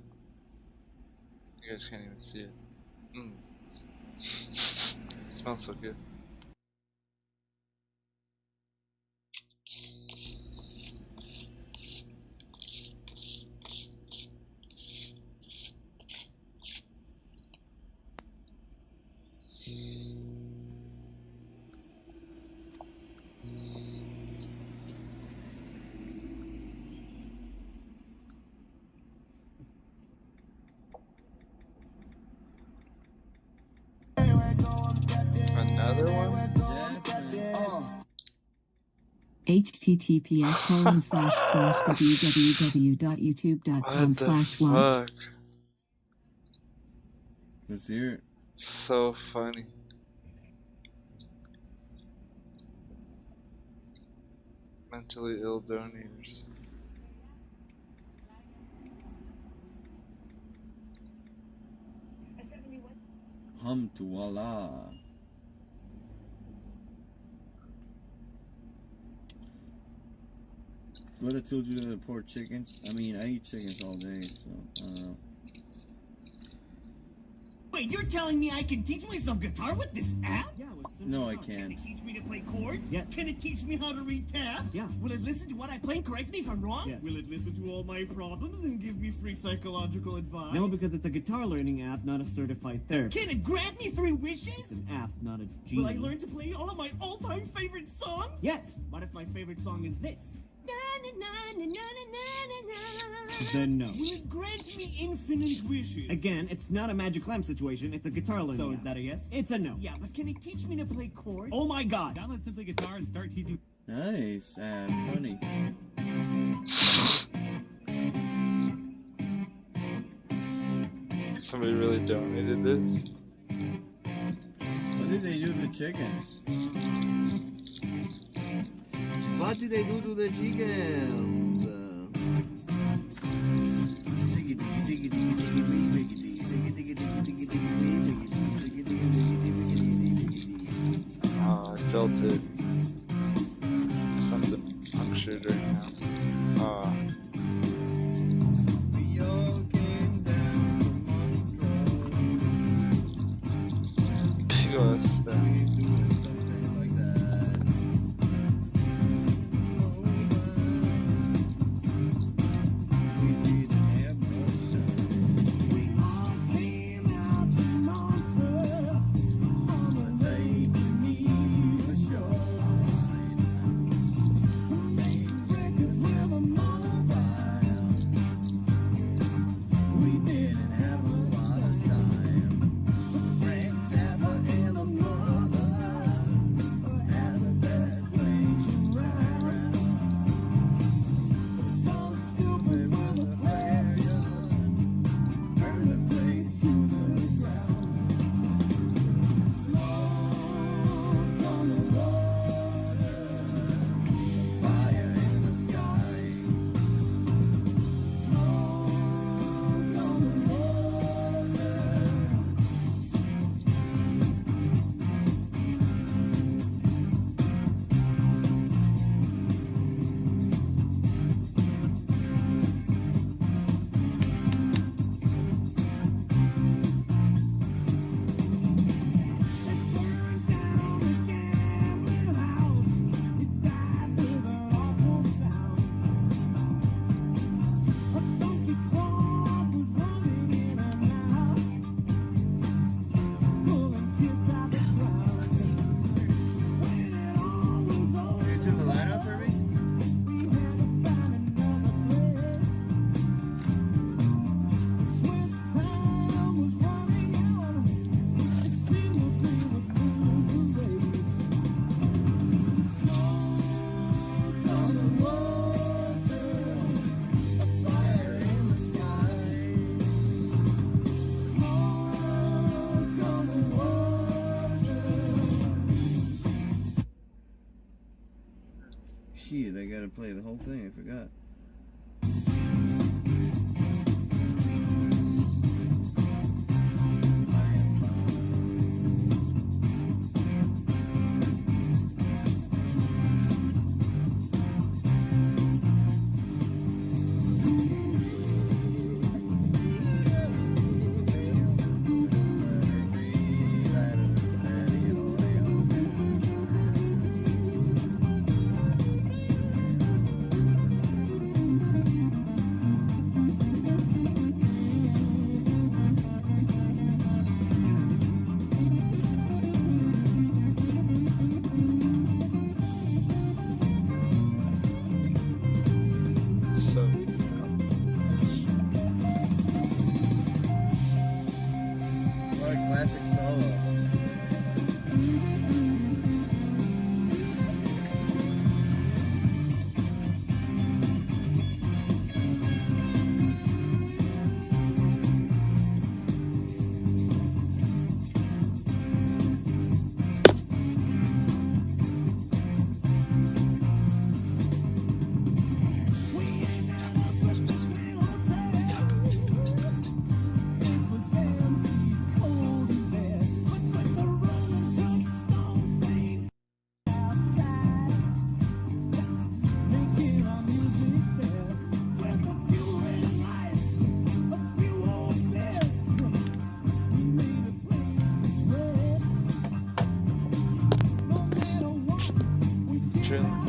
You guys can't even see it. It smells so good. Another one? https://www.youtube.com/watch. Let's hear it. So funny. Mentally ill donators. Hum to Allah. What I told you to the poor chickens? I mean, I eat chickens all day, so I don't know. Wait, you're telling me I can teach myself guitar with this app? Yeah, No, I can't. Can it teach me to play chords? Yes. Can it teach me how to read tabs? Yeah. Will it listen to what I play and correct me if I'm wrong? Yes. Will it listen to all my problems and give me free psychological advice? No, because it's a guitar learning app, not a certified therapist. Can it grant me 3 wishes? It's an app, not a genie. Will I learn to play all of my all-time favorite songs? Yes. What if my favorite song is this? Then no. Will it grant me infinite wishes? Again, it's not a magic lamp situation, it's a guitar learning So app. is that a yes? It's a no. Yeah, but can it teach me to play chords? Oh my god. Download Simply Guitar and start teaching. Nice and funny. Somebody really donated this. What did they do to the chickens? What did they do to the chickens? I felt it. Something punctured right now. Big ass thing. Shit, I gotta play the whole thing, I forgot.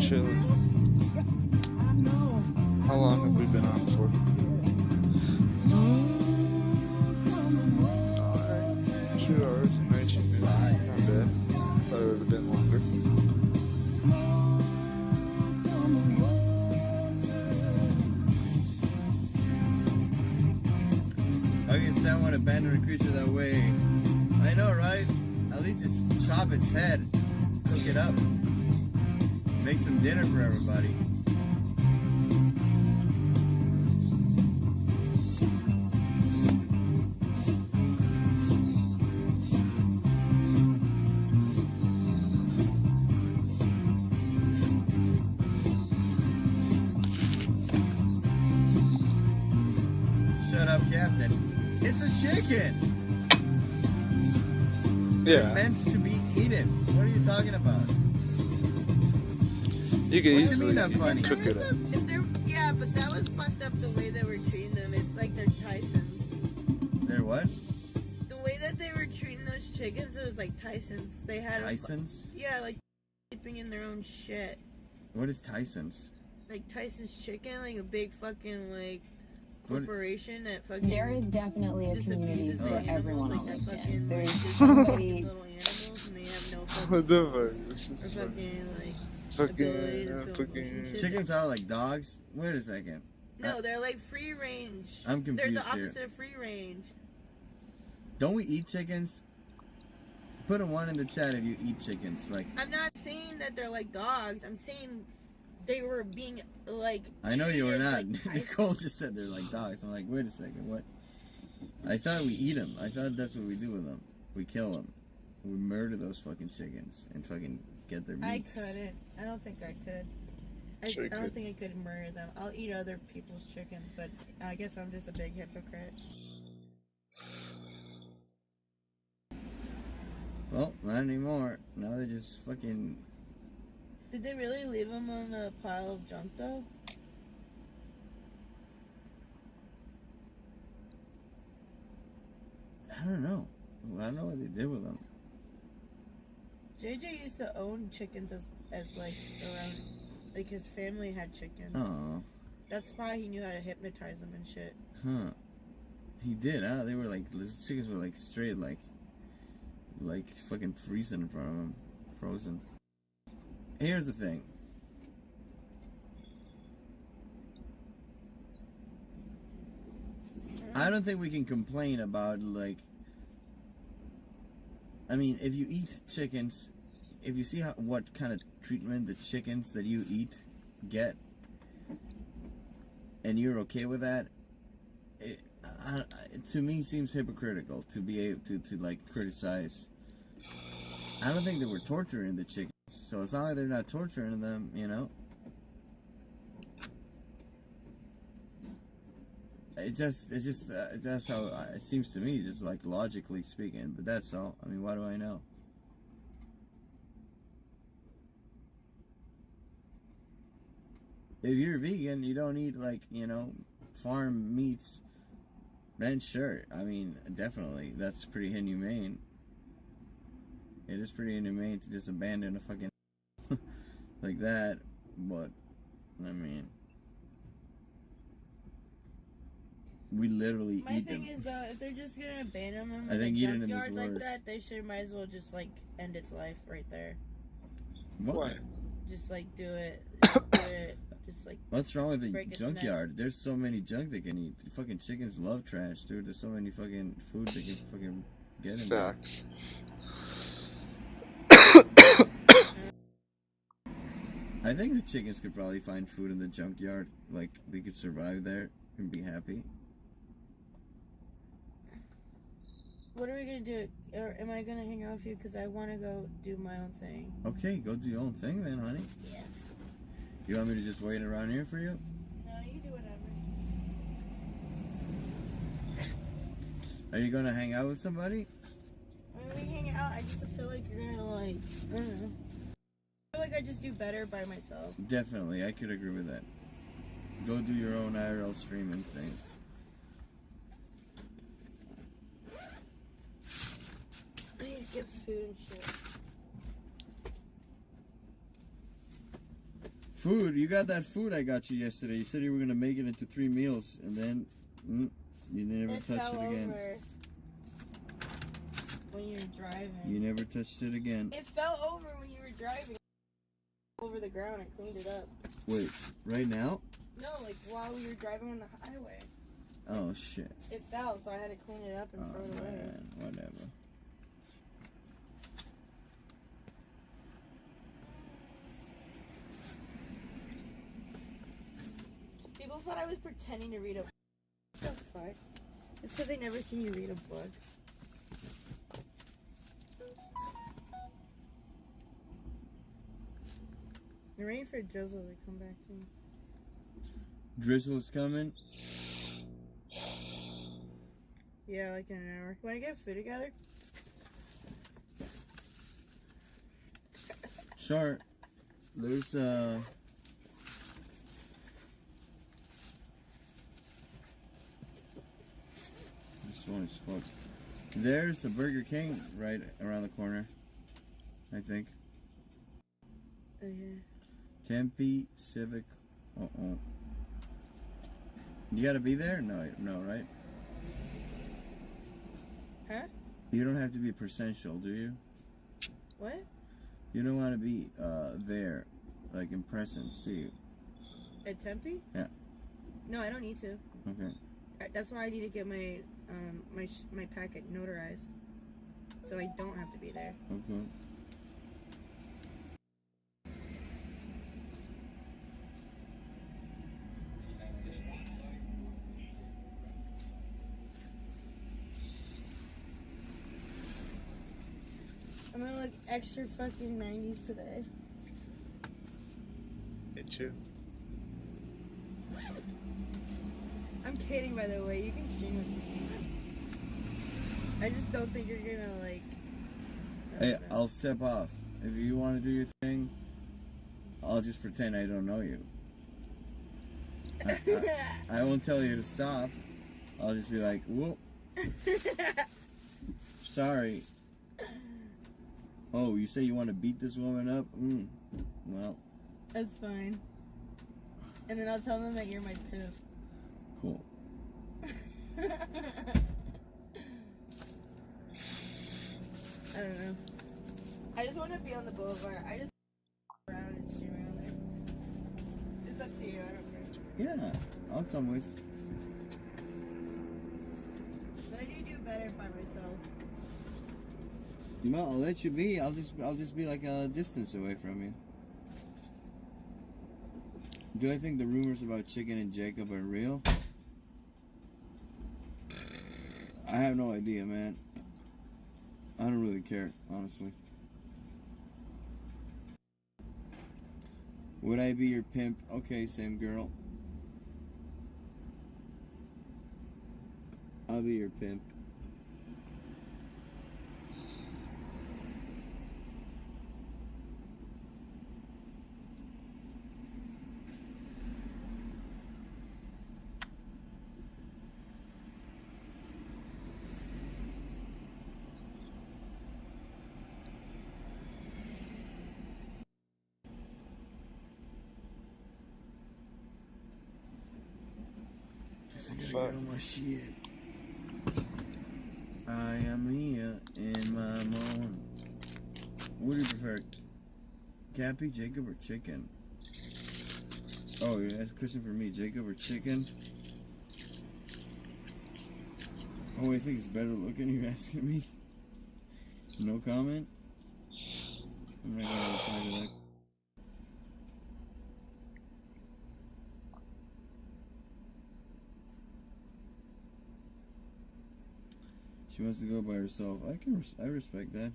chilling. How long have we been on for? Alright, 2 hours and 19 minutes. Not bad. Thought it would have been longer. How can someone abandon a creature that way? I know, right? At least just chop its head, cook it up, make some dinner for everybody. Shut up, Captain. It's a chicken! Yeah. They're meant to be eaten. What are you talking about? You can What do you easily mean not funny? cook it up. Yeah, but that was fucked up the way they were treating them. It's like they're Tysons. They're what? The way that they were treating those chickens, it was like Tysons. They had Tysons? Yeah, like sleeping in their own shit. What is Tysons? Like Tyson's Chicken, like a big fucking like What- corporation that fucking. There is definitely a just community abuses for the animals, everyone on like they're LinkedIn. fucking, There's like, just somebody. little animals and they have no fucking. What the fuck? This is Or funny. fucking like. Fucking, ability to film fucking. motion shit. Chickens are like dogs? Wait a second. No, they're like free range. I'm They're confused the here. opposite of free range. Don't we eat chickens? Put a 1 in the chat if you eat chickens. Like, I'm not saying that they're like dogs. I'm saying they were being like. I know you were treated not. like Nicole just said they're like dogs. I'm like, wait a second, what? I thought we eat them. I thought that's what we do with them. We kill them. We murder those fucking chickens and fucking get their I meats. couldn't. I don't think I could. Sure you I don't could. think I could murder them. I'll eat other people's chickens, but I guess I'm just a big hypocrite. Well, not anymore. Now they're just fucking. Did they really leave them on a pile of junk though? I don't know. I don't know what they did with them. JJ used to own chickens as like around, like his family had chickens. Oh. That's why he knew how to hypnotize them and shit. Huh. He did, huh? They were like, those chickens were like straight, like fucking freezing in front of him. Frozen. Here's the thing. I don't think we can complain about, like, I mean, if you eat chickens, if you see what kind of treatment the chickens that you eat get, and you're okay with that, it to me seems hypocritical to be able to like criticize. I don't think they were torturing the chickens, so as long as they're not torturing them, you know. That's how it seems to me, just like logically speaking. But that's all. I mean, why do I know? If you're vegan, you don't eat, like, you know, farm meats, then sure. I mean, definitely, that's pretty inhumane. It is pretty inhumane to just abandon a fucking like that, but I mean, we literally My eat thing them. is though, if they're just gonna abandon them I in think a eating them is junkyard like worse. that, they should might as well just like end its life right there. What? Just like do it. Just do it. Just like. What's wrong with the break its neck. junkyard? There's so many junk they can eat. Fucking chickens love trash, dude. There's so many fucking food they can fucking get in there. Facts. I think the chickens could probably find food in the junkyard. Like, they could survive there and be happy. What are we gonna do? Or am I gonna hang out with you? Because I want to go do my own thing. Okay, go do your own thing then, honey. Yeah. You want me to just wait around here for you? No, you do whatever. Are you gonna hang out with somebody? When we hang out, I just feel like you're gonna like. I don't know. I feel like I just do better by myself. Definitely, I could agree with that. Go do your own IRL streaming thing. I need to get food and shit. Food? You got that food I got you yesterday. You said you were going to make it into 3 meals, and then you never touched it again. Over when you were driving. You never touched it again. It fell over when you were driving. Over the ground and cleaned it up. Wait, right now? No, like while we were driving on the highway. Oh, shit. It fell, so I had to clean it up and throw it away. Man, whatever. People thought I was pretending to read a book. What the fuck? It's because they never seen you read a book. You're waiting for Drizzle to come back to me. Drizzle is coming? Yeah, like in an hour. Want to get food together? Sure. There's, this one is close. There's a Burger King right around the corner, I think. Oh, yeah. Tempe Civic. You gotta be there? No, right? Huh? You don't have to be presential, do you? What? You don't want to be there, like in presence, do you? At Tempe? Yeah. No, I don't need to. Okay. That's why I need to get my my packet notarized, so I don't have to be there. Okay. I'm gonna look extra fucking 90s today. It too. I'm kidding, by the way. You can stream with me. I just don't think you're gonna like. Hey, I'll step off. If you want to do your thing, I'll just pretend I don't know you. I won't tell you to stop. I'll just be like, whoop. Sorry. Oh, you say you want to beat this woman up? Well. That's fine. And then I'll tell them that you're my pimp. Cool. I don't know. I just want to be on the boulevard. I just around and stream around there. It's up to you. I don't care. Yeah, I'll come with. But I do better by myself. No, I'll let you be. I'll just be like a distance away from you. Do I think the rumors about Chicken and Jacob are real? I have no idea, man. I don't really care, honestly. Would I be your pimp? Okay, same girl. I'll be your pimp. I gotta get on my shit. I am here in my moment. What do you prefer? Cappy, Jacob, or chicken? Oh, yeah, that's a question for me. Jacob or chicken? Oh, I think it's better looking. You're asking me? No comment? I'm not gonna reply to that. She wants to go by herself. I respect that.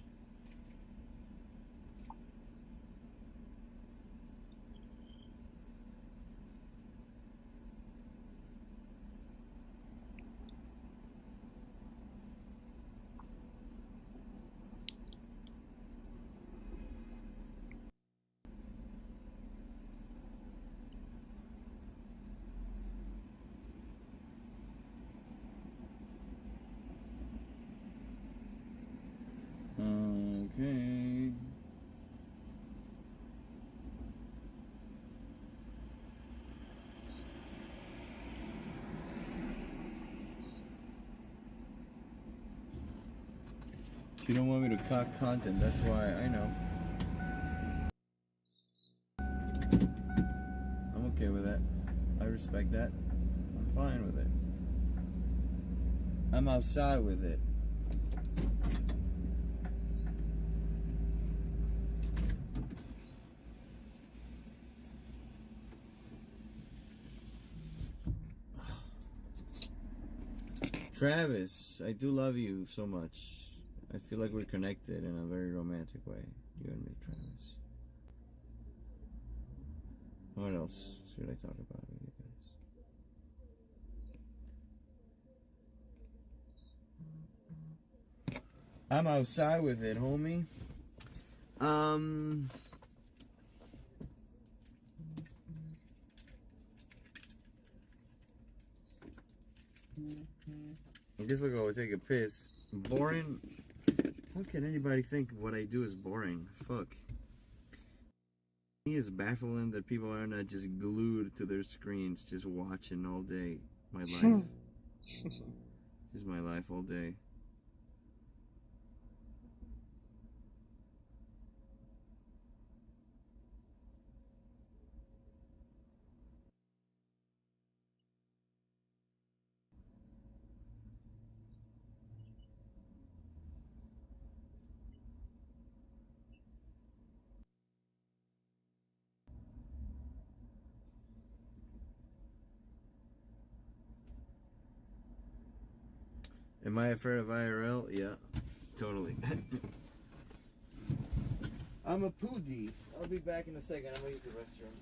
You don't want me to cock content, that's why. I know. I'm okay with that. I respect that. I'm fine with it. I'm outside with it. Travis, I do love you so much. I feel like we're connected in a very romantic way. You and me, Travis. What else should I talk about with you guys? I'm outside with it, homie. I guess I'll go take a piss. Boring? How can anybody think what I do is boring? Fuck. It is baffling that people are not just glued to their screens, just watching all day. My life. Just my life all day. Am I afraid of IRL? Yeah, totally. I'm a poodie. I'll be back in a second. I'm gonna use the restroom.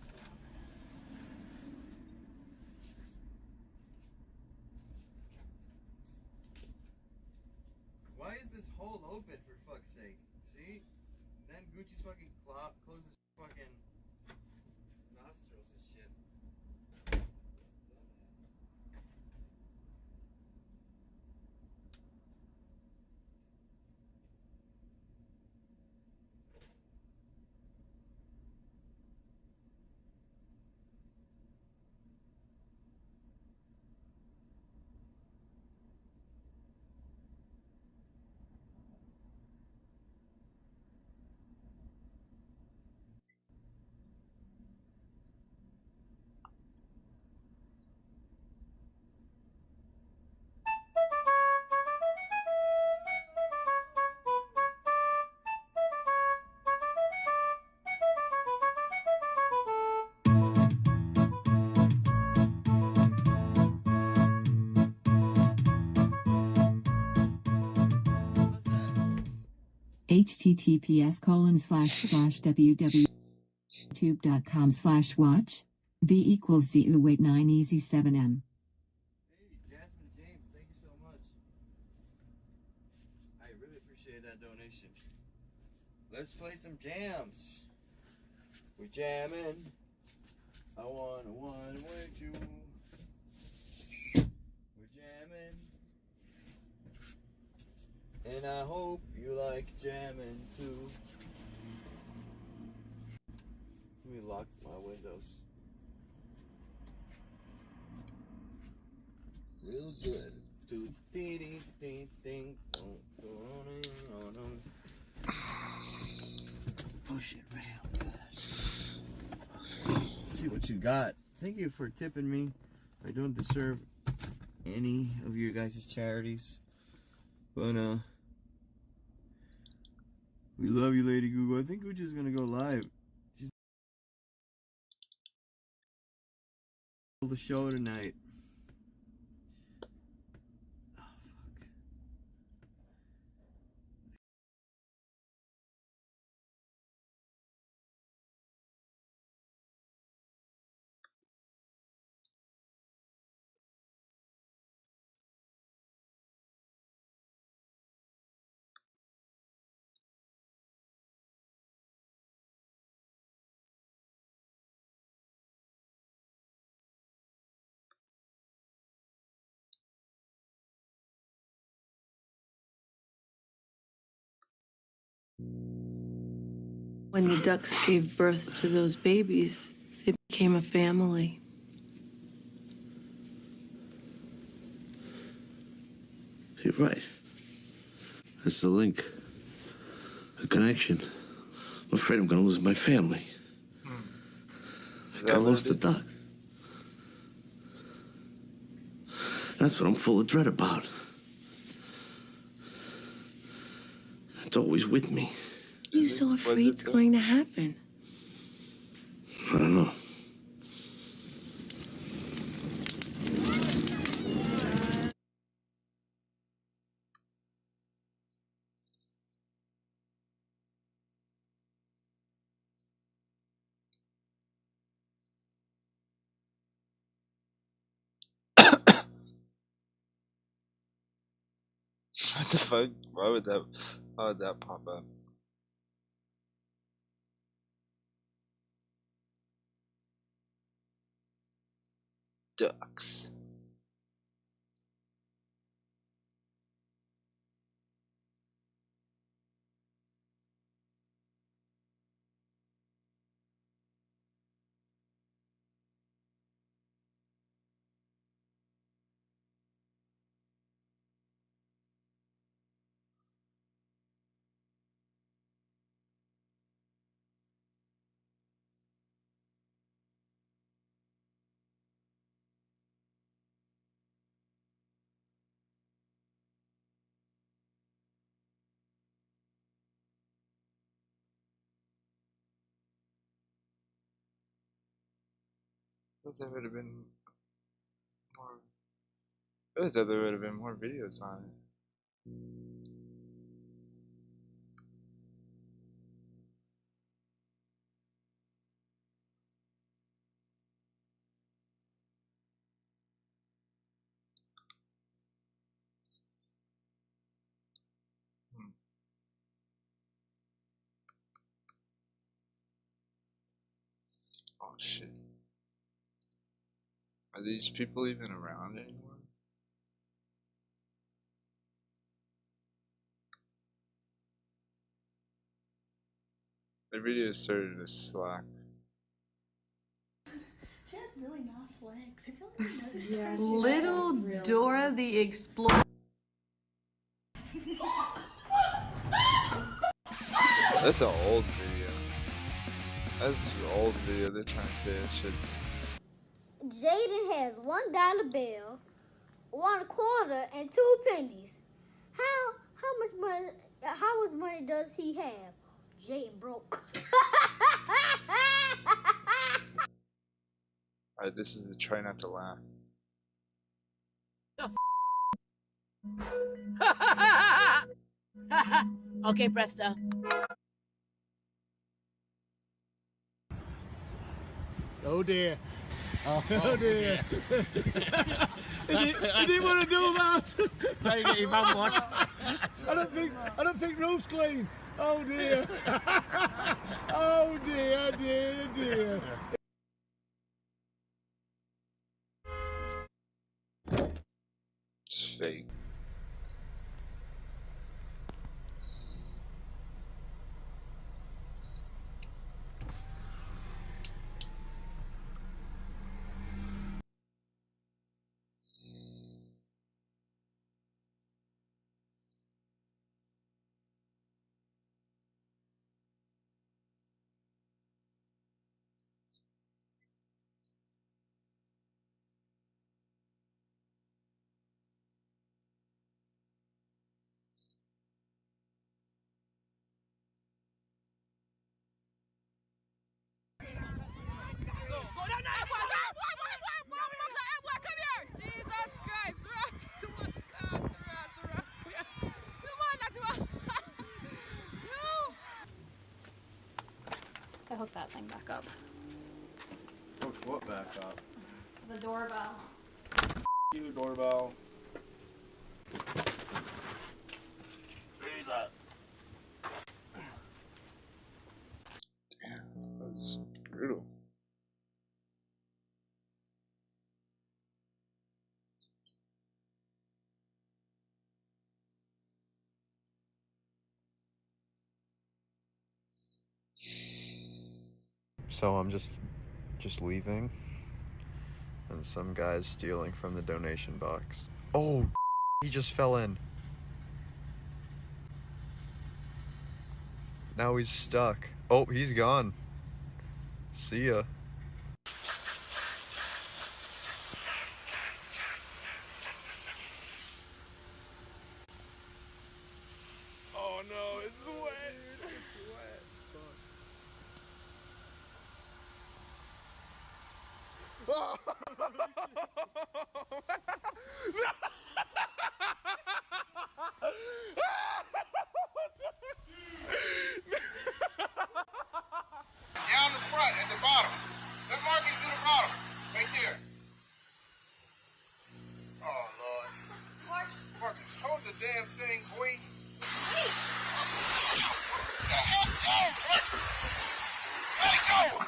Why is this hole open, for fuck's sake? See? Then Gucci's fucking closes his fucking nostrils and shit. https://www.youtube.com/watch v equals du89 easy 7m. Hey, Jasmine James, thank you so much. I really appreciate that donation. Let's play some jams. We're jamming. I wanna with you. We're jamming. And I hope you like jamming too. Let me lock my windows. Real good. Do dee dee ding. Push it real good. See what you got. Thank you for tipping me. I don't deserve any of your guys' charities, but we love you, Lady Google. I think Gucci's gonna go live. She's the show tonight. When the ducks gave birth to those babies, they became a family. You're right. That's the link. a connection. I'm afraid I'm gonna lose my family. I lost the ducks. That's what I'm full of dread about. It's always with me. Are you so afraid it's going to happen? I don't know. What the fuck? Why would that pop up? Ducks. I thought there would have been more. I thought there would have been more videos on it. Oh shit. Are these people even around anymore? Their videos started to slack. She has really nice legs. I feel like I noticed her. Little Dora the Explorer. That's an old video. That's an old video. They're trying to say that shit. Jaden has $1 bill, 1 quarter, and 2 pennies. How much money does he have? Jaden broke. Alright, this is a try not to laugh. Okay, Presto. Oh dear. Oh dear. He didn't want to do that. So you get your van washed. I don't think roof's clean. Oh dear. Oh dear, dear. It's fake. I hooked that thing back up. Hook what back up? The doorbell. You doorbell. Damn, that's brutal. So I'm just leaving, and some guy's stealing from the donation box. Oh, he just fell in. Now he's stuck. Oh, he's gone. See ya. Oh no, it's wet. It's wet. Fuck. Down the front at the bottom. That marking to the bottom. Right there. Oh Lord. Marcus, hold the damn thing, boy. Let it go!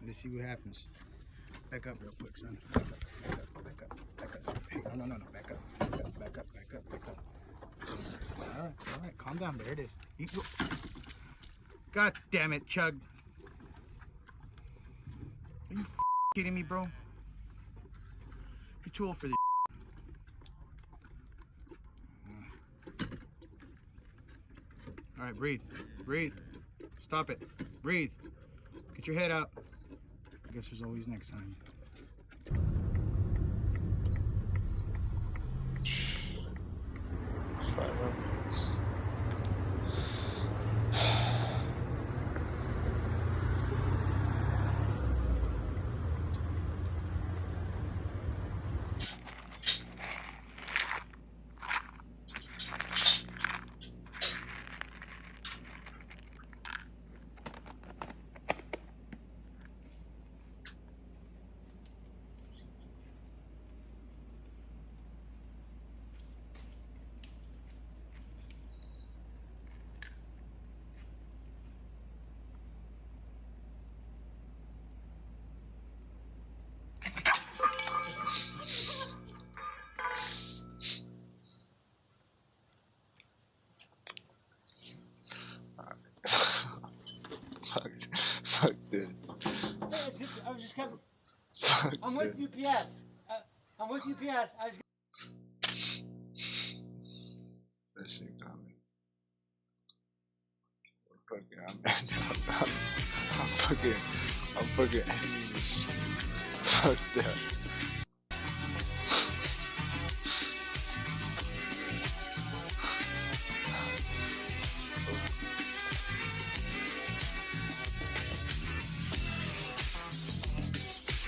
Let's see what happens. Back up real quick, son. Back up, back up, back up, back up. Hey, no, back up, back up, back up, back up, back up. All right, calm down. There it is. God damn it, Chug. Are you kidding me, bro? You're too old for this. All right, breathe, breathe. Stop it, breathe. Get your head up. I guess there's always next time. Fuck this. I was just coming. Fuck I'm with UPS. I'm with UPS. That shit got me. I'm fucking fuck that.